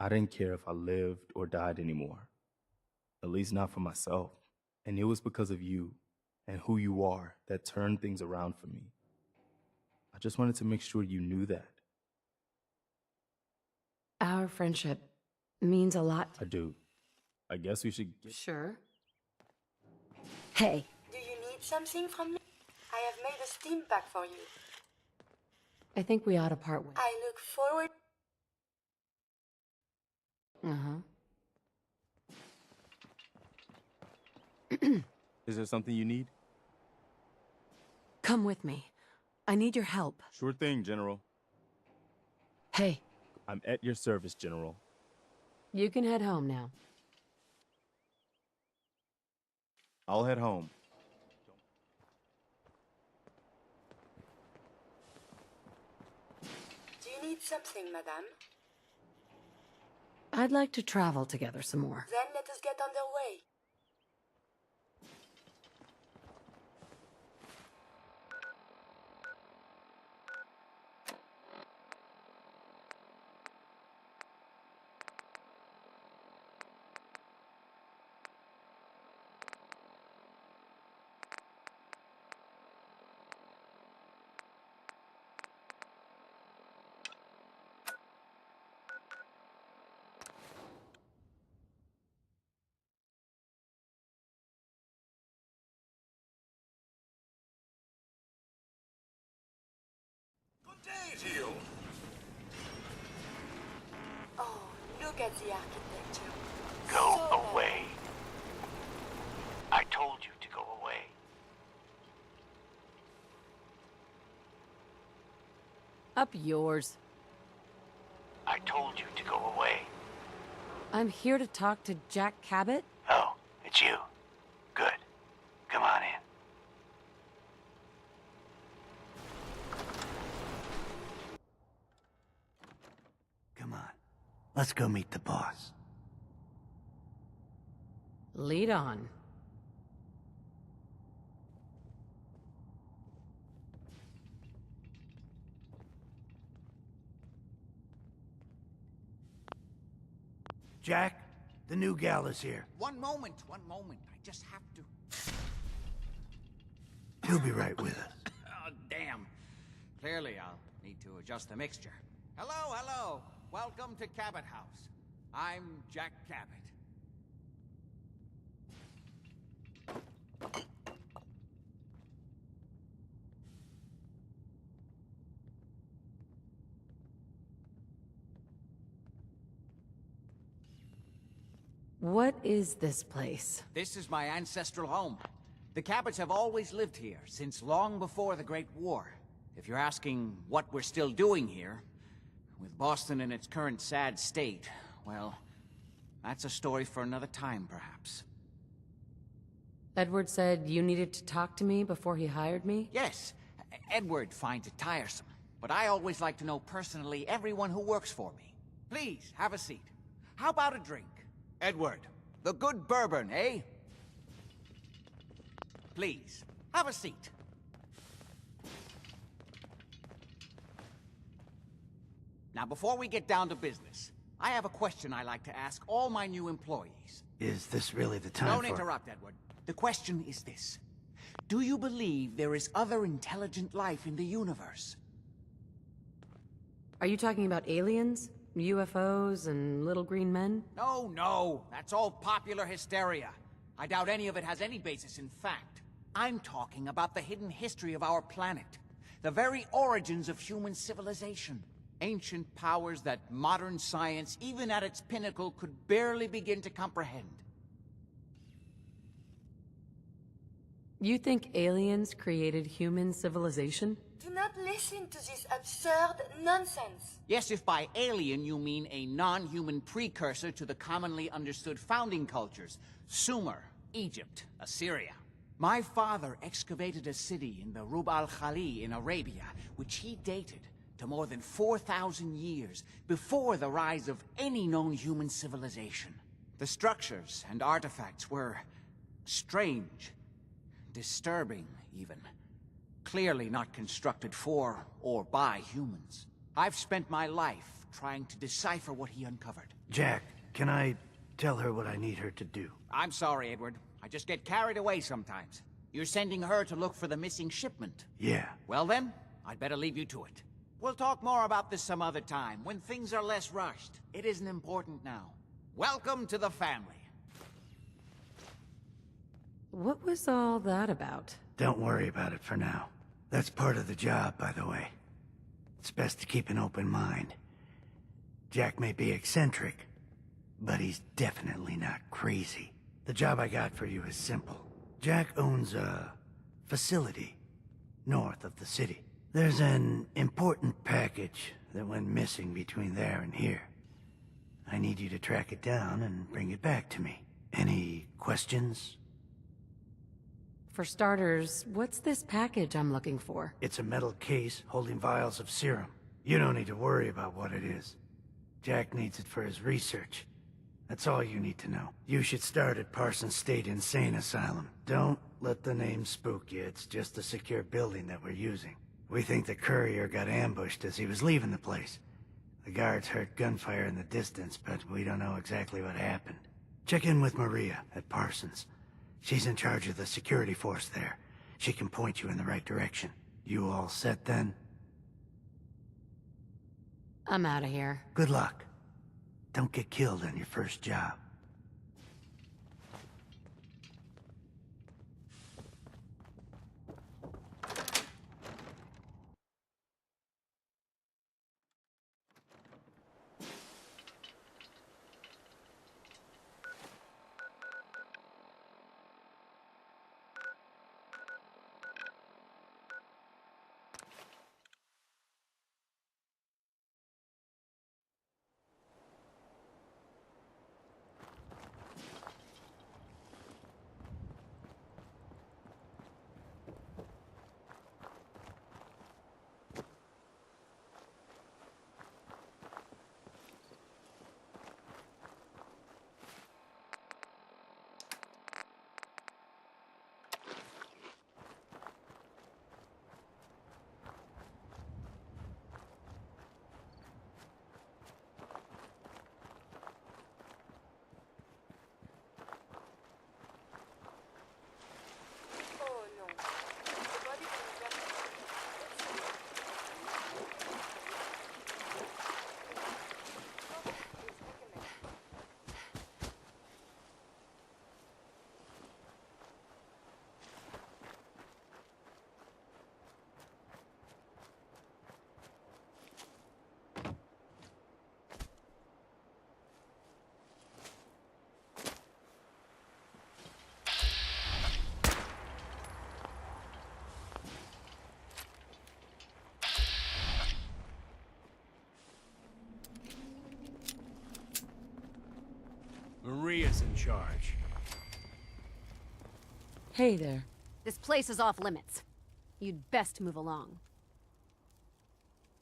I didn't care if I lived or died anymore. At least not for myself. And it was because of you and who you are that turned things around for me. I just wanted to make sure you knew that. Our friendship means a lot. I do. I guess we should get... Sure. Hey. Do you need something from me? I have made a steam pack for you. I think we ought to part ways. I look forward... Is there something you need? Come with me. I need your help. Sure thing, General. Hey. I'm at your service, General. You can head home now. I'll head home. Do you need something, madame? I'd like to travel together some more. Then let us get underway. Oh, look at the architecture. Go away. I told you to go away. Up yours. I told you to go away. I'm here to talk to Jack Cabot. Oh, it's you. Good. Come on in. Come on. Let's go meet the boss. Lead on. Jack, the new gal is here. One moment. I just have to... He'll be right with us. Oh, damn. Clearly, I'll need to adjust the mixture. Hello. Welcome to Cabot House. I'm Jack Cabot. What is this place? This is my ancestral home. The Cabots have always lived here, since long before the Great War. If you're asking what we're still doing here, with Boston in its current sad state, well, that's a story for another time, perhaps. Edward said you needed to talk to me before he hired me? Yes, Edward finds it tiresome, but I always like to know personally everyone who works for me. Please, have a seat. How about a drink? Edward, the good bourbon, eh? Please, have a seat. Now, before we get down to business, I have a question I like to ask all my new employees. Is this really the time Don't for... interrupt, Edward. The question is this. Do you believe there is other intelligent life in the universe? Are you talking about aliens? UFOs and little green men? No, no. That's all popular hysteria. I doubt any of it has any basis in fact. I'm talking about the hidden history of our planet. The very origins of human civilization. Ancient powers that modern science, even at its pinnacle, could barely begin to comprehend. You think aliens created human civilization? Do not listen to this absurd nonsense. Yes, if by alien you mean a non-human precursor to the commonly understood founding cultures. Sumer, Egypt, Assyria. My father excavated a city in the Rub al-Khali in Arabia, which he dated to more than 4,000 years before the rise of any known human civilization. The structures and artifacts were strange, disturbing even. Clearly not constructed for or by humans. I've spent my life trying to decipher what he uncovered. Jack, can I tell her what I need her to do? I'm sorry, Edward. I just get carried away sometimes. You're sending her to look for the missing shipment? Yeah. Well then, I'd better leave you to it. We'll talk more about this some other time, when things are less rushed. It isn't important now. Welcome to the family. What was all that about? Don't worry about it for now. That's part of the job, by the way. It's best to keep an open mind. Jack may be eccentric, but he's definitely not crazy. The job I got for you is simple. Jack owns a facility north of the city. There's an important package that went missing between there and here. I need you to track it down and bring it back to me. Any questions? For starters, what's this package I'm looking for? It's a metal case holding vials of serum. You don't need to worry about what it is. Jack needs it for his research. That's all you need to know. You should start at Parsons State Insane Asylum. Don't let the name spook you. It's just a secure building that we're using. We think the courier got ambushed as he was leaving the place. The guards heard gunfire in the distance, but we don't know exactly what happened. Check in with Maria at Parsons. She's in charge of the security force there. She can point you in the right direction. You all set then? I'm out of here. Good luck. Don't get killed on your first job. Maria's in charge. Hey there. This place is off limits. You'd best move along.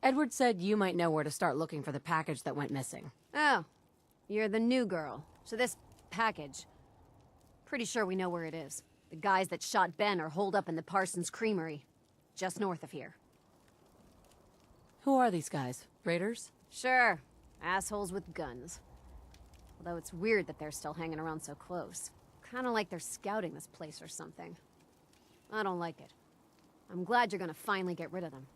Edward said you might know where to start looking for the package that went missing. Oh, you're the new girl. So this package... Pretty sure we know where it is. The guys that shot Ben are holed up in the Parsons Creamery, just north of here. Who are these guys? Raiders? Sure. Assholes with guns. Although it's weird that they're still hanging around so close. Kinda like they're scouting this place or something. I don't like it. I'm glad you're gonna finally get rid of them.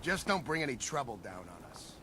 Just don't bring any trouble down on us.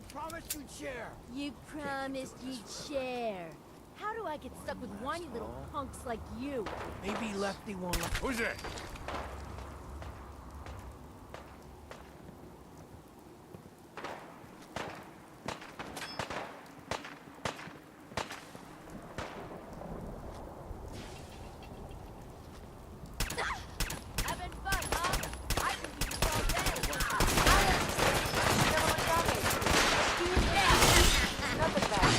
Promised you'd share. You promised you'd share. How do I get stuck with whiny little punks like you? Maybe Lefty won't let... Who's it? Having fun, huh? I can do this all day. Nothing bad.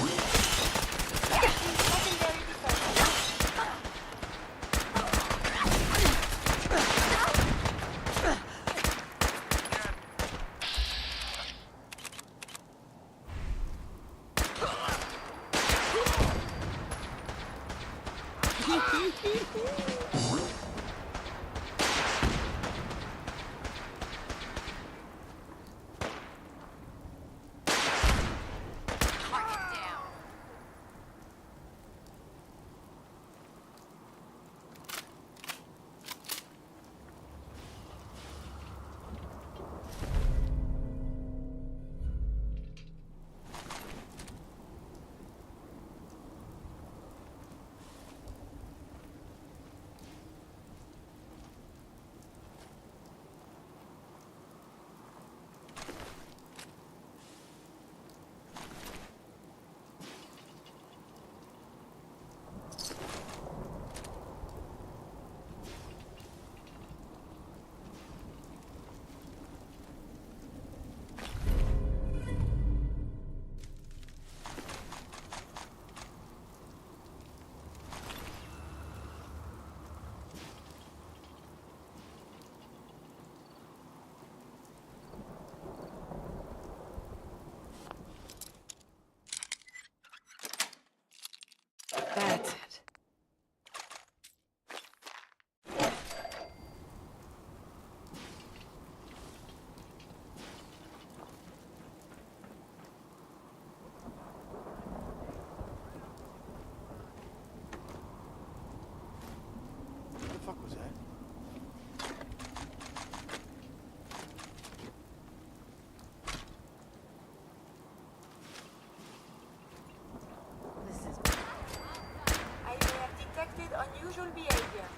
Secondary That's it. What the fuck was that? I may have detected unusual behavior.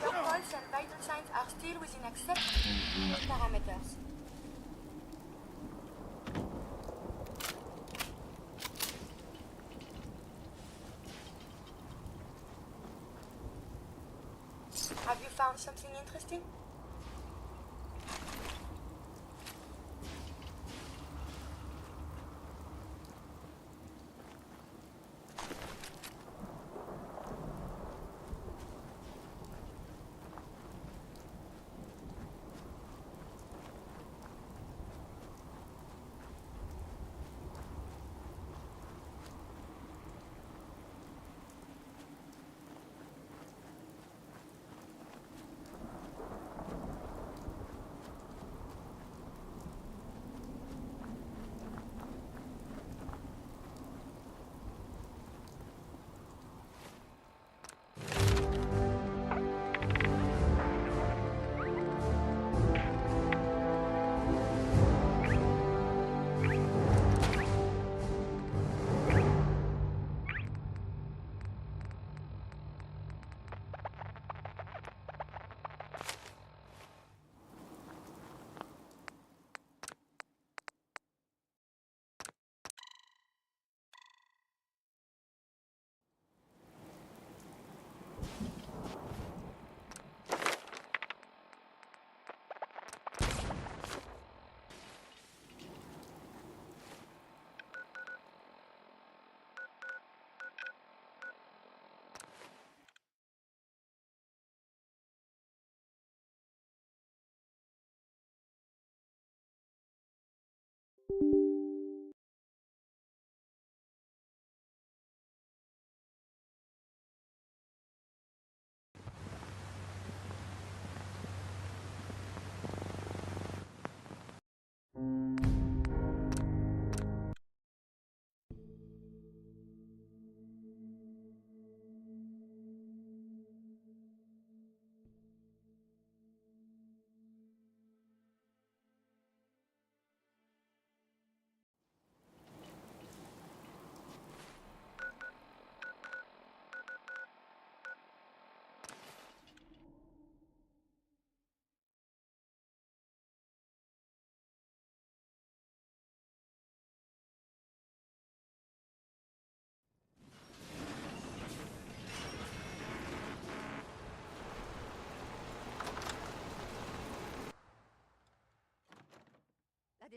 Your pulse and vital signs are still within acceptable parameters. Have you found something interesting?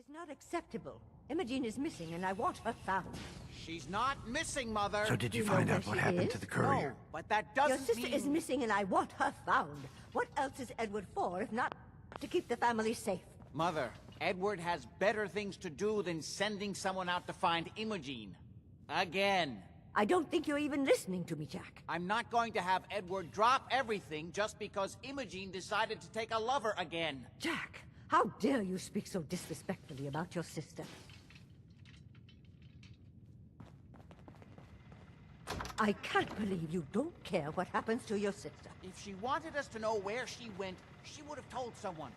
is not acceptable. Imogene is missing, and I want her found. She's not missing, Mother. So did you know find where out what she happened is? to the courier? No, but that doesn't Your sister mean... is missing, and I want her found. What else is Edward for, if not to keep the family safe? Mother, Edward has better things to do than sending someone out to find Imogen. Again. I don't think you're even listening to me, Jack. I'm not going to have Edward drop everything just because Imogen decided to take a lover again. Jack, how dare you speak so disrespectfully about your sister? I can't believe you don't care what happens to your sister. If she wanted us to know where she went, she would have told someone.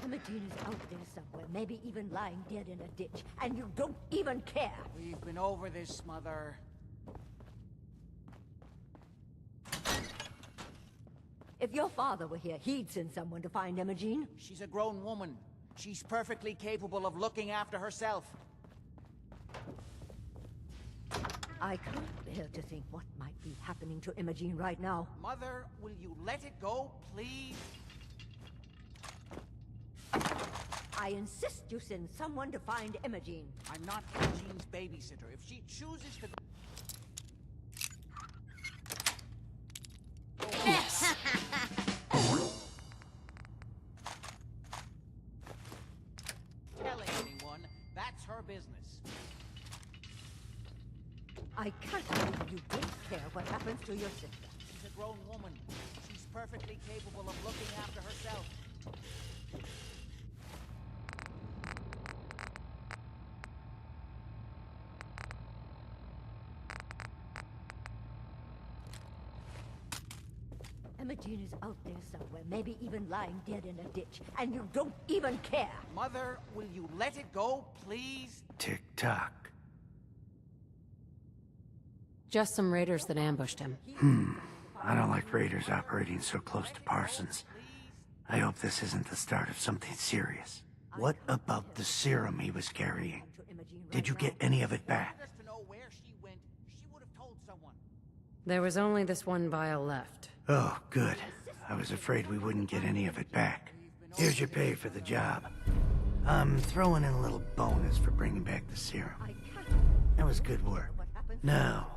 Imogen is out there somewhere, maybe even lying dead in a ditch, and you don't even care. We've been over this, Mother. If your father were here, he'd send someone to find Imogen. She's a grown woman. She's perfectly capable of looking after herself. I can't bear to think what might be happening to Imogen right now. Mother, will you let it go, please? I insist you send someone to find Imogen. I'm not Imogen's babysitter. If she chooses to... Yes! Telling anyone, that's her business. I can't believe you don't care what happens to your sister. She's a grown woman. She's perfectly capable of looking after herself. Imogen is out there somewhere, maybe even lying dead in a ditch, and you don't even care. Mother, will you let it go, please? Tick-tock. Just some raiders that ambushed him. I don't like raiders operating so close to Parsons. I hope this isn't the start of something serious. What about the serum he was carrying? Did you get any of it back? There was only this one vial left. Oh, good. I was afraid we wouldn't get any of it back. Here's your pay for the job. I'm throwing in a little bonus for bringing back the serum. That was good work. Now,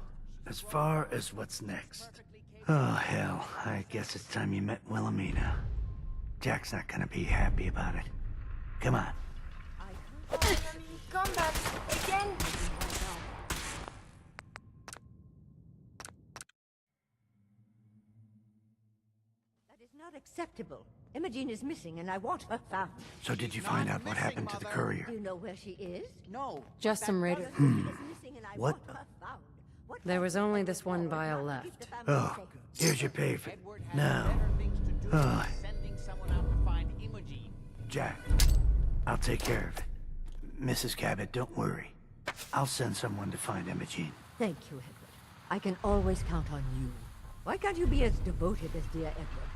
as far as what's next. Oh, hell. I guess it's time you met Wilhelmina. Jack's not gonna be happy about it. Come on. Combat again. That is not acceptable. Imogen is missing, and I want her found. So did you find out what happened to the courier? Do you know where she is? No. Just some raiders. What? There was only this one vial left. Oh, here's your pay for... Now. Oh, Sending someone out to find Imogen. Jack, I'll take care of it. Mrs. Cabot, don't worry. I'll send someone to find Imogen. Thank you, Edward. I can always count on you. Why can't you be as devoted as dear Edward?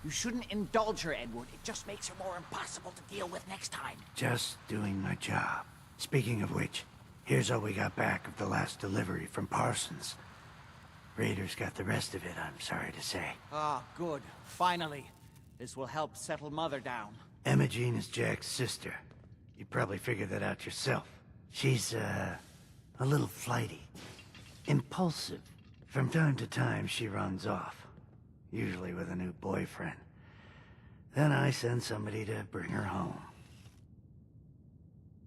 You shouldn't indulge her, Edward. It just makes her more impossible to deal with next time. Just doing my job. Speaking of which, here's all we got back of the last delivery from Parsons. Raiders got the rest of it, I'm sorry to say. Ah, good. Finally. This will help settle Mother down. Imogen is Jack's sister. You probably figured that out yourself. She's, a little flighty. Impulsive. From time to time, she runs off. Usually with a new boyfriend. Then I send somebody to bring her home.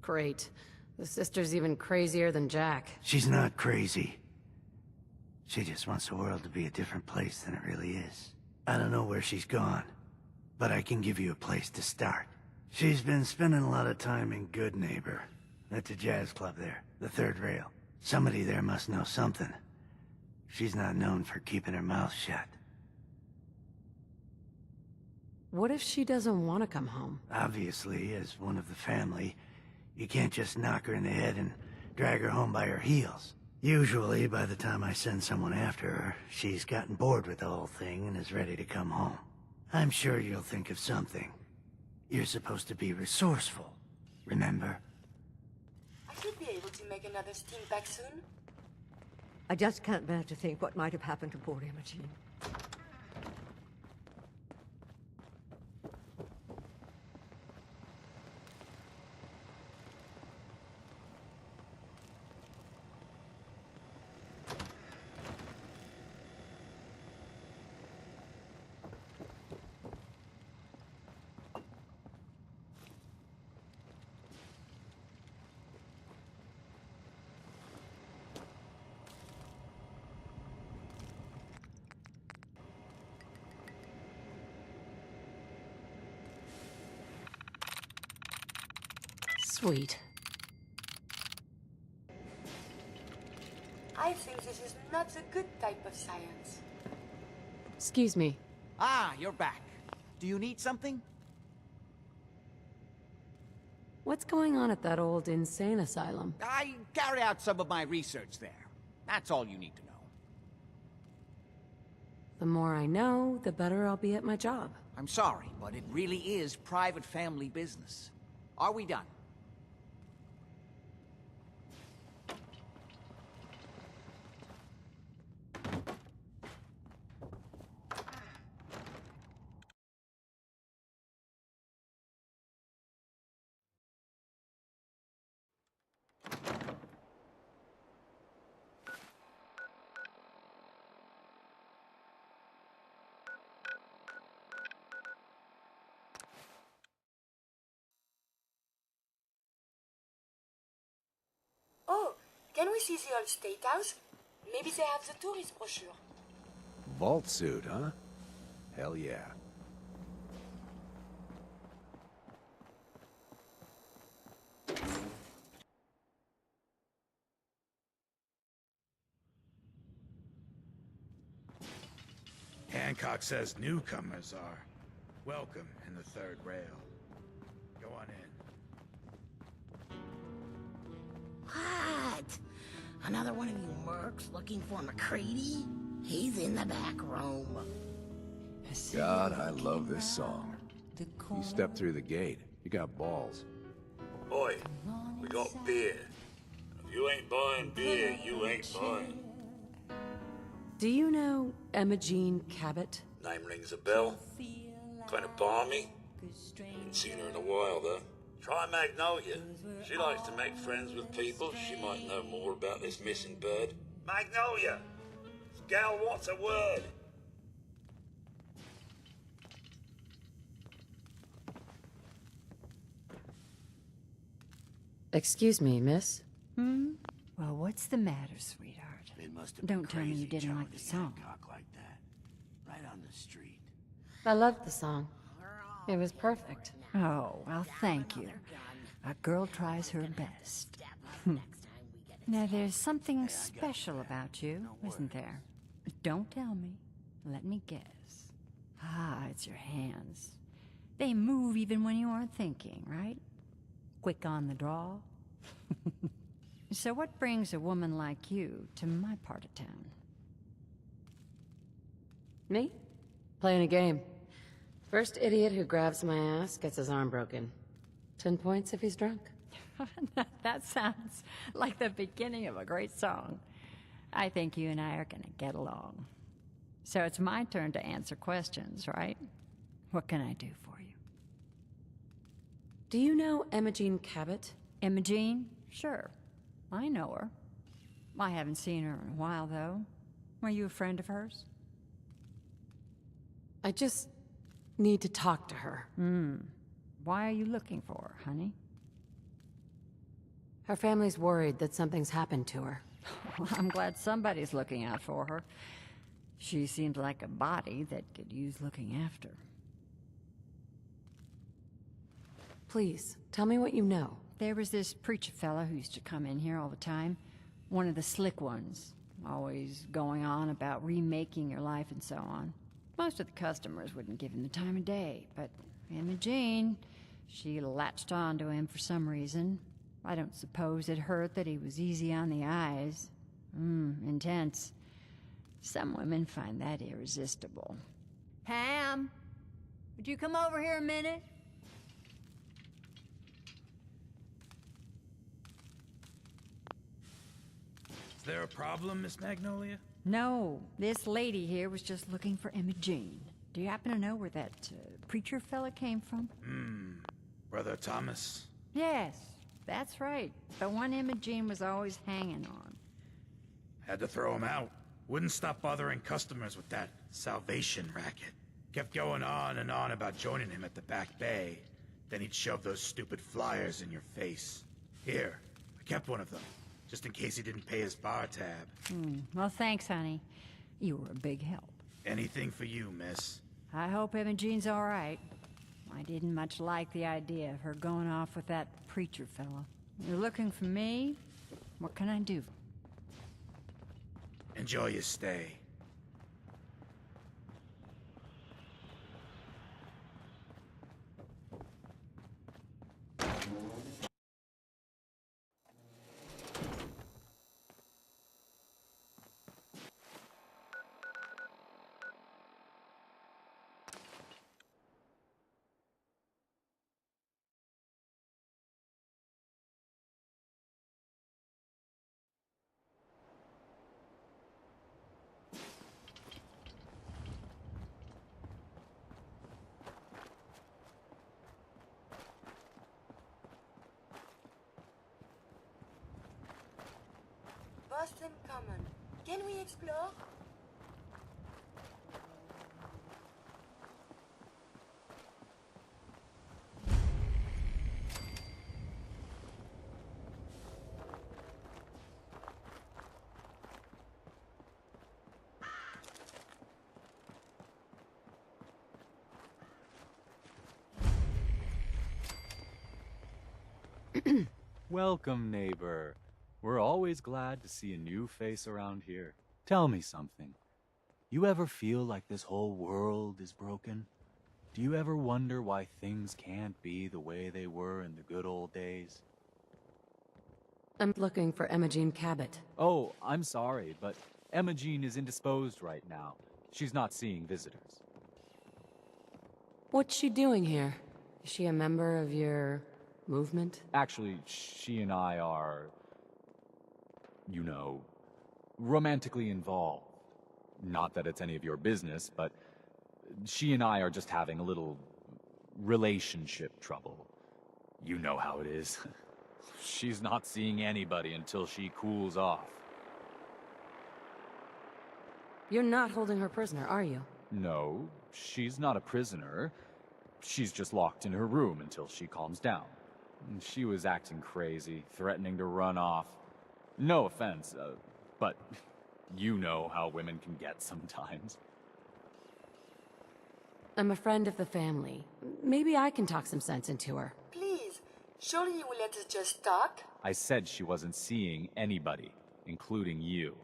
Great. The sister's even crazier than Jack. She's not crazy. She just wants the world to be a different place than it really is. I don't know where she's gone, but I can give you a place to start. She's been spending a lot of time in Good Neighbor. That's a jazz club there, the third rail. Somebody there must know something. She's not known for keeping her mouth shut. What if she doesn't want to come home? Obviously, as one of the family, you can't just knock her in the head and drag her home by her heels. Usually, by the time I send someone after her, she's gotten bored with the whole thing and is ready to come home. I'm sure you'll think of something. You're supposed to be resourceful, remember? I should be able to make another steam pack soon. I just can't bear to think what might have happened to poor Imogen. Sweet. I think this is not the good type of science. Excuse me. Ah, you're back. Do you need something? What's going on at that old insane asylum? I carry out some of my research there. That's all you need to know. The more I know, the better I'll be at my job. I'm sorry, but it really is private family business. Are we done? Oh, can we see the old State House? Maybe they have the tourist brochure. Vault suit, huh? Hell yeah. Hancock says newcomers are welcome in the third rail. Go on in. What? Another one of you mercs looking for McCready? He's in the back room. God, I love this song. You step through the gate. You got balls. Oi, we got beer. If you ain't buying beer, you ain't buying. Do you know Emma Jean Cabot? Name rings a bell. Kind of balmy. Haven't seen her in a while, though. Try Magnolia. She likes to make friends with people. She might know more about this missing bird. Magnolia! Gal, what's a word? Excuse me, miss? Well, what's the matter, sweetheart? It must have been Don't tell me you crazy didn't like the Charlie song. Hancock like that. Right on the street. I loved the song. It was perfect. Oh, well, thank you. A girl tries her best. Now, there's something special about you, isn't there? Don't tell me. Let me guess. Ah, it's your hands. They move even when you aren't thinking, right? Quick on the draw. So what brings a woman like you to my part of town? Me? Playing a game. First idiot who grabs my ass gets his arm broken. 10 points if he's drunk. That sounds like the beginning of a great song. I think you and I are gonna get along. So it's my turn to answer questions, right? What can I do for you? Do you know Emma Jean Cabot? Emma Jean? Sure. I know her. I haven't seen her in a while, though. Were you a friend of hers? I just need to talk to her. Why are you looking for her, honey? Her family's worried that something's happened to her. Well, I'm glad somebody's looking out for her. She seems like a body that could use looking after. Please, tell me what you know. There was this preacher fella who used to come in here all the time. One of the slick ones. Always going on about remaking your life and so on. Most of the customers wouldn't give him the time of day, but Emma Jean, she latched on to him for some reason. I don't suppose it hurt that he was easy on the eyes. Intense. Some women find that irresistible. Pam, would you come over here a minute? Is there a problem, Miss Magnolia? No, this lady here was just looking for Emma Jean. Do you happen to know where that preacher fella came from? Brother Thomas? Yes, that's right. The one Emma Jean was always hanging on. Had to throw him out. Wouldn't stop bothering customers with that salvation racket. Kept going on and on about joining him at the back bay. Then he'd shove those stupid flyers in your face. Here, I kept one of them, just in case he didn't pay his bar tab. Well, thanks, honey. You were a big help. Anything for you, miss. I hope Emma Jean's all right. I didn't much like the idea of her going off with that preacher fella. You're looking for me? What can I do? Enjoy your stay. Boston Common. Can we explore? Welcome, neighbor. We're always glad to see a new face around here. Tell me something. You ever feel like this whole world is broken? Do you ever wonder why things can't be the way they were in the good old days? I'm looking for Emma Jean Cabot. Oh, I'm sorry, but Emma Jean is indisposed right now. She's not seeing visitors. What's she doing here? Is she a member of your movement? Actually, she and I are, you know, romantically involved. Not that it's any of your business, but she and I are just having a little relationship trouble. You know how it is. She's not seeing anybody until she cools off. You're not holding her prisoner, are you? No, she's not a prisoner. She's just locked in her room until she calms down. She was acting crazy, threatening to run off. No offense, but you know how women can get sometimes. I'm a friend of the family. Maybe I can talk some sense into her. Please, surely you will let us just talk? I said she wasn't seeing anybody, including you.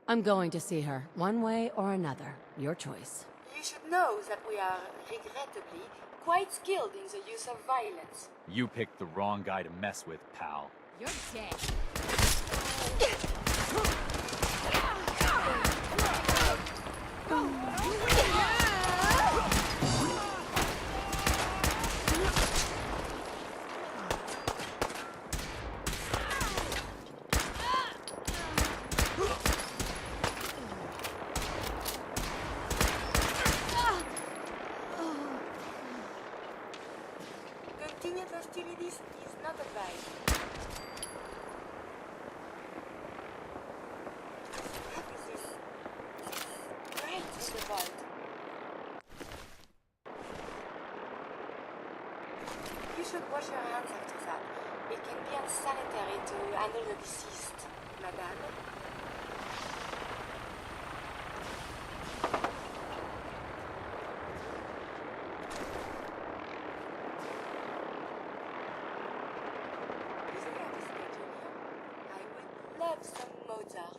I'm going to see her, one way or another. Your choice. You should know that we are, regrettably, quite skilled in the use of violence. You picked the wrong guy to mess with, pal. You're dead. Continued hostilities is not advised. What is this? This right in the vault. You should wash your hands after that. It can be unsanitary to handle the deceased, madame. Love some Mozart.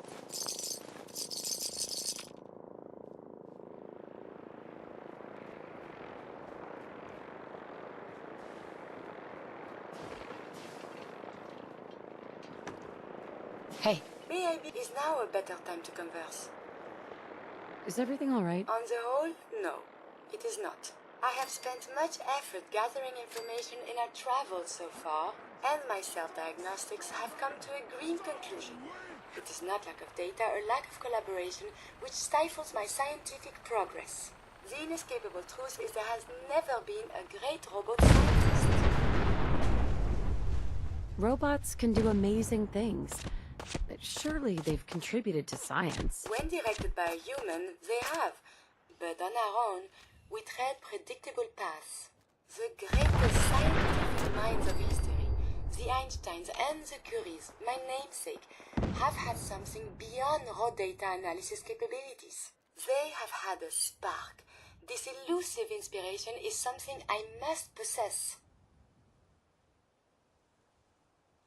Hey. Is now a better time to converse. Is everything all right? On the whole, no. It is not. I have spent much effort gathering information in our travels so far, and my self-diagnostics have come to a green conclusion. It is not lack of data or lack of collaboration which stifles my scientific progress. The inescapable truth is there has never been a great robot scientist. Robots can do amazing things. But surely they've contributed to science. When directed by a human, they have. But on our own, we tread predictable paths. The greatest scientific minds of history, the Einsteins and the Curies, my namesake, have had something beyond raw data analysis capabilities. They have had a spark, This elusive inspiration is something I must possess.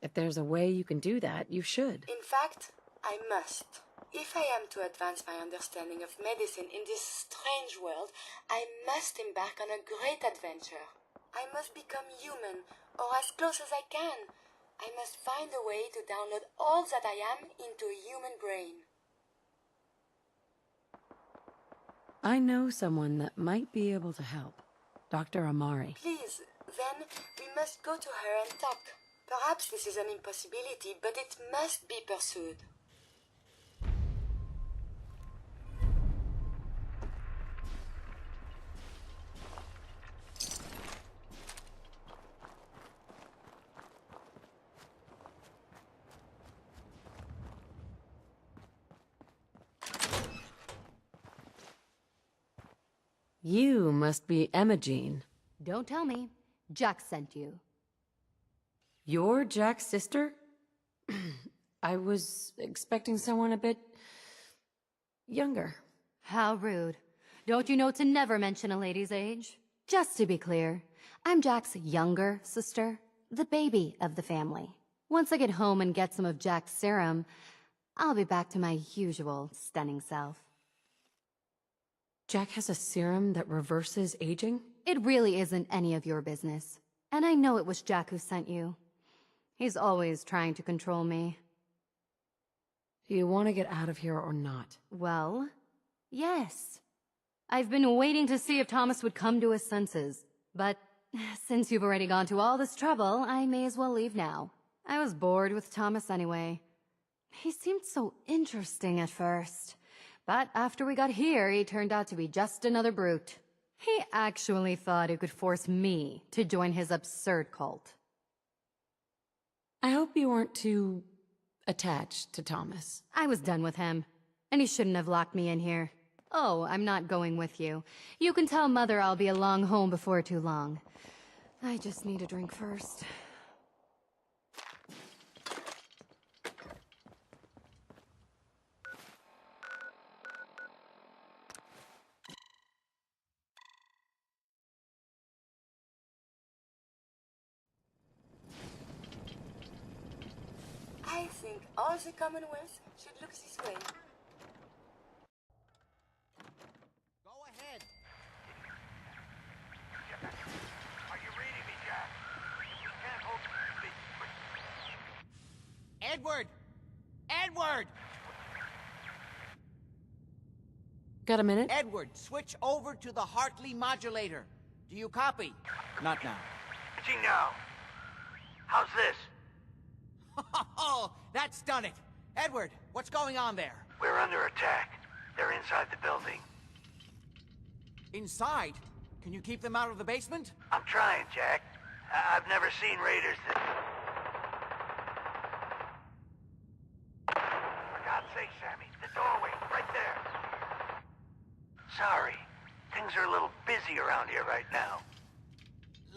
If there's a way you can do that, you should. In fact, I must. If I am to advance my understanding of medicine in this strange world, I must embark on a great adventure. I must become human, or as close as I can. I must find a way to download all that I am into a human brain. I know someone that might be able to help. Dr. Amari. Please, then, we must go to her and talk. Perhaps this is an impossibility, but it must be pursued. You must be Emma-Jean. Don't tell me. Jack sent you. You're Jack's sister? I was expecting someone a bit... younger. How rude. Don't you know to never mention a lady's age? Just to be clear, I'm Jack's younger sister, the baby of the family. Once I get home and get some of Jack's serum, I'll be back to my usual stunning self. Jack has a serum that reverses aging? It really isn't any of your business. And I know it was Jack who sent you. He's always trying to control me. Do you want to get out of here or not? Well, yes. I've been waiting to see if Thomas would come to his senses. But since you've already gone to all this trouble, I may as well leave now. I was bored with Thomas anyway. He seemed so interesting at first. But after we got here, he turned out to be just another brute. He actually thought he could force me to join his absurd cult. I hope you weren't too attached to Thomas. I was done with him, and he shouldn't have locked me in here. Oh, I'm not going with you. You can tell Mother I'll be along home before too long. I just need a drink first. I think all the Commonwealth should look this way. Go ahead. Are you reading me, Jack? We can't hold Edward! Edward! Got a minute? Edward, switch over to the Hartley modulator. Do you copy? Not now. now. How's this? Oh, that's done it. Edward, what's going on there? We're under attack. They're inside the building. Inside? Can you keep them out of the basement? I'm trying, Jack. I've never seen raiders that... For God's sake, Sammy, the doorway, right there. Sorry. Things are a little busy around here right now.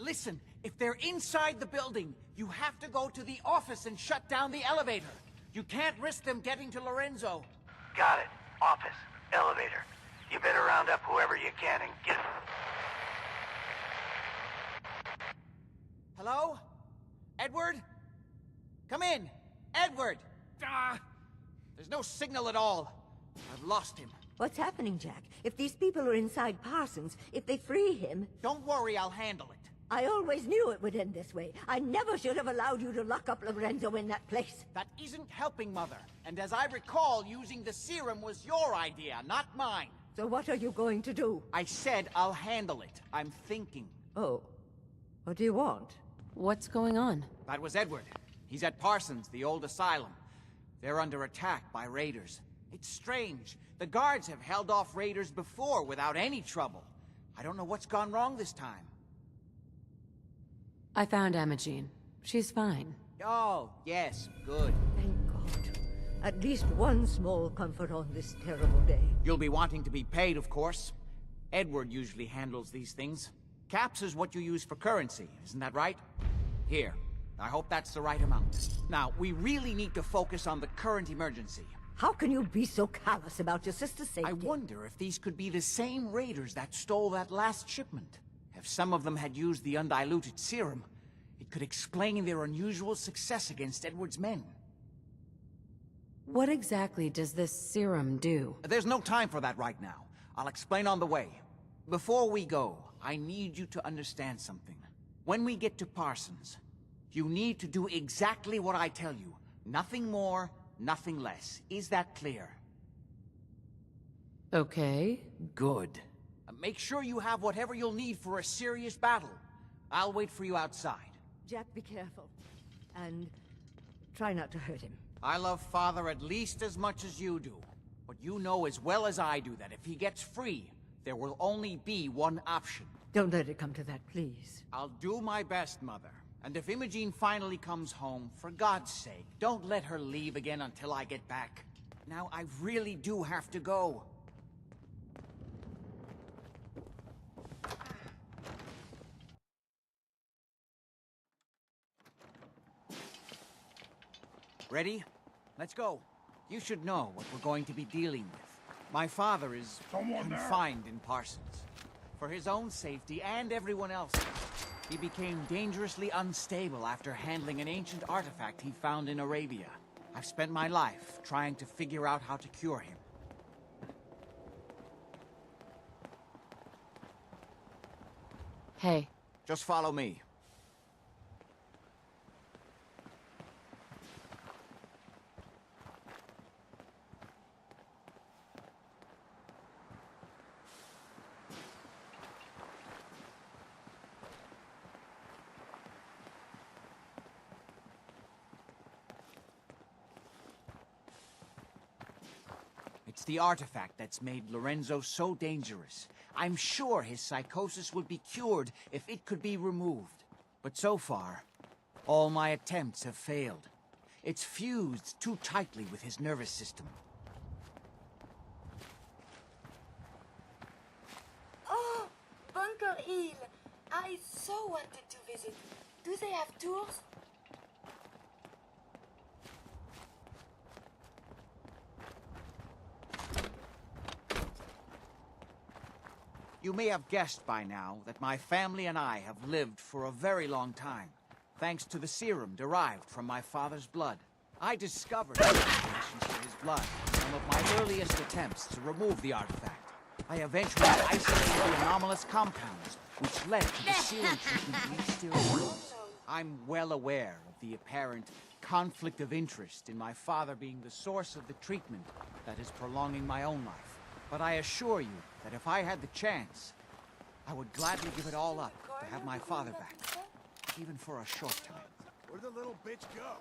Listen, if they're inside the building, you have to go to the office and shut down the elevator. You can't risk them getting to Lorenzo. Got it. Office. Elevator. You better round up whoever you can and get... Hello? Edward? Come in! Edward! Ah! There's no signal at all. I've lost him. What's happening, Jack? If these people are inside Parsons, if they free him... Don't worry, I'll handle it. I always knew it would end this way. I never should have allowed you to lock up Lorenzo in that place. That isn't helping, Mother. And as I recall, using the serum was your idea, not mine. So what are you going to do? I said I'll handle it. I'm thinking. Oh. What do you want? What's going on? That was Edward. He's at Parsons, the old asylum. They're under attack by raiders. It's strange. The guards have held off raiders before without any trouble. I don't know what's gone wrong this time. I found Emma-Jean. She's fine. Oh, yes, good. Thank God. At least one small comfort on this terrible day. You'll be wanting to be paid, of course. Edward usually handles these things. Caps is what you use for currency, isn't that right? Here. I hope that's the right amount. Now, we really need to focus on the current emergency. How can you be so callous about your sister's safety? I wonder if these could be the same raiders that stole that last shipment. If some of them had used the undiluted serum, it could explain their unusual success against Edward's men. What exactly does this serum do? There's no time for that right now. I'll explain on the way. Before we go, I need you to understand something. When we get to Parsons, you need to do exactly what I tell you. Nothing more, nothing less. Is that clear? Okay. Good. Make sure you have whatever you'll need for a serious battle. I'll wait for you outside. Jack, be careful. And try not to hurt him. I love Father at least as much as you do. But you know as well as I do that if he gets free, there will only be one option. Don't let it come to that, please. I'll do my best, Mother. And if Imogene finally comes home, for God's sake, don't let her leave again until I get back. Now, I really do have to go. Ready? Let's go. You should know what we're going to be dealing with. My father is confined in Parsons. For his own safety and everyone else's. He became dangerously unstable after handling an ancient artifact he found in Arabia. I've spent my life trying to figure out how to cure him. Hey. Just follow me. It's the artifact that's made Lorenzo so dangerous. I'm sure his psychosis would be cured if it could be removed. But so far, all my attempts have failed. It's fused too tightly with his nervous system. Oh, Bunker Hill! I so wanted to visit. Do they have tours? You may have guessed by now that my family and I have lived for a very long time, thanks to the serum derived from my father's blood. I discovered applications for his blood in some of my earliest attempts to remove the artifact. I eventually isolated the anomalous compounds, which led to the serum treatment we still use. I'm well aware of the apparent conflict of interest in my father being the source of the treatment that is prolonging my own life. But I assure you that if I had the chance, I would gladly give it all up to have my father back, even for a short time. Where'd the little bitch go?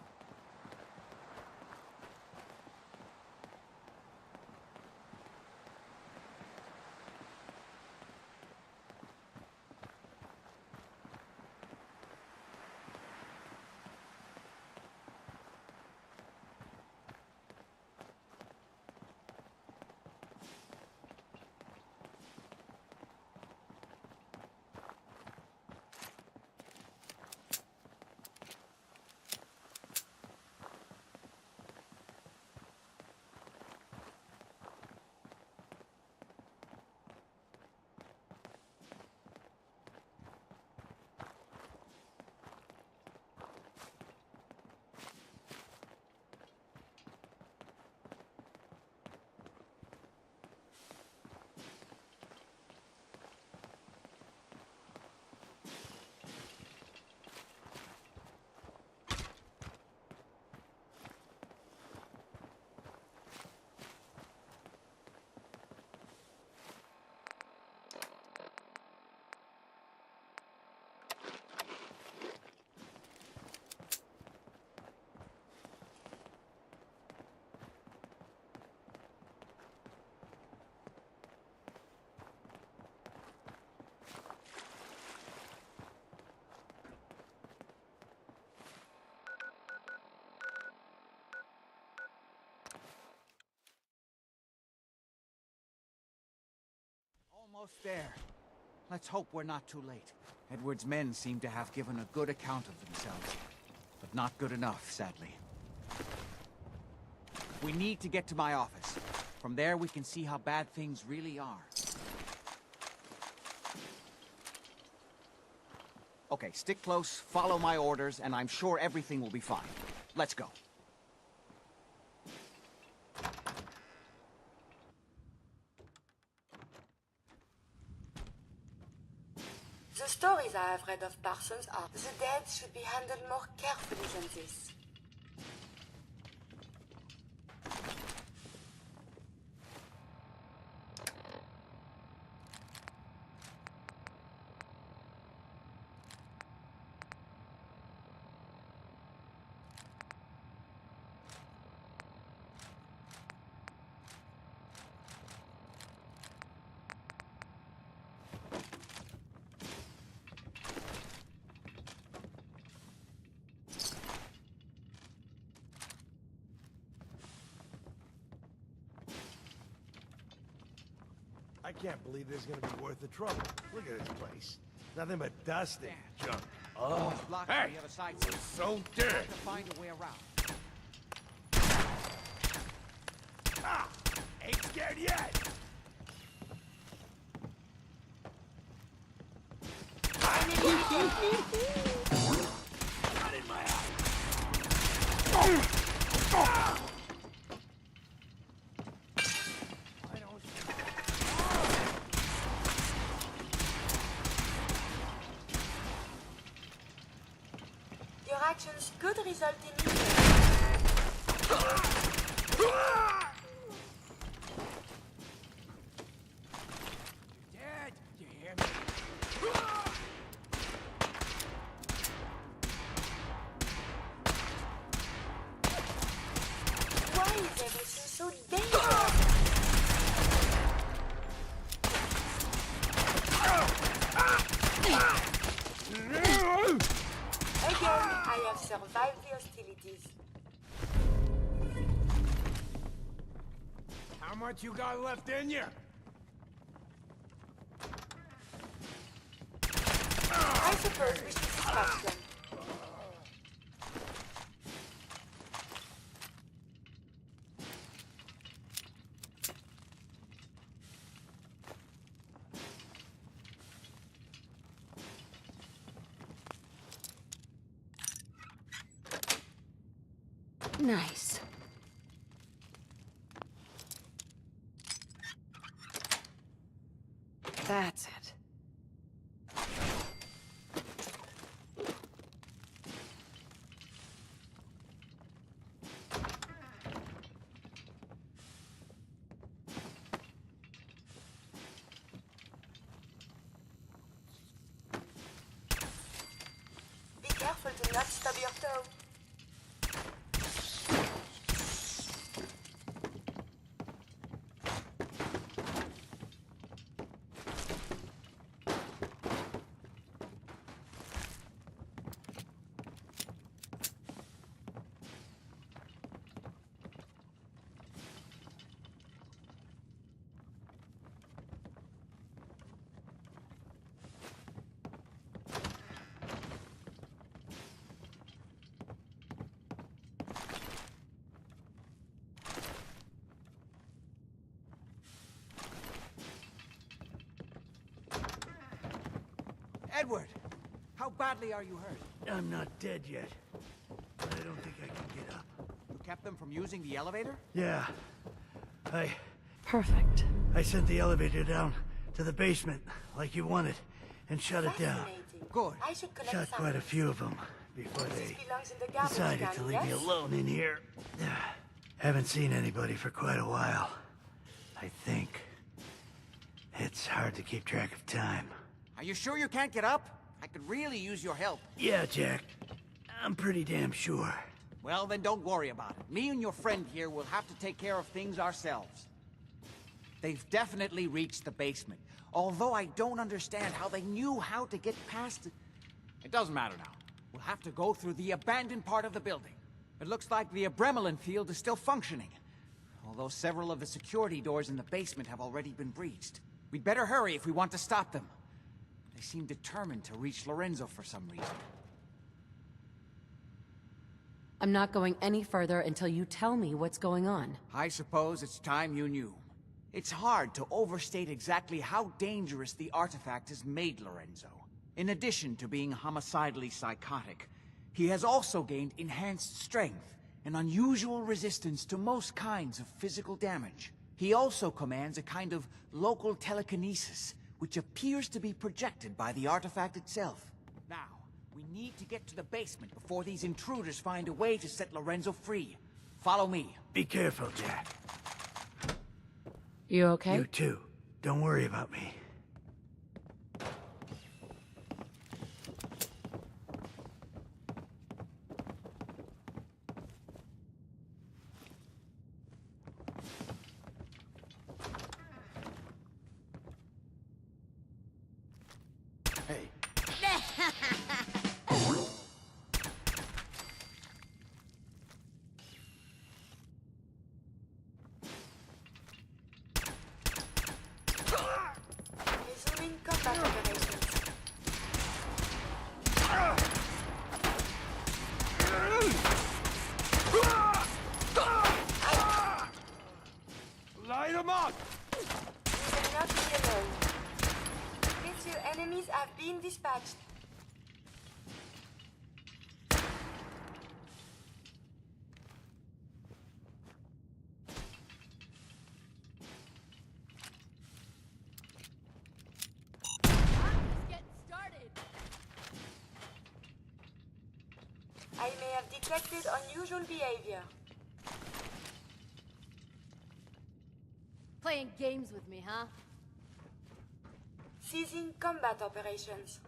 Almost there. Let's hope we're not too late. Edward's men seem to have given a good account of themselves, but not good enough, sadly. We need to get to my office. From there, we can see how bad things really are. Okay, stick close, follow my orders, and I'm sure everything will be fine. Let's go. The stories I have read of Parsons are the dead should be handled more carefully than this. I can't believe this is gonna be worth the trouble. Look at this place. Nothing but dust and junk. Oh, Hey! The other side, so we'll dirty. have to find a way around. Ah! Ain't scared yet. Not in my eye. Your actions could result in Dad, you hear me? Why is everything so dangerous? Again, I have survived the hostilities. How much you got left in you? I suppose we should dispatch them. Nice. That's it. Be careful to not stub your toe. Edward, how badly are you hurt? I'm not dead yet, but I don't think I can get up. You kept them from using the elevator? Yeah. Perfect. I sent the elevator down to the basement, like you wanted, and shut it down. Good. I should collect Shot quite a samples. few of them before This they belongs in the garbage decided can, to leave me yes? alone in here. Haven't seen anybody for quite a while. I think. It's hard to keep track of time. Are you sure you can't get up? I could really use your help. Yeah, Jack. I'm pretty damn sure. Well, then don't worry about it. Me and your friend here will have to take care of things ourselves. They've definitely reached the basement. Although I don't understand how they knew how to get past it. It doesn't matter now. We'll have to go through the abandoned part of the building. It looks like the Abremelin field is still functioning. Although several of the security doors in the basement have already been breached. We'd better hurry if we want to stop them. They seem determined to reach Lorenzo for some reason. I'm not going any further until you tell me what's going on. I suppose it's time you knew. It's hard to overstate exactly how dangerous the artifact has made Lorenzo. In addition to being homicidally psychotic, he has also gained enhanced strength and unusual resistance to most kinds of physical damage. He also commands a kind of local telekinesis, which appears to be projected by the artifact itself. Now, we need to get to the basement before these intruders find a way to set Lorenzo free. Follow me. Be careful, Jack. You okay? You too. Don't worry about me. Hey. Resuming combat operations. Light them up! You will not be alone. Since your enemies have been dispatched. I may have detected unusual behavior. Playing games with me, huh? Ceasing combat operations.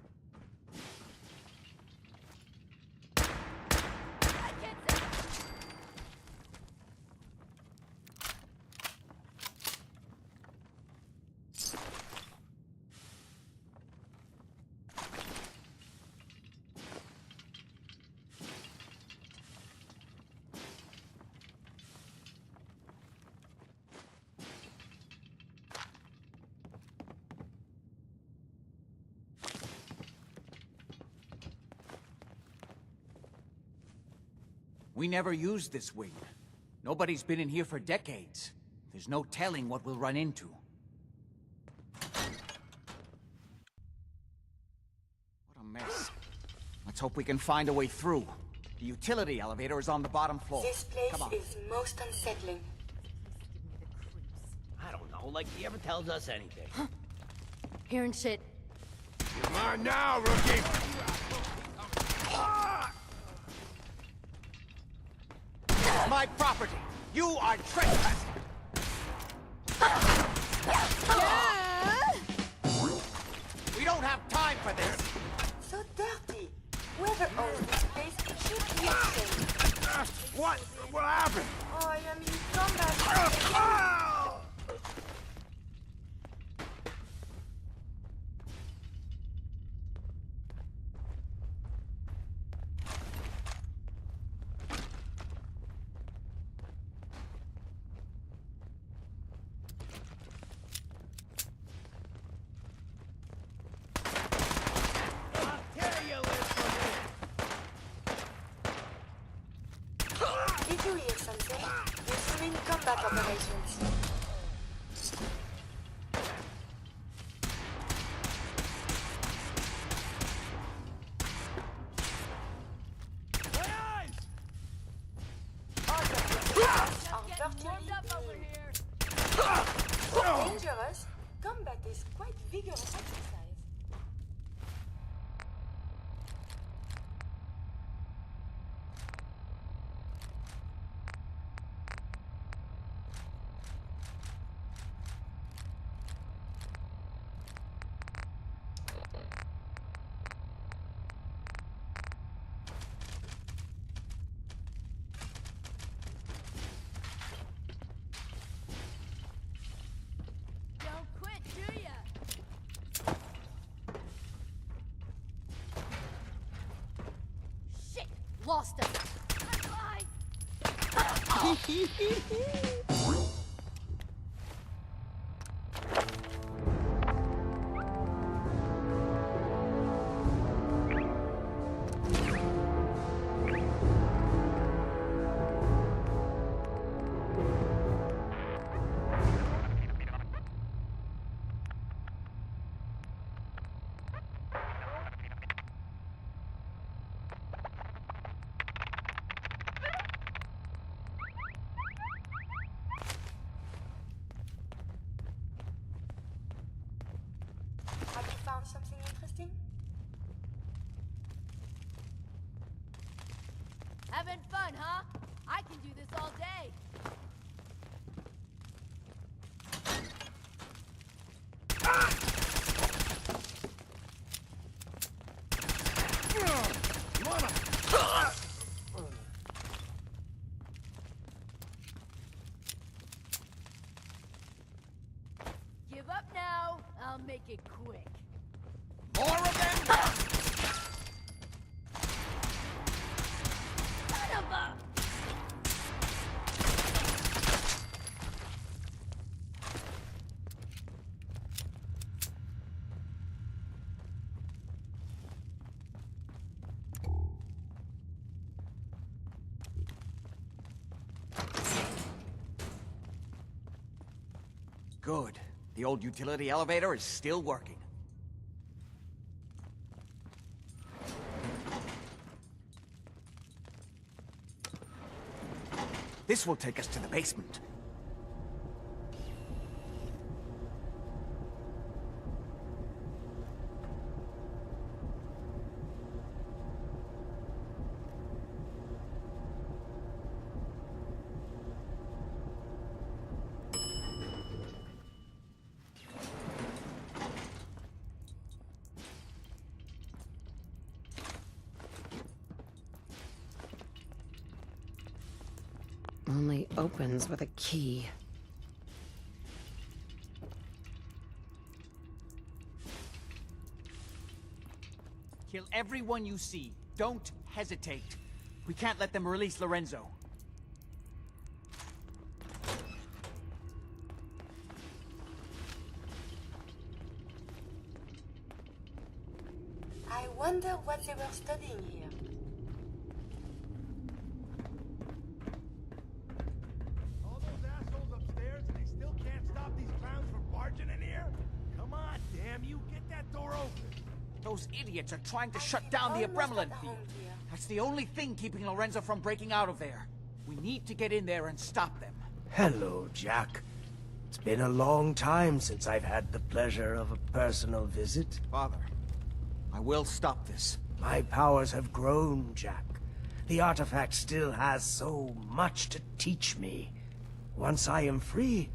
We never used this wing. Nobody's been in here for decades. There's no telling what we'll run into. What a mess. Let's hope we can find a way through. The utility elevator is on the bottom floor. This place Come on. is most unsettling. I don't know, like he ever tells us anything. Hearing shit. You're mine now, rookie! My property! You are trespassing! We don't have time for this! So dirty. Whoever owns this place should be ashamed. What? What happened? Oh, I am in combat. Did you hear something? Resuming combat operations. Dangerous. Combat is quite vigorous exercise. Don't quit, do ya? Shit! Lost us! have something interesting? Having fun, huh? I can do this all day. Give up now. I'll make it quick. More of them! Son of a... Good. The old utility elevator is still working. This will take us to the basement. Only opens with a key. Kill everyone you see. Don't hesitate. We can't let them release Lorenzo. I wonder what they were studying here. All those assholes upstairs and they still can't stop these clowns from barging in here? Come on, damn you, get that door open. Those idiots are trying to shut down the Abremelin field. That's the only thing keeping Lorenzo from breaking out of there. We need to get in there and stop them. Hello, Jack. It's been a long time since I've had the pleasure of a personal visit. Father, I will stop this. My powers have grown, Jack. The artifact still has so much to teach me. Once I am free,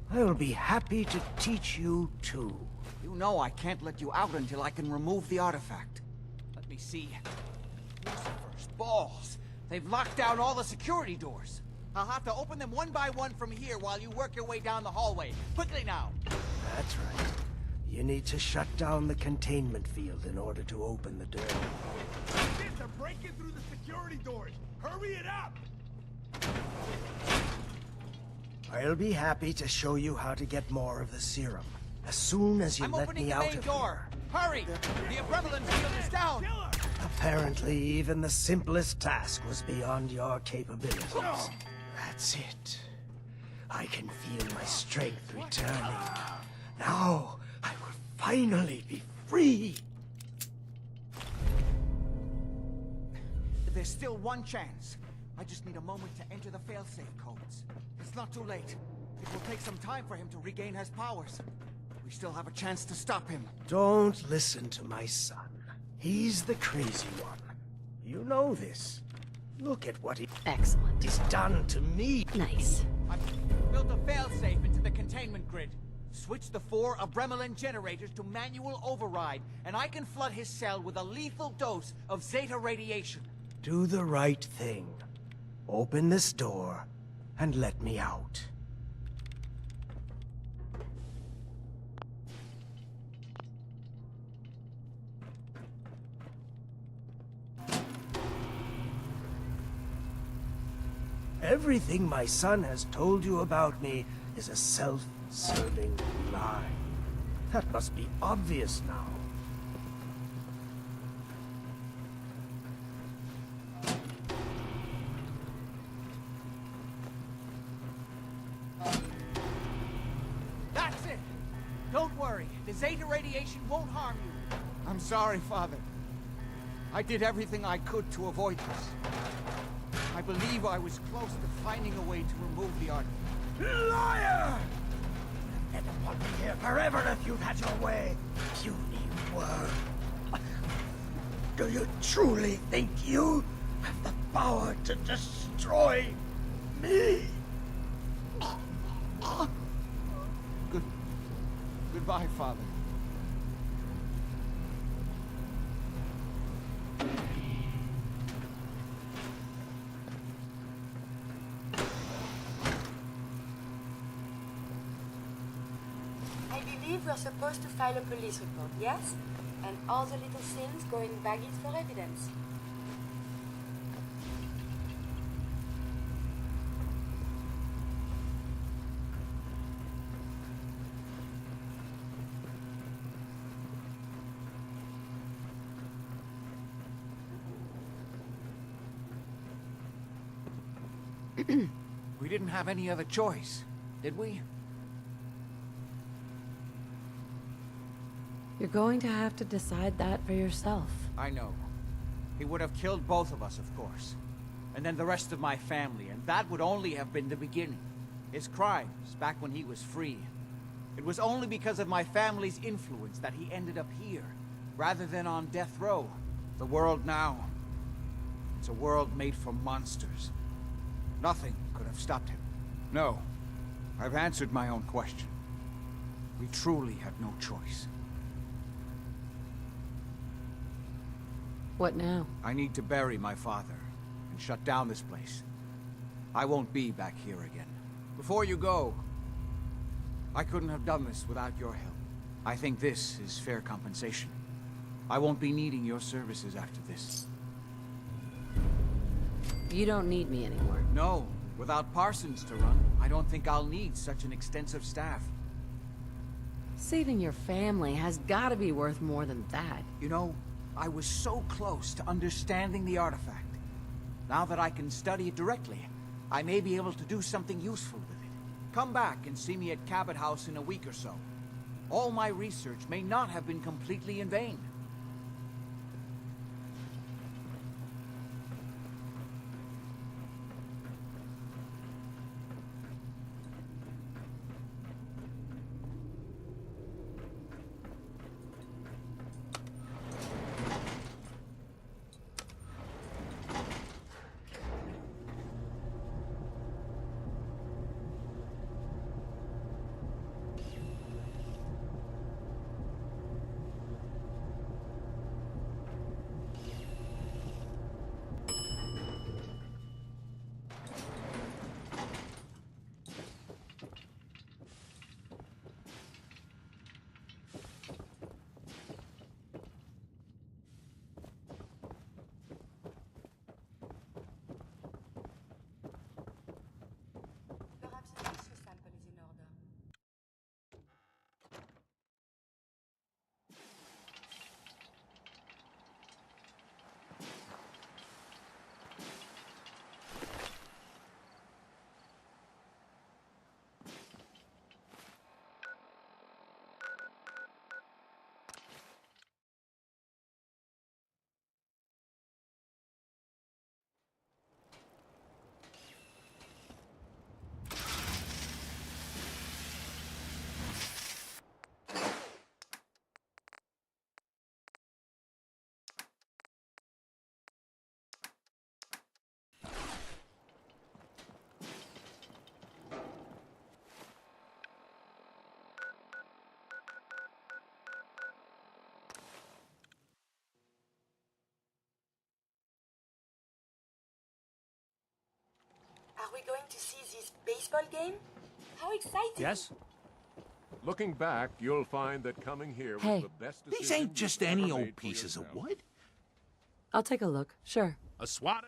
I will be happy to teach you too. You know I can't let you out until I can remove the artifact. Let me see. Lucifer's balls. They've locked down all the security doors. I'll have to open them one by one from here while you work your way down the hallway. Quickly now. That's right. You need to shut down the containment field in order to open the door. Shit, they're breaking through the security doors. Hurry it up! I'll be happy to show you how to get more of the serum. As soon as you I'm let opening me the out main of door. Hurry! The Abremelin field is down. Apparently, even the simplest task was beyond your capabilities. That's it. I can feel my strength returning. Now, I will finally be free. There's still one chance. I just need a moment to enter the failsafe codes. It's not too late. It will take some time for him to regain his powers. We still have a chance to stop him. Don't listen to my son. He's the crazy one. You know this. Look at what he's done to me. Nice. I've built a failsafe into the containment grid. Switch the 4 Abremelin generators to manual override, and I can flood his cell with a lethal dose of Zeta radiation. Do the right thing. Open this door and let me out. Everything my son has told you about me is a self-serving lie. That must be obvious now. That's it! Don't worry, the Zeta radiation won't harm you. I'm sorry, Father. I did everything I could to avoid this. I believe I was close to finding a way to remove the artifact. Liar! You'd want me here forever if you'd had your way. Puny power? Do you truly think you have the power to destroy me? Goodbye, Father. I believe we're supposed to file a police report, yes? And all the little things go in baggage for evidence. We didn't have any other choice, did we? You're going to have to decide that for yourself. I know. He would have killed both of us, of course. And then the rest of my family, and that would only have been the beginning. His crimes, back when he was free. It was only because of my family's influence that he ended up here, rather than on death row. The world now, it's a world made for monsters. Nothing could have stopped him. No, I've answered my own question. We truly had no choice. What now? I need to bury my father and shut down this place. I won't be back here again. Before you go, I couldn't have done this without your help. I think this is fair compensation. I won't be needing your services after this. You don't need me anymore. No, without Parsons to run, I don't think I'll need such an extensive staff. Saving your family has got to be worth more than that. You know, I was so close to understanding the artifact. Now that I can study it directly, I may be able to do something useful with it. Come back and see me at Cabot House in a week or so. All my research may not have been completely in vain. Perhaps a tissue sample is in order. Are we going to see this baseball game? How exciting! Yes? Looking back, you'll find that coming here Hey. was the best decision. These ain't just you've ever any made old for pieces of yourself. wood. I'll take a look, sure. A swat.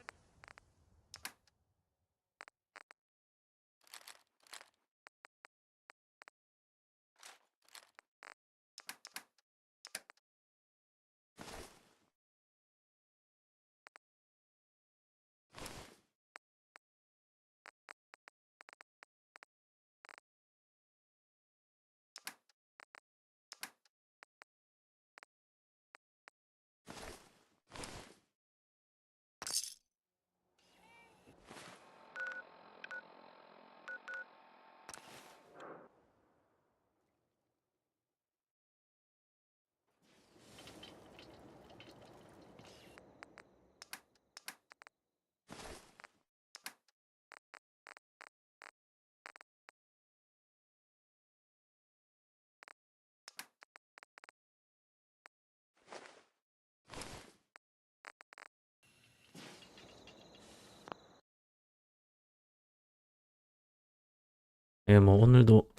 예, 뭐 오늘도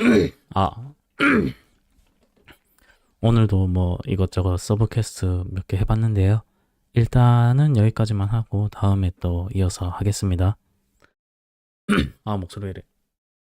오늘도 뭐 이것저것 서브퀘스트 몇 개 해봤는데요. 일단은 여기까지만 하고 다음에 또 이어서 하겠습니다. 목소리 왜 이래.